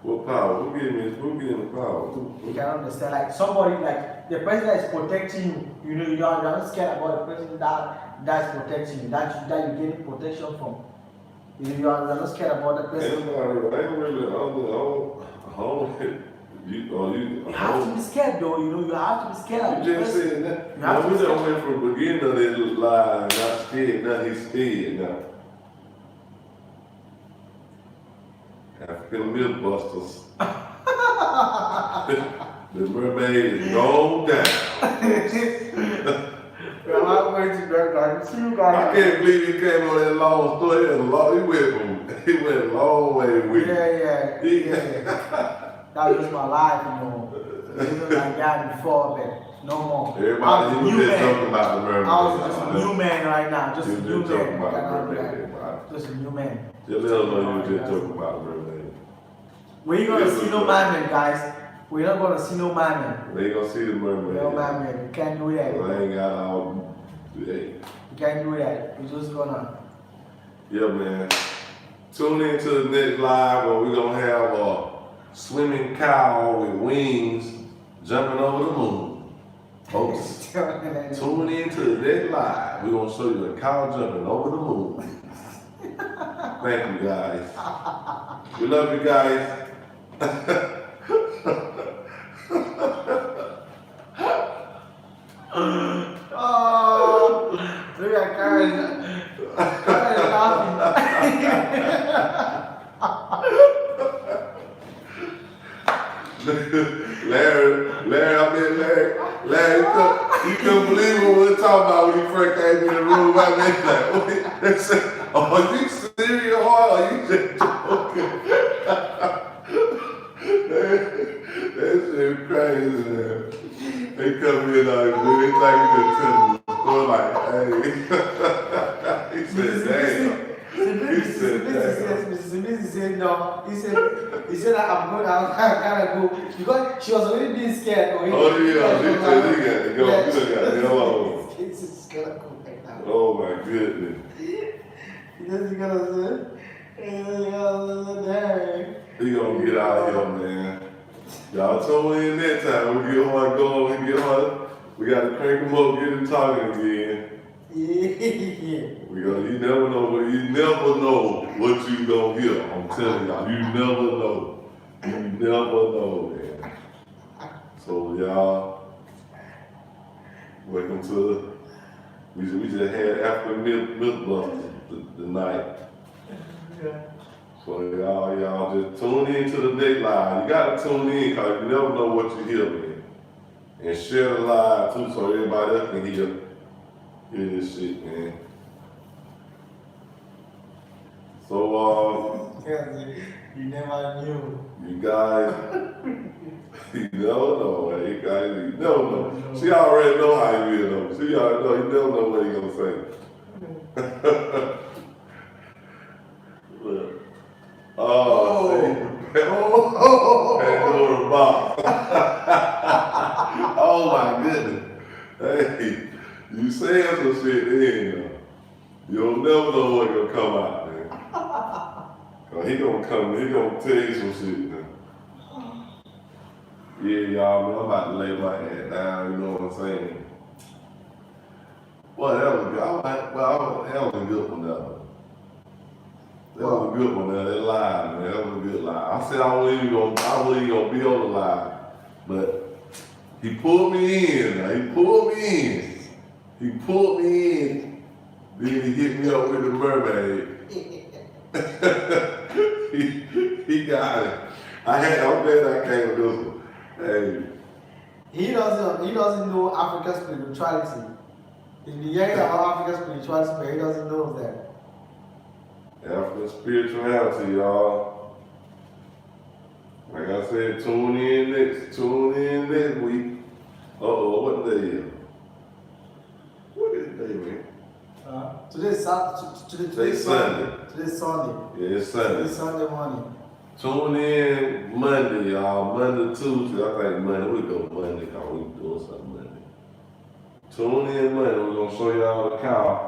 What power? Who gave him the power? You can understand, like somebody, like the person that is protecting you. You are not scared about the person that's protecting you. That you get protection from. You are not scared about the person. You have to be scared though, you have to be scared. You just said that. Now we done went from the beginning of this lie, not scared, now he's scared now. African Mythbusters. The mermaid is gone down. going to bed, guys. See you I guys. can't believe he came on that long story. He went a long way with Yeah. That was my life, Living like that before, but no more. Everybody, he was just talking about the mermaid. I was just a new man right now. Just a new talking man. about the mermaid. Just a new man. Just let us know you were just talking about the mermaid. We ain't gonna see no mermaid, guys. We're not gonna see no mermaid. They ain't gonna see the mermaid. No mermaid. We can't do that. Well, I ain't got all. Hey. We can't do that. We're just gonna. Yeah, man. Tune in to the next live where we're gonna have a swimming cow with wings jumping over the moon. Folks, tune in to the next live. We're gonna show you a cow jumping over the moon. Thank you, guys. We love you guys. Oh, look at Karen. Karen laughing. Larry, you couldn't believe what we were talking about when he first came in the room. I mean, like, wait, they said, are you serious or are you just joking? That shit crazy, man. They come in like, they think you just tell them the story like, hey. He said, damn. Mrs. Mrs. said no. He said I'm going. I gotta go because she was already being scared. Oh yeah, he said he got to go. Yeah, He got to go. He's gonna go right now. Oh my goodness. He's gonna say, He gonna get out of here, man. Y'all tune in next time. We get her going. We gotta crank him up, get him talking again. Yeah. You never know what you gonna hear. I'm telling y'all, you never know. You never know, man. So y'all, welcome to we just had African Mythbusters tonight. Yeah. So y'all just tune in to the next live. You gotta tune in because you never know what you hear, man. And share the live too so everybody else can hear this shit, man. So you never knew. you guys, you never know, man. You guys, you never know. She already know how you feel, though. She already know. You never know what he gonna say. Look. Pandora box. Oh my goodness. Hey, you saying some shit then, you'll never know what's gonna come out, man. He gonna tell you some shit, man. Yeah, y'all, man, I'm about to lay my head down, you know what I'm saying? Well, that was good. That was a good one, though. That was a good one, man. That live, man. That was a good live. I said I wasn't even gonna be on the live, but he pulled me in. Now. He pulled me in. Then he hit me up with the mermaid. he got it. I'm glad I came with this one. Hey. He doesn't know African spirituality. He's been hearing about African spirituality, but he doesn't know that. African spirituality, y'all. Like I said, tune in next week. What day is it? What is the day, man? Today's Sunday. Today's Sunday. Today's Sunday. Yeah, it's Sunday. Today's Sunday morning. Tune in Monday, y'all. Monday, Tuesday. I think Monday. We go Monday because we doing something Monday. Tune in Monday. We're going to show y'all the cow.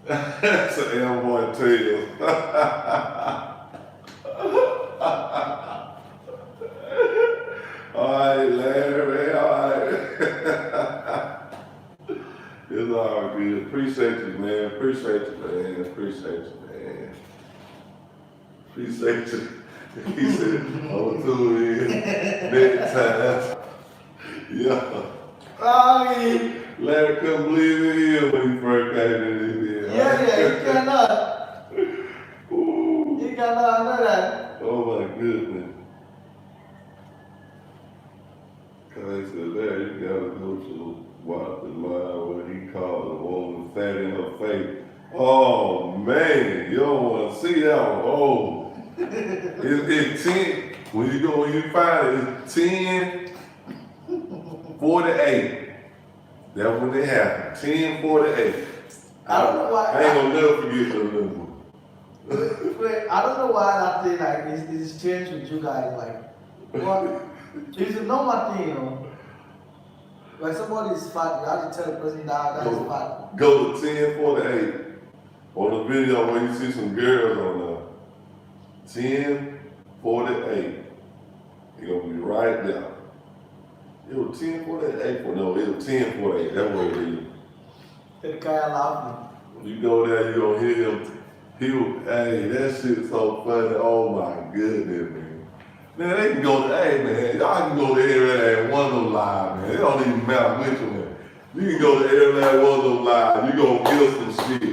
That's an M1 tail. All right, Larry, all right. It's all good. Appreciate you, man. Appreciate you. He said, I'm tune in next time. Yeah. Bye. Larry couldn't believe it here when he first came in here. Yeah, he cannot. Ooh. He cannot, I know that. Oh my goodness. Cause they said, Larry, you gotta go to watch the line where he called the woman fat in her face. Oh man, you don't want to see that one. Oh, it's 10. When you find it, it's 10:48. That's when it happened. 10:48. I don't know why. I ain't gonna never forget the number. Wait, I don't know why that thing like is changed with you guys. Like, what? It's a normal thing, you know. When somebody is fat, you have to tell the person that is fat. Go to 10:48 on the video where you see some girls on there. 10:48. You're gonna be right there. It was 10:48. No, it was 10:48. That's what it is. The guy laughing. You go there, you gonna hear him. Hey, that shit's so funny. Oh my goodness, man. Man, they can go to, hey man, y'all can go to every last one of them live, man. It don't even matter which one. You can go to every last one of them live. You gonna hear some shit.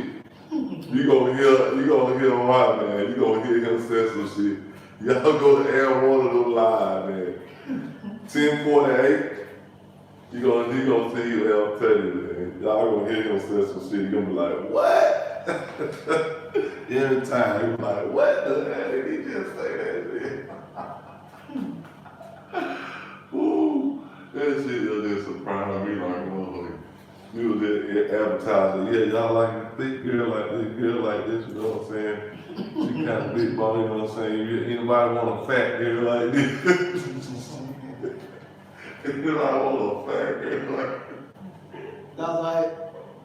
You gonna hear him right, man. You gonna hear him say some shit. Y'all go to every one of them live, man. 10:48. You gonna see him tell you, man. Y'all gonna hear him say some shit. You gonna be like, what? Every time you be like, what the hell did he just say that shit? Ooh, that shit just surprised me like motherfucker. You was there advertising, yeah, y'all like a thick girl like this, you know what I'm saying? She kind of big bone, you know what I'm saying? Anybody want a fat girl like this? Anybody want a fat girl like this? That's why,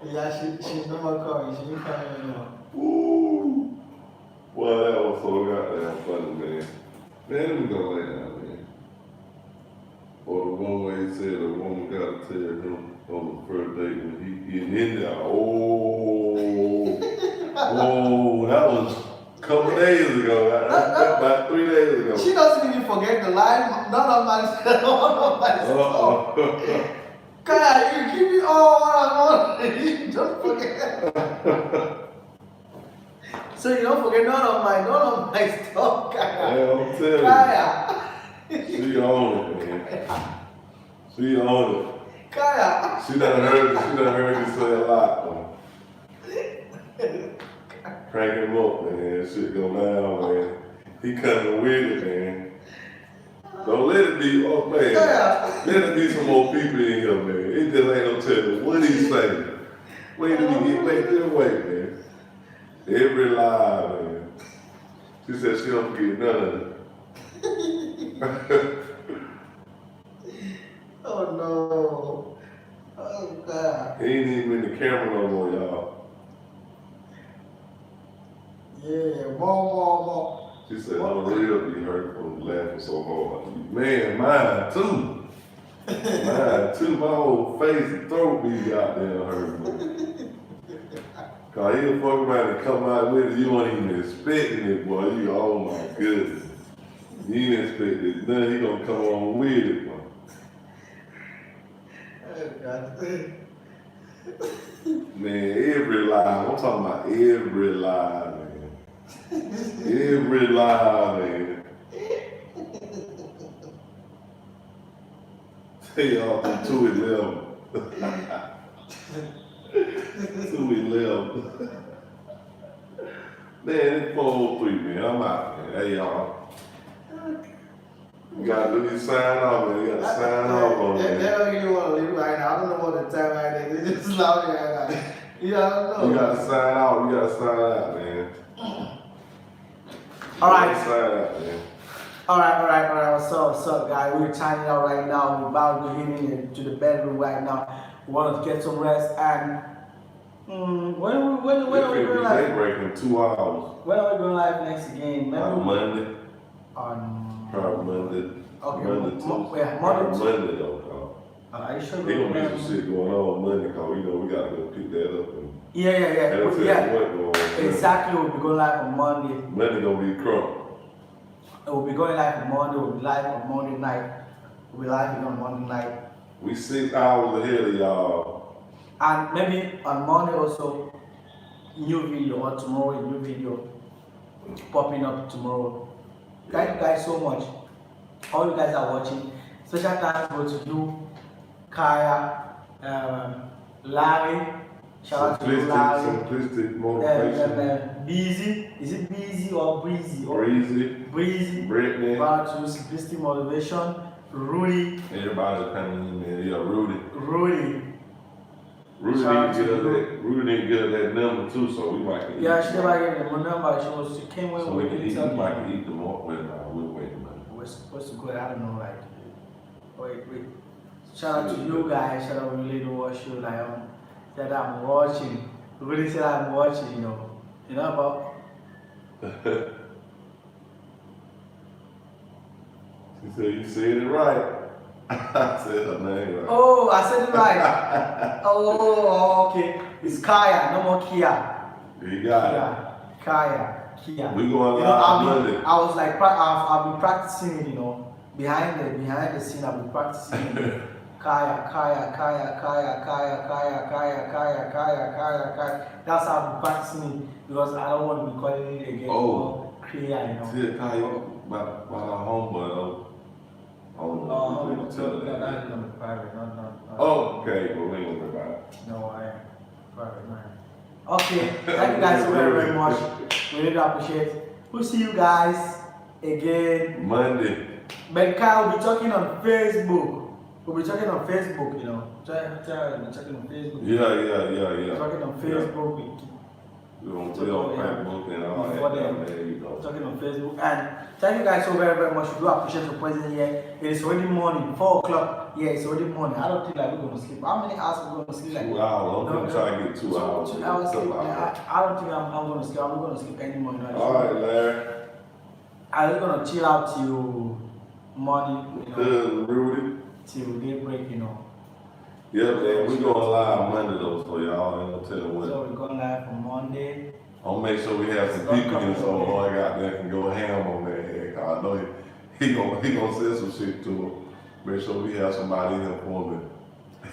yeah, she's no more coming. She ain't coming anymore. Ooh. Well, that was so goddamn funny, man. Man, let me go lay down, man. Or the one way he said a woman got to tell him on the first date when he getting in there. Oh, that was a couple days ago. About 3 days ago. She doesn't even forget the line. None of my stuff. God, you give me all what I want. You don't forget. So you don't forget none of my stuff, Kaya. Yeah, I'm telling Kaya. you. She on it, man. She on it. Kaya. She done heard you say a lot, man. Crank him up, man. Shit go down, man. He coming with it, man. Don't let it be, oh man. Yeah. Let it be some more people in here, man. It just ain't no telling what he saying. Wait till he get back there, wait, man. Every lie, man. She said she don't forget none of it. Oh no. Oh God. He ain't even in the camera no more, y'all. Yeah, more. She said, I'm real be hurt from laughing so hard. Man, mine too. Mine too. My whole face and throat be goddamn hurt, man. Cause he'll fuck around and come out with it. You weren't even expecting it, boy. You, oh my goodness. You ain't expecting nothing. He gonna come on with it, boy. Oh God. Man, every lie. I'm talking about every lie, man. Every lie, man. Tell y'all from 211. 211. Man, it's 403, man. I'm out, man. Hey, y'all. You gotta do this sign off, man. You gotta sign off on They that. don't really want to leave right now. I don't know what the time right now. They just loud right now. You don't know. You gotta sign out. You gotta sign out, man. All right. You gotta sign out, man. All right. What's up, guys? We're signing out right now. We're about to get into the bedroom right now. We want to get some rest and when are we going live? They break in 2 hours. When are we going live next again? Maybe Monday. Probably Monday. Okay. Monday, Tuesday. Monday. Monday, though. Are you sure? They gonna be some shit going on Monday, cause we gotta go pick that up. And Yeah. that'll tell you what going on. Exactly. We'll be going live on Monday. Monday gonna be crunk. We'll be going live on Monday. We'll be live on Monday night. We'll be live on Monday night. We 6 hours ahead of y'all. And maybe on Monday also, new video, or tomorrow, new video popping up tomorrow. Thank you guys so much. All you guys are watching. Special thanks go to you, Kaya, Larry. Shout out to you, Larry. Simplistic motivation. Busy. Is it busy or breezy? Breezy. Brittany. Shout out to Simplistic Motivation. Rudy. Everybody's coming in there. Yeah, Rudy. Rudy didn't get that number too, so we might get. Yeah, she never gave me the number. She came with so we might eat them up when we're waiting. We're supposed to go. I don't know, like. Wait. Shout out to you guys. Shout out to Lady Watch you. Like, said I'm watching. Really said I'm watching. You know about. She said you said it right. I said her name right. Oh, I said it right. Oh, okay. It's Kaya, no more Kia. You got it. Kia. We going live Monday. I was like, I'll be practicing it, behind the scene. I'll be practicing it. Kaya. That's how I'll be practicing it because I don't want to be calling it again. Oh, Kia, See, Kaya, my homeboy. No, that is not private. Not. Oh, okay, well, we ain't gonna worry about it. No, I am private man. Okay, thank you guys so very much. We really appreciate it. We'll see you guys again Monday. But Kyle will be talking on Facebook. We'll be talking on Facebook, Try to be talking on Facebook. Yeah. Talking on Facebook. We're on Facebook and all that. Talking on Facebook. And thank you guys so very, very much. We do appreciate your presence here. It is already morning, 4 o'clock. Yeah, it's already morning. I don't think like we're going to sleep. How many hours are we going to sleep? 2 hours. I'm going to try to get 2 hours. 2 hours sleep. I don't think I'm going to sleep. I'm not going to sleep anymore. All right, Larry. I'm just going to chill out till morning. Rudy. Till daybreak, Yeah, man, we're going live Monday though, so y'all ain't gonna tell them what. So we're going live on Monday. I'll make sure we have some people in so I got that can go ham on that head. Cause I know he gonna say some shit to him. Make sure we have somebody in here for me.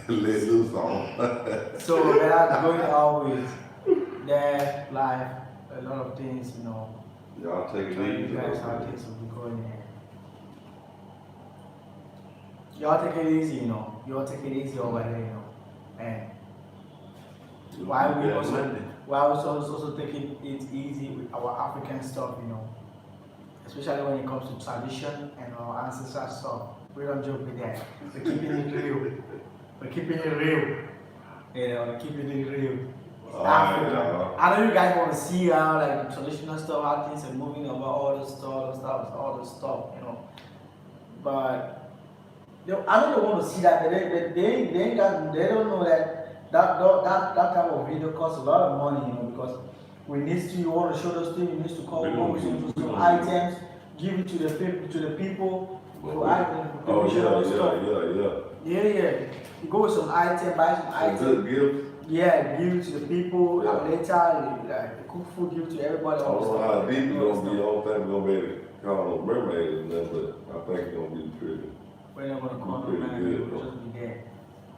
Let loose on. So they are going always there live, a lot of things, Y'all take it easy. You guys how things will be going here. Y'all take it easy, Y'all take it easy over there, And why we also taking it easy with our African stuff, especially when it comes to tradition and our ancestral stuff. We don't joke with that. We're keeping it real. Keeping it real. Africa. I know you guys want to see how like the traditional stuff, how things are moving about all the stuff, But I don't want to see that, but they don't know that type of video costs a lot of money, because you want to show those things, you need to call some items, give it to the people, Yeah. You go with some items, buy some items. Good gifts. Yeah, give it to the people, and later cook food, give it to everybody. I don't know how deep it's gonna be. I don't think we're gonna be able to call no mermaids or nothing, but I think it's gonna be pretty. We're not gonna call them, we'll just be there.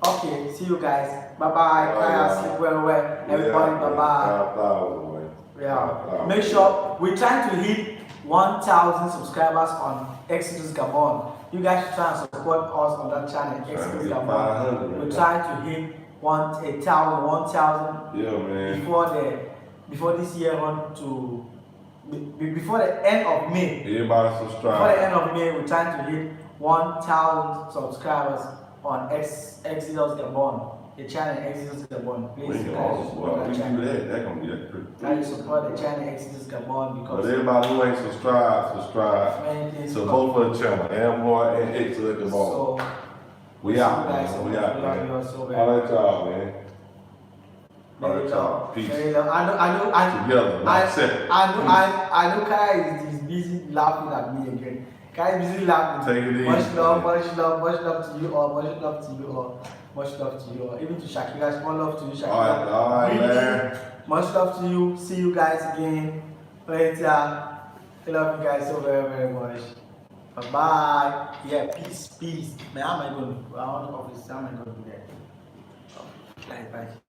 Okay, see you guys. Bye bye. Kaya, sleep well. Everybody, bye bye. 5,000, Yeah. Make sure we're trying to hit 1,000 subscribers on Exodus Gabon. You guys should try and support us on that channel, Exodus Gabon. We're trying to hit 1,000. Yeah, man. Before this year on to before the end of May. Everybody subscribe. Before the end of May, we're trying to hit 1,000 subscribers on Exodus Gabon. The channel Exodus Gabon. Please support the channel. That gonna be that pretty. Try to support the channel Exodus Gabon because. But everybody who ain't subscribe. So vote for the channel, Amboy and Exodus Gabon. So we out, man. We out, man. All right, y'all, man. All right, y'all. Peace. I know Kai is busy laughing at me again. Kai is busy laughing. Take it easy. Much love to you all. Much love to you all. Even to Shakira, small love to you, Shakira. All right, man. Much love to you. See you guys again later. I love you guys so very, very much. Bye bye. Yeah, peace. Man, how am I going to do that? Bye. Bye.